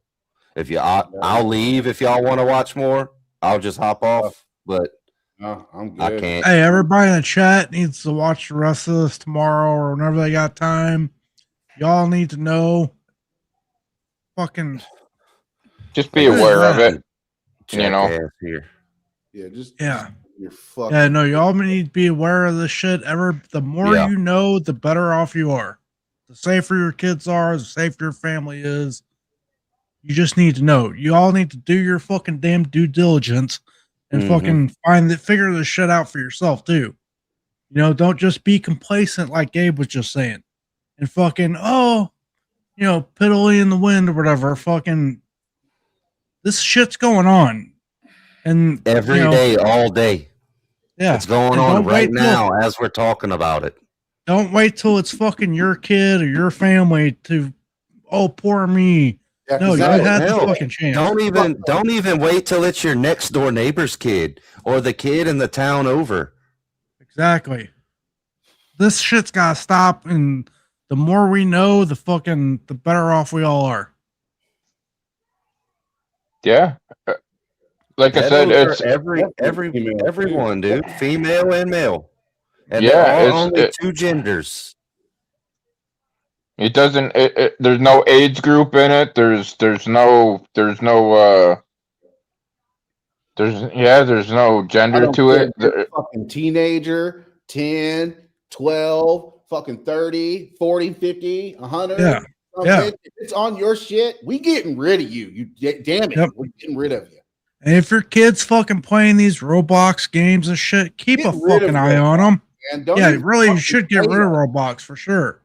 If you, I'll leave if y'all want to watch more. I'll just hop off, but No, I'm good. I can't. Hey, everybody in the chat needs to watch the rest of this tomorrow or whenever they got time. Y'all need to know. Fucking. Just be What is aware of that? it. You know. Jackass here. Yeah, just Yeah. you're fucking. Yeah, no, y'all need to be aware of this shit. The more Yeah. you know, the better off you are. The safer your kids are, the safer your family is. You just need to know. You all need to do your fucking damn due diligence and fucking figure this shit out for yourself too. You know, don't just be complacent like Gabe was just saying. And fucking, piddly in the wind or whatever. Fucking, this shit's going on. And Every day, all day. Yeah. It's going And on don't right wait till- now as we're talking about it. Don't wait till it's fucking your kid or your family to, oh, poor me. Yeah, No, you exactly. had the Hell, fucking chance. Don't even wait till it's your next door neighbor's kid or the kid in the town over. Exactly. This shit's gotta stop, and the more we know, the better off we all are. Yeah. Like I said, Pedos it's are everyone, dude, female and male, and Yeah, there are it's- only it- two genders. It doesn't. There's no age group in it. There's no gender I don't to care it. if you're a fucking teenager, 10, 12, fucking 30, 40, 50, 100. Yeah. some Yeah. bitch. If it's on your shit, we getting rid of you. Damn it. Yep. We're getting rid of you. And if your kid's fucking playing these Roblox games and shit, keep Get a rid of fucking eye on them. And don't Yeah, even really, you fucking should get play rid of that. Roblox for sure.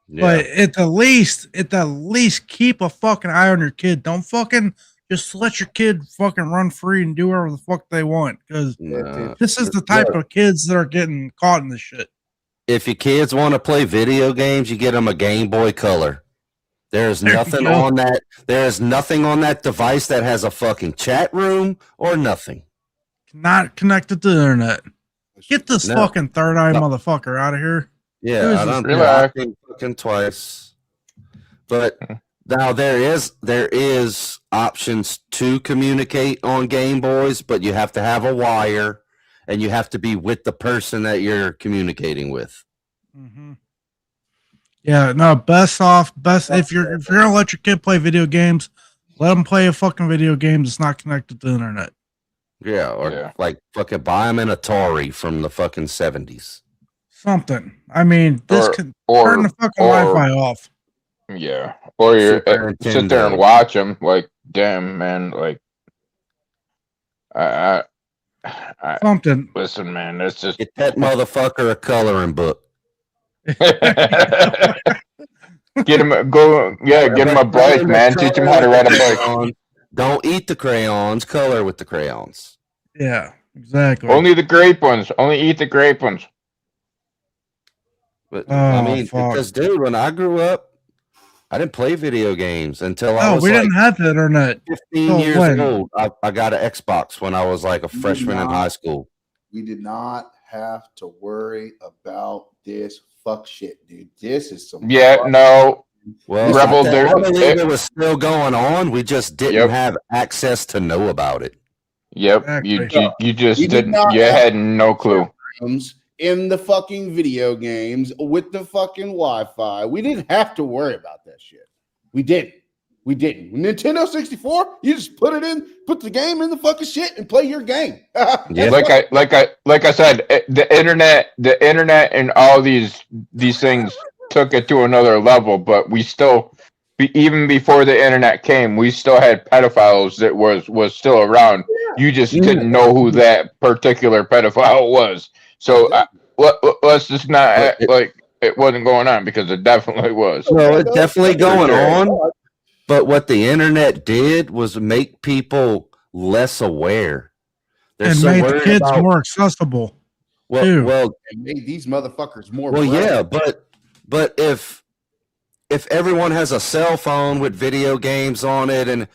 Yeah. But at the least, keep a fucking eye on your kid. Don't fucking just let your kid fucking run free and do whatever the fuck they want. Because Nah. this is the type of kids that are getting caught in this shit. If your kids want to play video games, you get them a Game Boy Color. There's There you nothing go. on that. There is nothing on that device that has a fucking chat room or nothing. Not connected to the internet. Get this No. fucking third eye No. motherfucker out of here. Who Yeah, is I this don't Relax. fucking twice. But now there is options to communicate on Game Boys, but you have to have a wire and you have to be with the person that you're communicating with. Mm-hmm. Yeah, no, best if you're gonna let your kid play video games, let them play a fucking video game that's not connected to the internet. Yeah, or Yeah. like fucking buy them an Atari from the fucking 70s. Something. I mean, this Or- can or- turn the fucking or- Wi-Fi off. Yeah, or you Super sit there and Nintendo. watch them. Like, damn, man. Like, I Something. listen, man. It's just Get that motherfucker a coloring book. get him get him a bike, man. Teach him how to ride a bike. Don't eat the crayons. Color with the crayons. Yeah, exactly. Only the grape ones. Only eat the grape ones. But Oh, I mean, fuck. because dude, when I grew up, I didn't play video games until I No, was we like didn't have the internet. 15 So years when? old. I got an Xbox when I was like a freshman in high school. We did not have to worry about this fuck shit, dude. This is some Yeah, fuck- no. Well, Rebel, I believe there- it was still going on. We just didn't Yep. have access to know about it. Yep. You Exactly. you just We did didn't. not You have- had no clue. rooms in the fucking video games with the fucking Wi-Fi. We didn't have to worry about that shit. We didn't. We didn't. Nintendo 64, you just put the game in the fucking shit and play your game. Yeah. Like I said, the internet and all these things took it to another level. But we still, even before the internet came, we still had pedophiles that was still around. You just didn't know who that particular pedophile was. So let's just not act like it wasn't going on, because it definitely was. Well, it's definitely going sure. on. But what the internet did was make people less aware. They're And so made the worried kids about more accessible. well, too. well, It made these motherfuckers more. well, bright. yeah, but if everyone has a cell phone with video games on it, and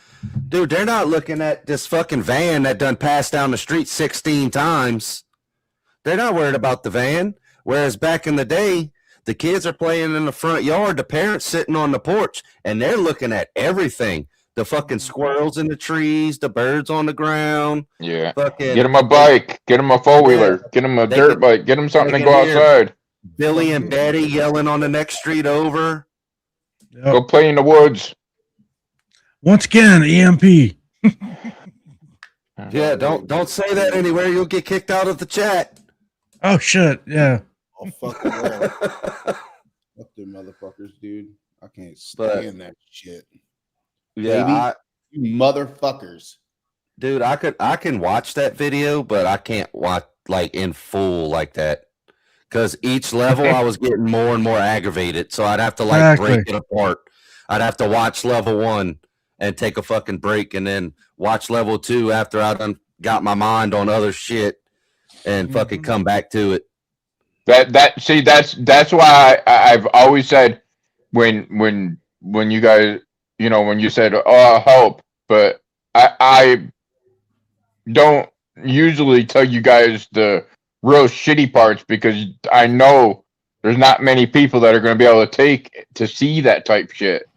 dude, they're not looking at this fucking van that done passed down the street 16 times. They're not worried about the van. Whereas back in the day, The kids are playing in the front yard. The parents sitting on the porch, and they're looking at everything. The fucking squirrels in the trees, the birds on the ground. Yeah. Fucking Get him a bike. Get him a four-wheeler. Get him a They dirt can- bike. Get him something they to can go hear- outside. Billy and Betty yelling on the next street over. Yep. Go play in the woods. Once again, EMP. Yeah, don't say that anywhere. You'll get kicked out of the chat. Oh shit! Yeah. Oh, fucking well. Fuck them motherfuckers, dude. I can't stand that shit. Yeah, Baby, you motherfuckers. dude, I can watch that video, but I can't watch like in full like that. Because each level I was getting more and more aggravated. So I'd have to like break it apart. I'd have to watch level 1 and take a fucking break and then watch level 2 after I done got my mind on other shit and fucking come back to it. That's why I've always said when you guys, you know, when you said, oh, help, but I don't usually tell you guys the real shitty parts because I know there's not many people that are going to be able to see that type shit.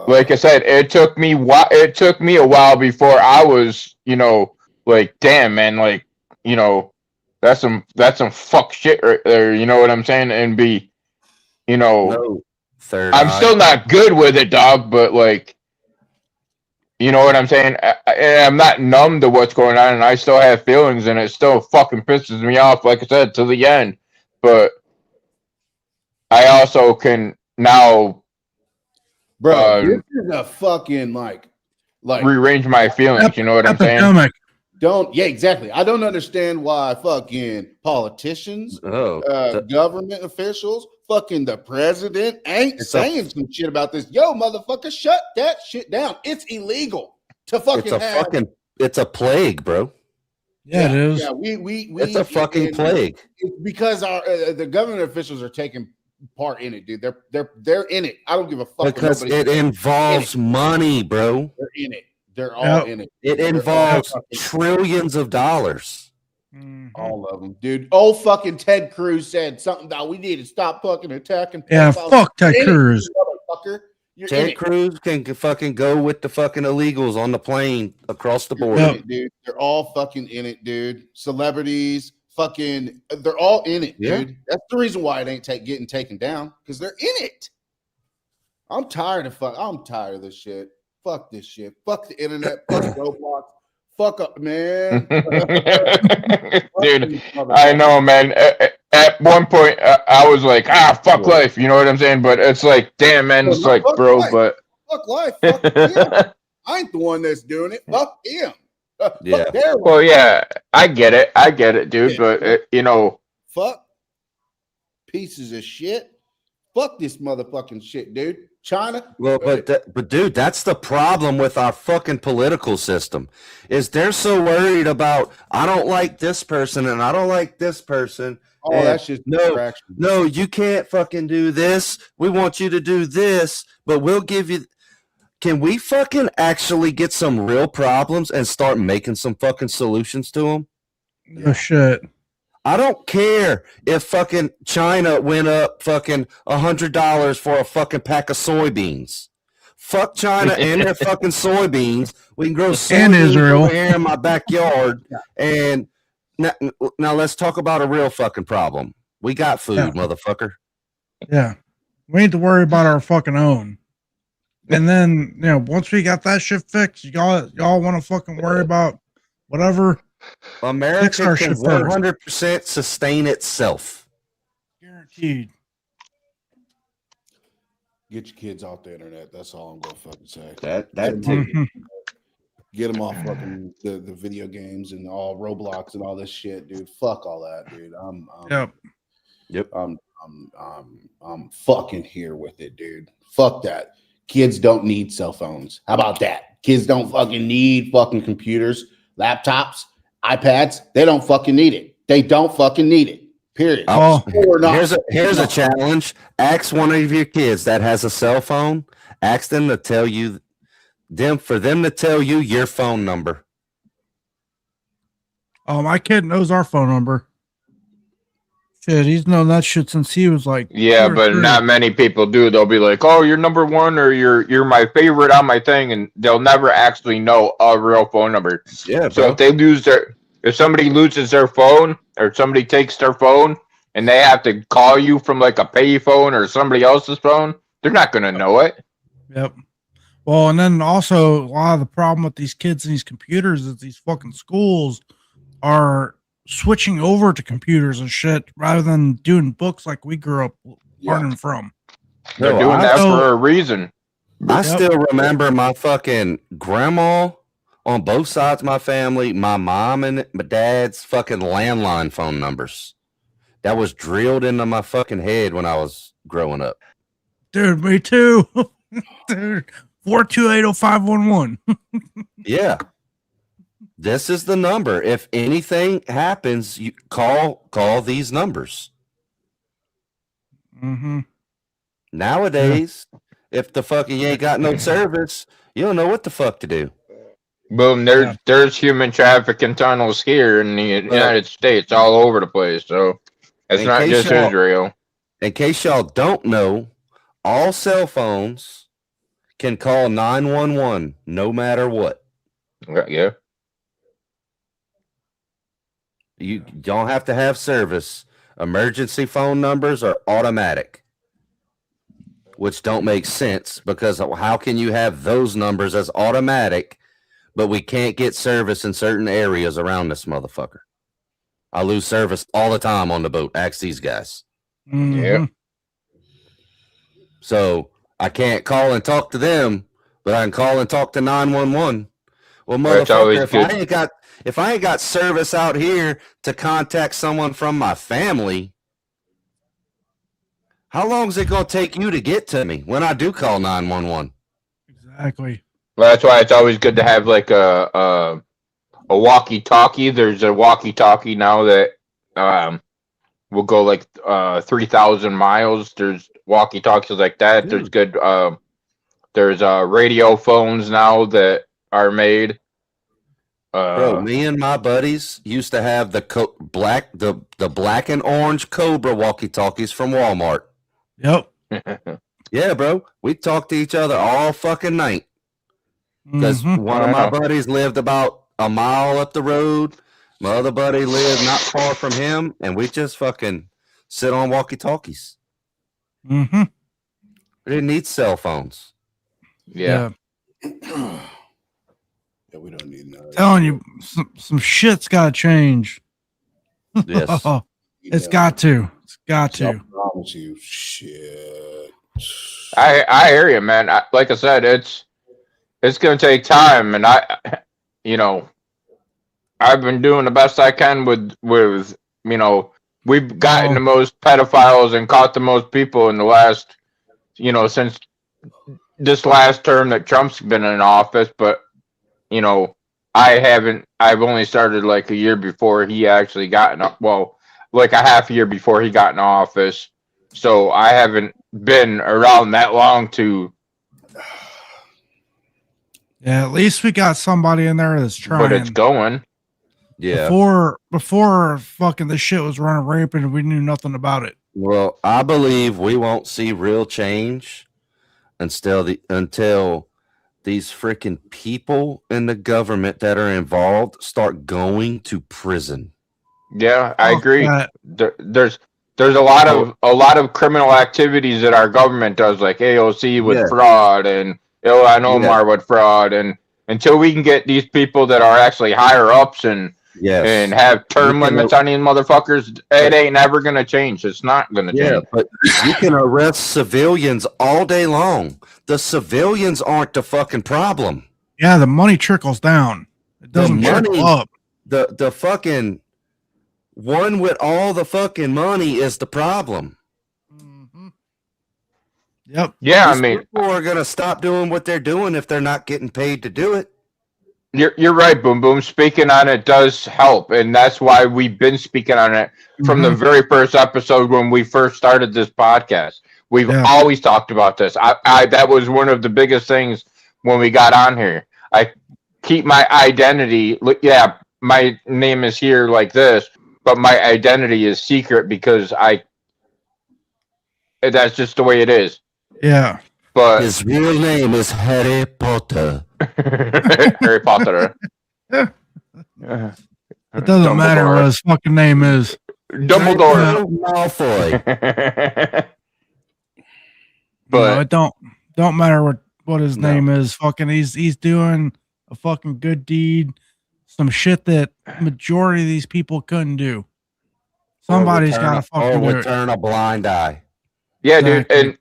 Like I said, it took me a while before I was, you know, like, damn, man, like, you know, that's some fuck shit right there, you know what I'm saying? And be, you know, I'm still not good with it, dog, but like, you know what I'm saying? I'm not numb to what's going on, and I still have feelings, and it still fucking pisses me off, like I said, to the end. But I also can now, bro, this is a fucking like rearrange my feelings. You know what I'm saying? Yeah, exactly. I don't understand why fucking politicians, government officials, fucking the president ain't saying some shit about this. Yo, motherfucker, shut that shit down. It's illegal to fucking it's a plague, bro. Yeah, it is. Yeah, it's a fucking plague. It's because our the government officials are taking part in it, dude. They're in it. I don't give a fuck because it involves money, bro. They're in it. They're all in it. It involves trillions of dollars. All of them, dude. Old fucking Ted Cruz said something about we need to stop fucking attacking. Yeah, fuck Ted Cruz. Motherfucker. Ted Cruz can fucking go with the fucking illegals on the plane across the board. It, dude. They're all fucking in it, dude. Celebrities, fucking, they're all in it, dude. That's the reason why it ain't getting taken down, because they're in it. I'm tired of this shit. Fuck this shit. Fuck the internet. Fuck Roblox. Fuck up, man. Dude, I know, man. At one point, I was like, fuck life. You know what I'm saying? But it's like, damn, man. It's like, bro, life. But fuck life. Fuck him. I ain't the one that's doing it. Fuck him. Yeah. Well, yeah, I get it, dude. But you know, fuck pieces of shit. Fuck this motherfucking shit, dude. China. Well, but dude, that's the problem with our fucking political system. Is they're so worried about I don't like this person and I don't like this person. Oh, that's just no, you can't fucking do this. We want you to do this, but we'll give you. Can we fucking actually get some real problems and start making some fucking solutions to them? Oh shit. I don't care if fucking China went up fucking $100 for a fucking pack of soybeans. Fuck China and their fucking soybeans. We can grow soybeans over here in my backyard. And now let's talk about a real fucking problem. We got food, motherfucker. Yeah. We need to worry about our fucking own. And then, you know, once we got that shit fixed, y'all want to fucking worry about whatever. America can 100% sustain itself. Guaranteed. Get your kids off the internet. That's all I'm gonna fucking say. Get them off fucking the video games and all Roblox and all this shit, dude. Fuck all that, dude. I'm fucking here with it, dude. Fuck that. Kids don't need cell phones. How about that? Kids don't fucking need fucking computers, laptops, iPads. They don't fucking need it. They don't fucking need it. Period. Here's a challenge. Ask one of your kids that has a cell phone. Ask them to tell you for them to tell you your phone number. Oh, my kid knows our phone number. Shit, he's known that shit since he was like Yeah, 2 or but 3. not many people do. They'll be like, "Oh, you're number one," or "You're my favorite on my thing," and they'll never actually know a real phone number. Yeah, So bro. if somebody loses their phone or somebody takes their phone and they have to call you from like a pay phone or somebody else's phone, they're not gonna know it. Yep. Well, and then also a lot of the problem with these kids and these computers is these fucking schools are switching over to computers and shit rather than doing books like we grew up learning from. They're Bro, doing that So- for a reason. I Yep. still remember my fucking grandma on both sides of my family, my mom and my dad's fucking landline phone numbers. That was drilled into my fucking head when I was growing up. Dude, me too. Dude, 4280511. Yeah. This is the number. If anything happens, you call these numbers. Mm-hmm. Nowadays, if the fucking you ain't got no service, you don't know what the fuck to do. Boom, there's human trafficking tunnels here in the United States all over the place. So it's In not case just y'all- Israel. In case y'all don't know, all cell phones can call 911 no matter what. Yeah. You don't have to have service. Emergency phone numbers are automatic, which don't make sense because how can you have those numbers as automatic, but we can't get service in certain areas around this motherfucker? I lose service all the time on the boat. Ask these guys. Mm-hmm. Yeah. So I can't call and talk to them, but I can call and talk to 911. Well, That's always motherfucker, good. if I ain't got service out here to contact someone from my family, how long is it gonna take you to get to me when I do call 911? Exactly. Well, that's why it's always good to have like a walkie-talkie. There's a walkie-talkie now that will go like 3,000 miles. There's walkie-talkies like that. There's good there's radio phones now that are made. Bro, me and my buddies used to have the black and orange Cobra walkie-talkies from Walmart. Yep. Yeah, bro, we talked to each other all fucking night because Mhm. one of my buddies lived about a mile up the road. My other buddy lived not far from him, and we just fucking sit on walkie-talkies. Mhm. We didn't need cell phones. Yeah. Yeah, we don't need none. Telling you, some shit's got to change. Yes. It's got to. It's got I to. promise you, shit. I hear you, man. Like I said, it's gonna take time, and I've been doing the best I can with we've gotten the most pedophiles and caught the most people in the last since this last term that Trump's been in office, but I've only started like a year before he actually got like a half a year before he got in office. So I haven't been around that long to. Yeah, at least we got somebody in there that's trying. But it's going. Yeah. Before fucking this shit was running rampant and we knew nothing about it. Well, I believe we won't see real change until these freaking people in the government that are involved start going to prison. Yeah, I agree. that. There's a lot of criminal activities that our government does, like AOC with fraud and Ilhan Omar with fraud, and until we can get these people that are actually higher ups and have term limits on these motherfuckers, it ain't never gonna change. It's not gonna change. But you can arrest civilians all day long. The civilians aren't the fucking problem. Yeah, the money trickles down. It doesn't trickle up. The fucking one with all the fucking money is the problem. Mm-hmm. Yep. Yeah, These people are gonna stop doing what they're doing if they're not getting paid to do it. You're right, Boom Boom. Speaking on it does help, and that's why we've been speaking on it from the very first episode when we first started this podcast. We've always talked about this. That was one of the biggest things when we got on here. I keep my identity. Yeah, my name is here like this, but my identity is secret because that's just the way it is. Yeah. But His real name is Harry Potter. Harry Potter. It doesn't matter what his fucking name is. Dumbledore. Malfoy. But it don't matter what his No. name is. Fucking he's doing a fucking good deed. Some shit that majority of these people couldn't do. Somebody's got to fucking do it. turn a blind eye. yeah, Exactly. dude, and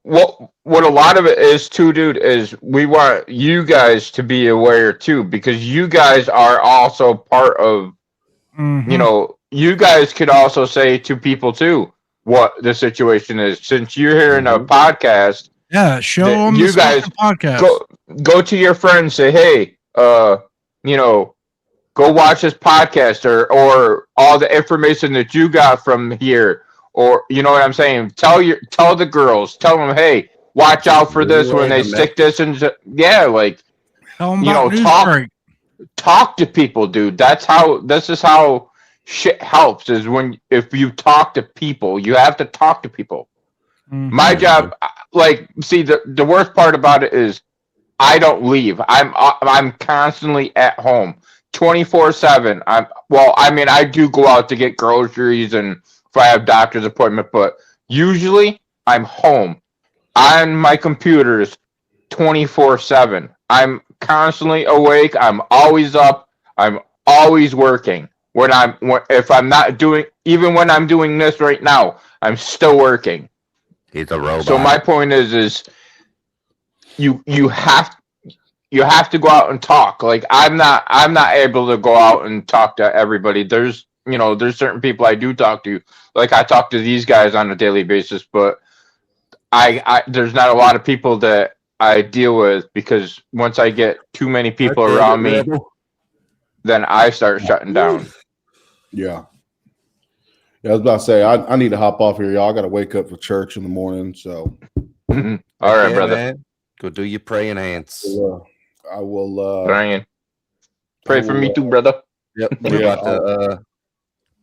what a lot of it is too, dude, is we want you guys to be aware too, because you guys are also part of. Mhm. You know, you guys could also say to people too what the situation is. Since you're hearing a podcast, Yeah, show that them you this guys fucking podcast. go to your friends, say, hey, you know, go watch this podcast or all the information that you got from here, or you know what I'm saying. Tell the girls, tell them, hey, watch out for this when they stick this in. Yeah, like Tell them you about know, talk to people, dude. This is how shit helps is if you talk to people, you have to talk to people. My job, like, see, the worst part about it is I don't leave. I'm constantly at home 24/7. I do go out to get groceries and if I have doctor's appointment, but usually I'm home on my computers 24/7. I'm constantly awake. I'm always up. I'm always working. If I'm not doing, even when I'm doing this right now, I'm still working. He's a robot. So my point is you have to go out and talk. Like I'm not able to go out and talk to everybody. There's certain people I do talk to. Like I talk to these guys on a daily basis, but there's not a lot of people that I deal with because once I get too many people around me, then I start shutting down. Yeah. Yeah, I was about to say I need to hop off here, y'all. I got to wake up for church in the morning, so. All right, brother. Man. Go do your praying hands. I will. Praying. Pray for me too, brother. Yep. We're about to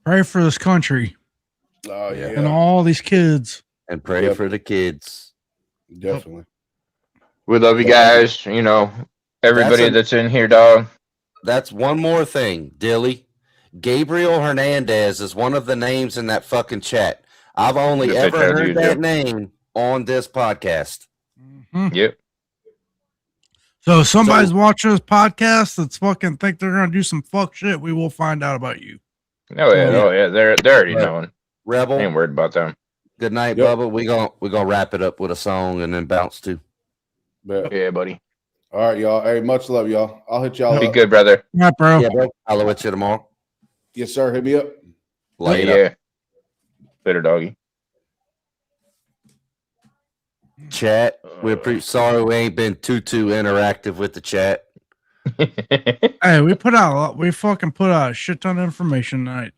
Pray for this country and all these kids. and pray for the kids. Definitely. We love you guys. You know, everybody that's in here, dog. That's one more thing, Dilly. Gabriel Hernandez is one of the names in that fucking chat. I've only ever heard that name on this podcast. Mhm. Yep. So if somebody's watching this podcast that's fucking think they're gonna do some fuck shit, we will find out about you. Oh yeah. They're already knowing. Rebel. I ain't worried about them. Good night, Bubba. We're gonna wrap it up with a song and then bounce too. Yeah, buddy. All right, y'all. Hey, much love, y'all. I'll hit y'all Be up. good, brother. Yeah, bro. Yeah, bro. I'll at you tomorrow. Yes, sir. Hit me up. Later. Later, doggy. Chat. We're pretty sorry we ain't been too interactive with the chat. Hey, we fucking put out a shit ton of information tonight.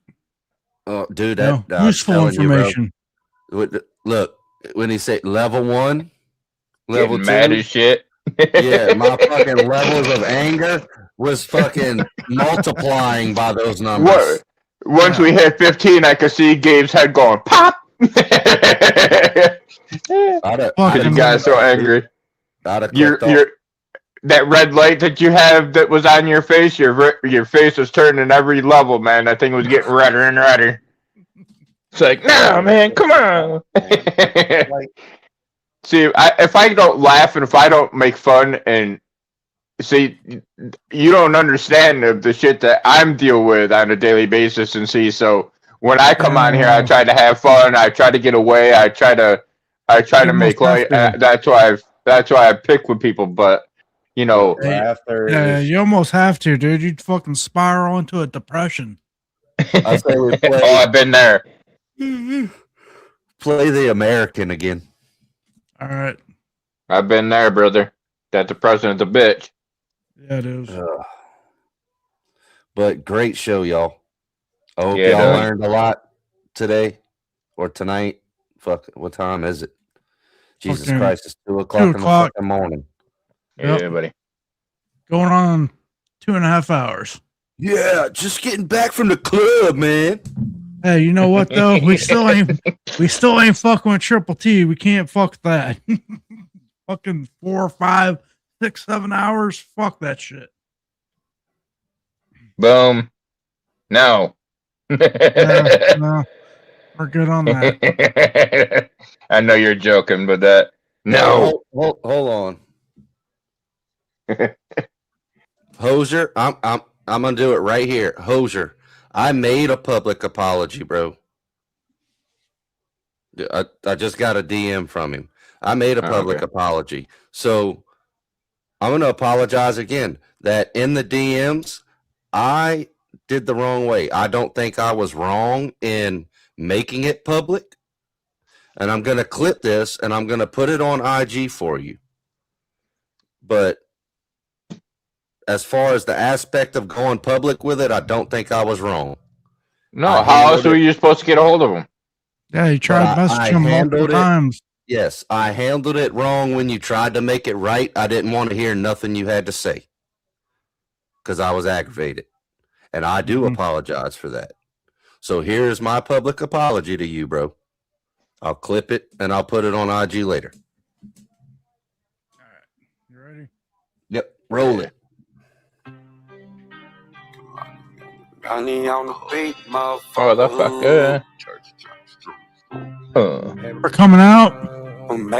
Oh, dude, useful information. Look, when he said level 1, level 2, mad as shit. Yeah, my fucking levels of anger was fucking multiplying by those numbers. Once we hit 15, I could see Gabe's head going pop. You guys so angry. That red light that you have that was on your face, your face was turning every level, man. That thing was getting redder and redder. It's like, nah, man, come on. See, if I don't laugh and if I don't make fun and see, you don't understand the shit that I'm deal with on a daily basis. And see, so when I come on here, I try to have fun. I try to get away. I try to make light. That's why I pick with people. But you know, yeah, you almost have to, dude. You'd fucking spiral into a depression. I say we play. Oh, I've been there. Play the American again. All right. I've been there, brother. That depression is a bitch. Yeah, it is. But great show, y'all. I hope Yeah, y'all learned a lot today or tonight. Fuck, what time is it? Jesus Fucking Christ, it's 2 o'clock in the fucking morning. Yeah, buddy. Going on 2.5 hours. Yeah, just getting back from the club, man. Hey, you know what though? We still ain't fucking with Triple T. We can't fuck that. Fucking 4, 5, 6, 7 hours. Fuck that shit. Boom. No. No, we're good on that. I know you're joking, but that no. Hold on. Hosier, I'm gonna do it right here. Hosier, I made a public apology, bro. I just got a DM from him. I made a public apology. So I'm going to apologize again that in the DMs, I did the wrong way. I don't think I was wrong in making it public. And I'm going to clip this and I'm going to put it on IG for you. But as far as the aspect of going public with it, I don't think I was wrong. No, how else were you supposed to get a hold of him? Yeah, you tried messaging him multiple times. Yes, I handled it wrong when you tried to make it right. I didn't want to hear nothing you had to say because I was aggravated. And I do apologize for that. So here's my public apology to you, bro. I'll clip it and I'll put it on IG later. All right. You ready? Yep, roll it. Honey on the beat, motherfucker. Oh, the fuck. We're coming out.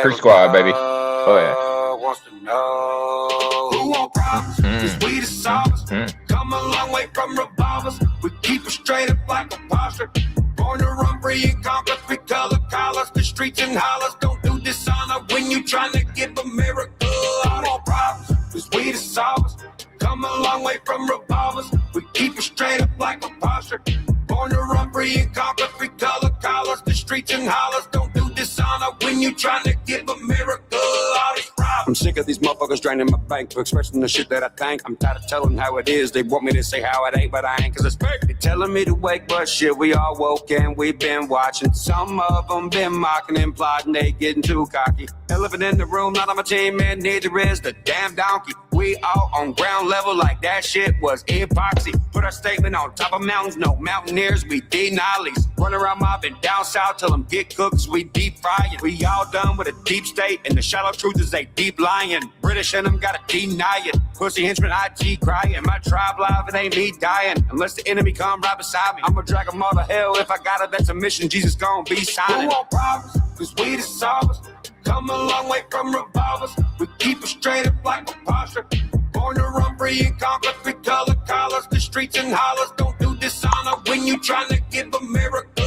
Free squad, baby. Oh yeah. Wants to know who want problems? Cause we the solvers. Come a long way from revolvers. We keep it straight up like a posture. Born to run free and conquer. We color collars. The streets and hollers don't do dishonor when you trying to give America. I want problems. Cause we the solvers. Come a long way from revolvers. We keep it straight up like a posture. Born to run free and conquer. We color collars. The streets and hollers don't do dishonor when you trying to give America all these problems. I'm sick of these motherfuckers draining my bank for expressing the shit that I think. I'm tired of telling how it is. They want me to say how it ain't, but I ain't, cause it's fake. They telling me to wake, but shit, we all woke and we been watching. Some of them been mocking and plotting, they getting too cocky. Elephant in the room, not on my team, and neither is the damn donkey. We all on ground level like that shit was epoxy. Put our statement on top of mountains, no mountaineers, we denalies. Run around mobbing down south, tell them get cooked, we deep frying. We all done with a deep state, and the shallow truth is they deep lying. British and them gotta deny it. Pussy henchman IG crying. My tribe live, it ain't me dying. Unless the enemy come right beside me, I'ma drag them all to hell. If I got it, that's a mission, Jesus gon' be signing. Who want problems? Cause we the solvers. Come a long way from revolvers. We keep it straight up like a posture. Born to run free and conquer. We color collars. The streets and hollers don't do dishonor when you trying to give America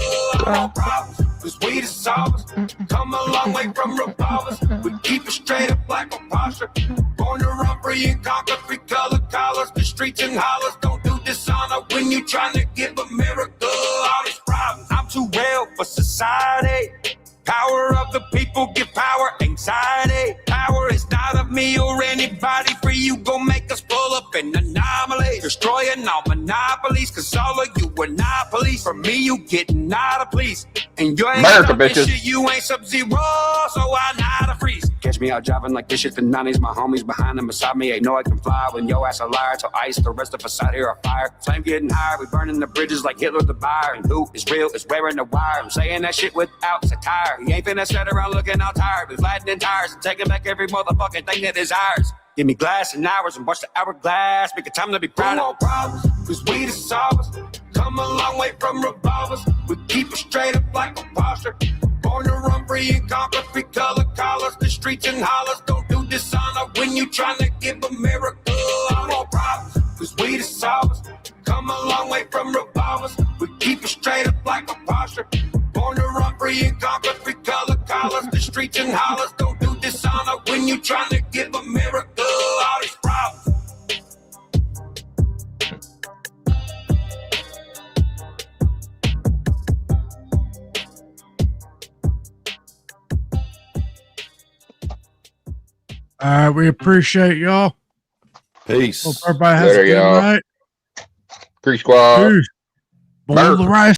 all problems. Cause we the solvers. Come a long way from revolvers. We keep it straight up like a posture. Born to run free and conquer. We color collars. The streets and hollers don't do dishonor when you trying to give America all these problems. I'm too real for society. Power of the people give power, anxiety. Power is not of me or anybody. Free you gon' make us pull up an anomaly. Destroying all monopolies, cause all of you are not police. For me, you getting out of police. And you ain't America, stop this bitches. shit, you ain't Sub-Zero, so I know how to freeze. Catch me out driving like this shit the 90s. My homies behind and beside me, ain't know I can fly. When yo ass a liar, till ice, the rest of us out here are fire. Flame getting higher, we burning the bridges like Hitler the buyer. And who is real is wearing the wire. I'm saying that shit without satire. He ain't finna sit around looking all tired. We flattening tires and taking back every motherfucking thing that is ours. Give me glass and hours and watch the hourglass. Make it time to be proud of problems, cause we the solvers. Come a long way from revolvers. We keep it straight up like a posture. Born to run free and conquer. We color collars. The streets and hollers don't do dishonor when you trying to give America all more problems, cause we the solvers. Come a long way from revolvers. We keep it straight up like a posture. Born to run free and conquer. We color collars. The streets and hollers don't do dishonor when you trying to give America all these problems. All right, we appreciate y'all. Peace. Hope everybody has Later, a good y'all. night. Free squad. Peace. Boil the rice.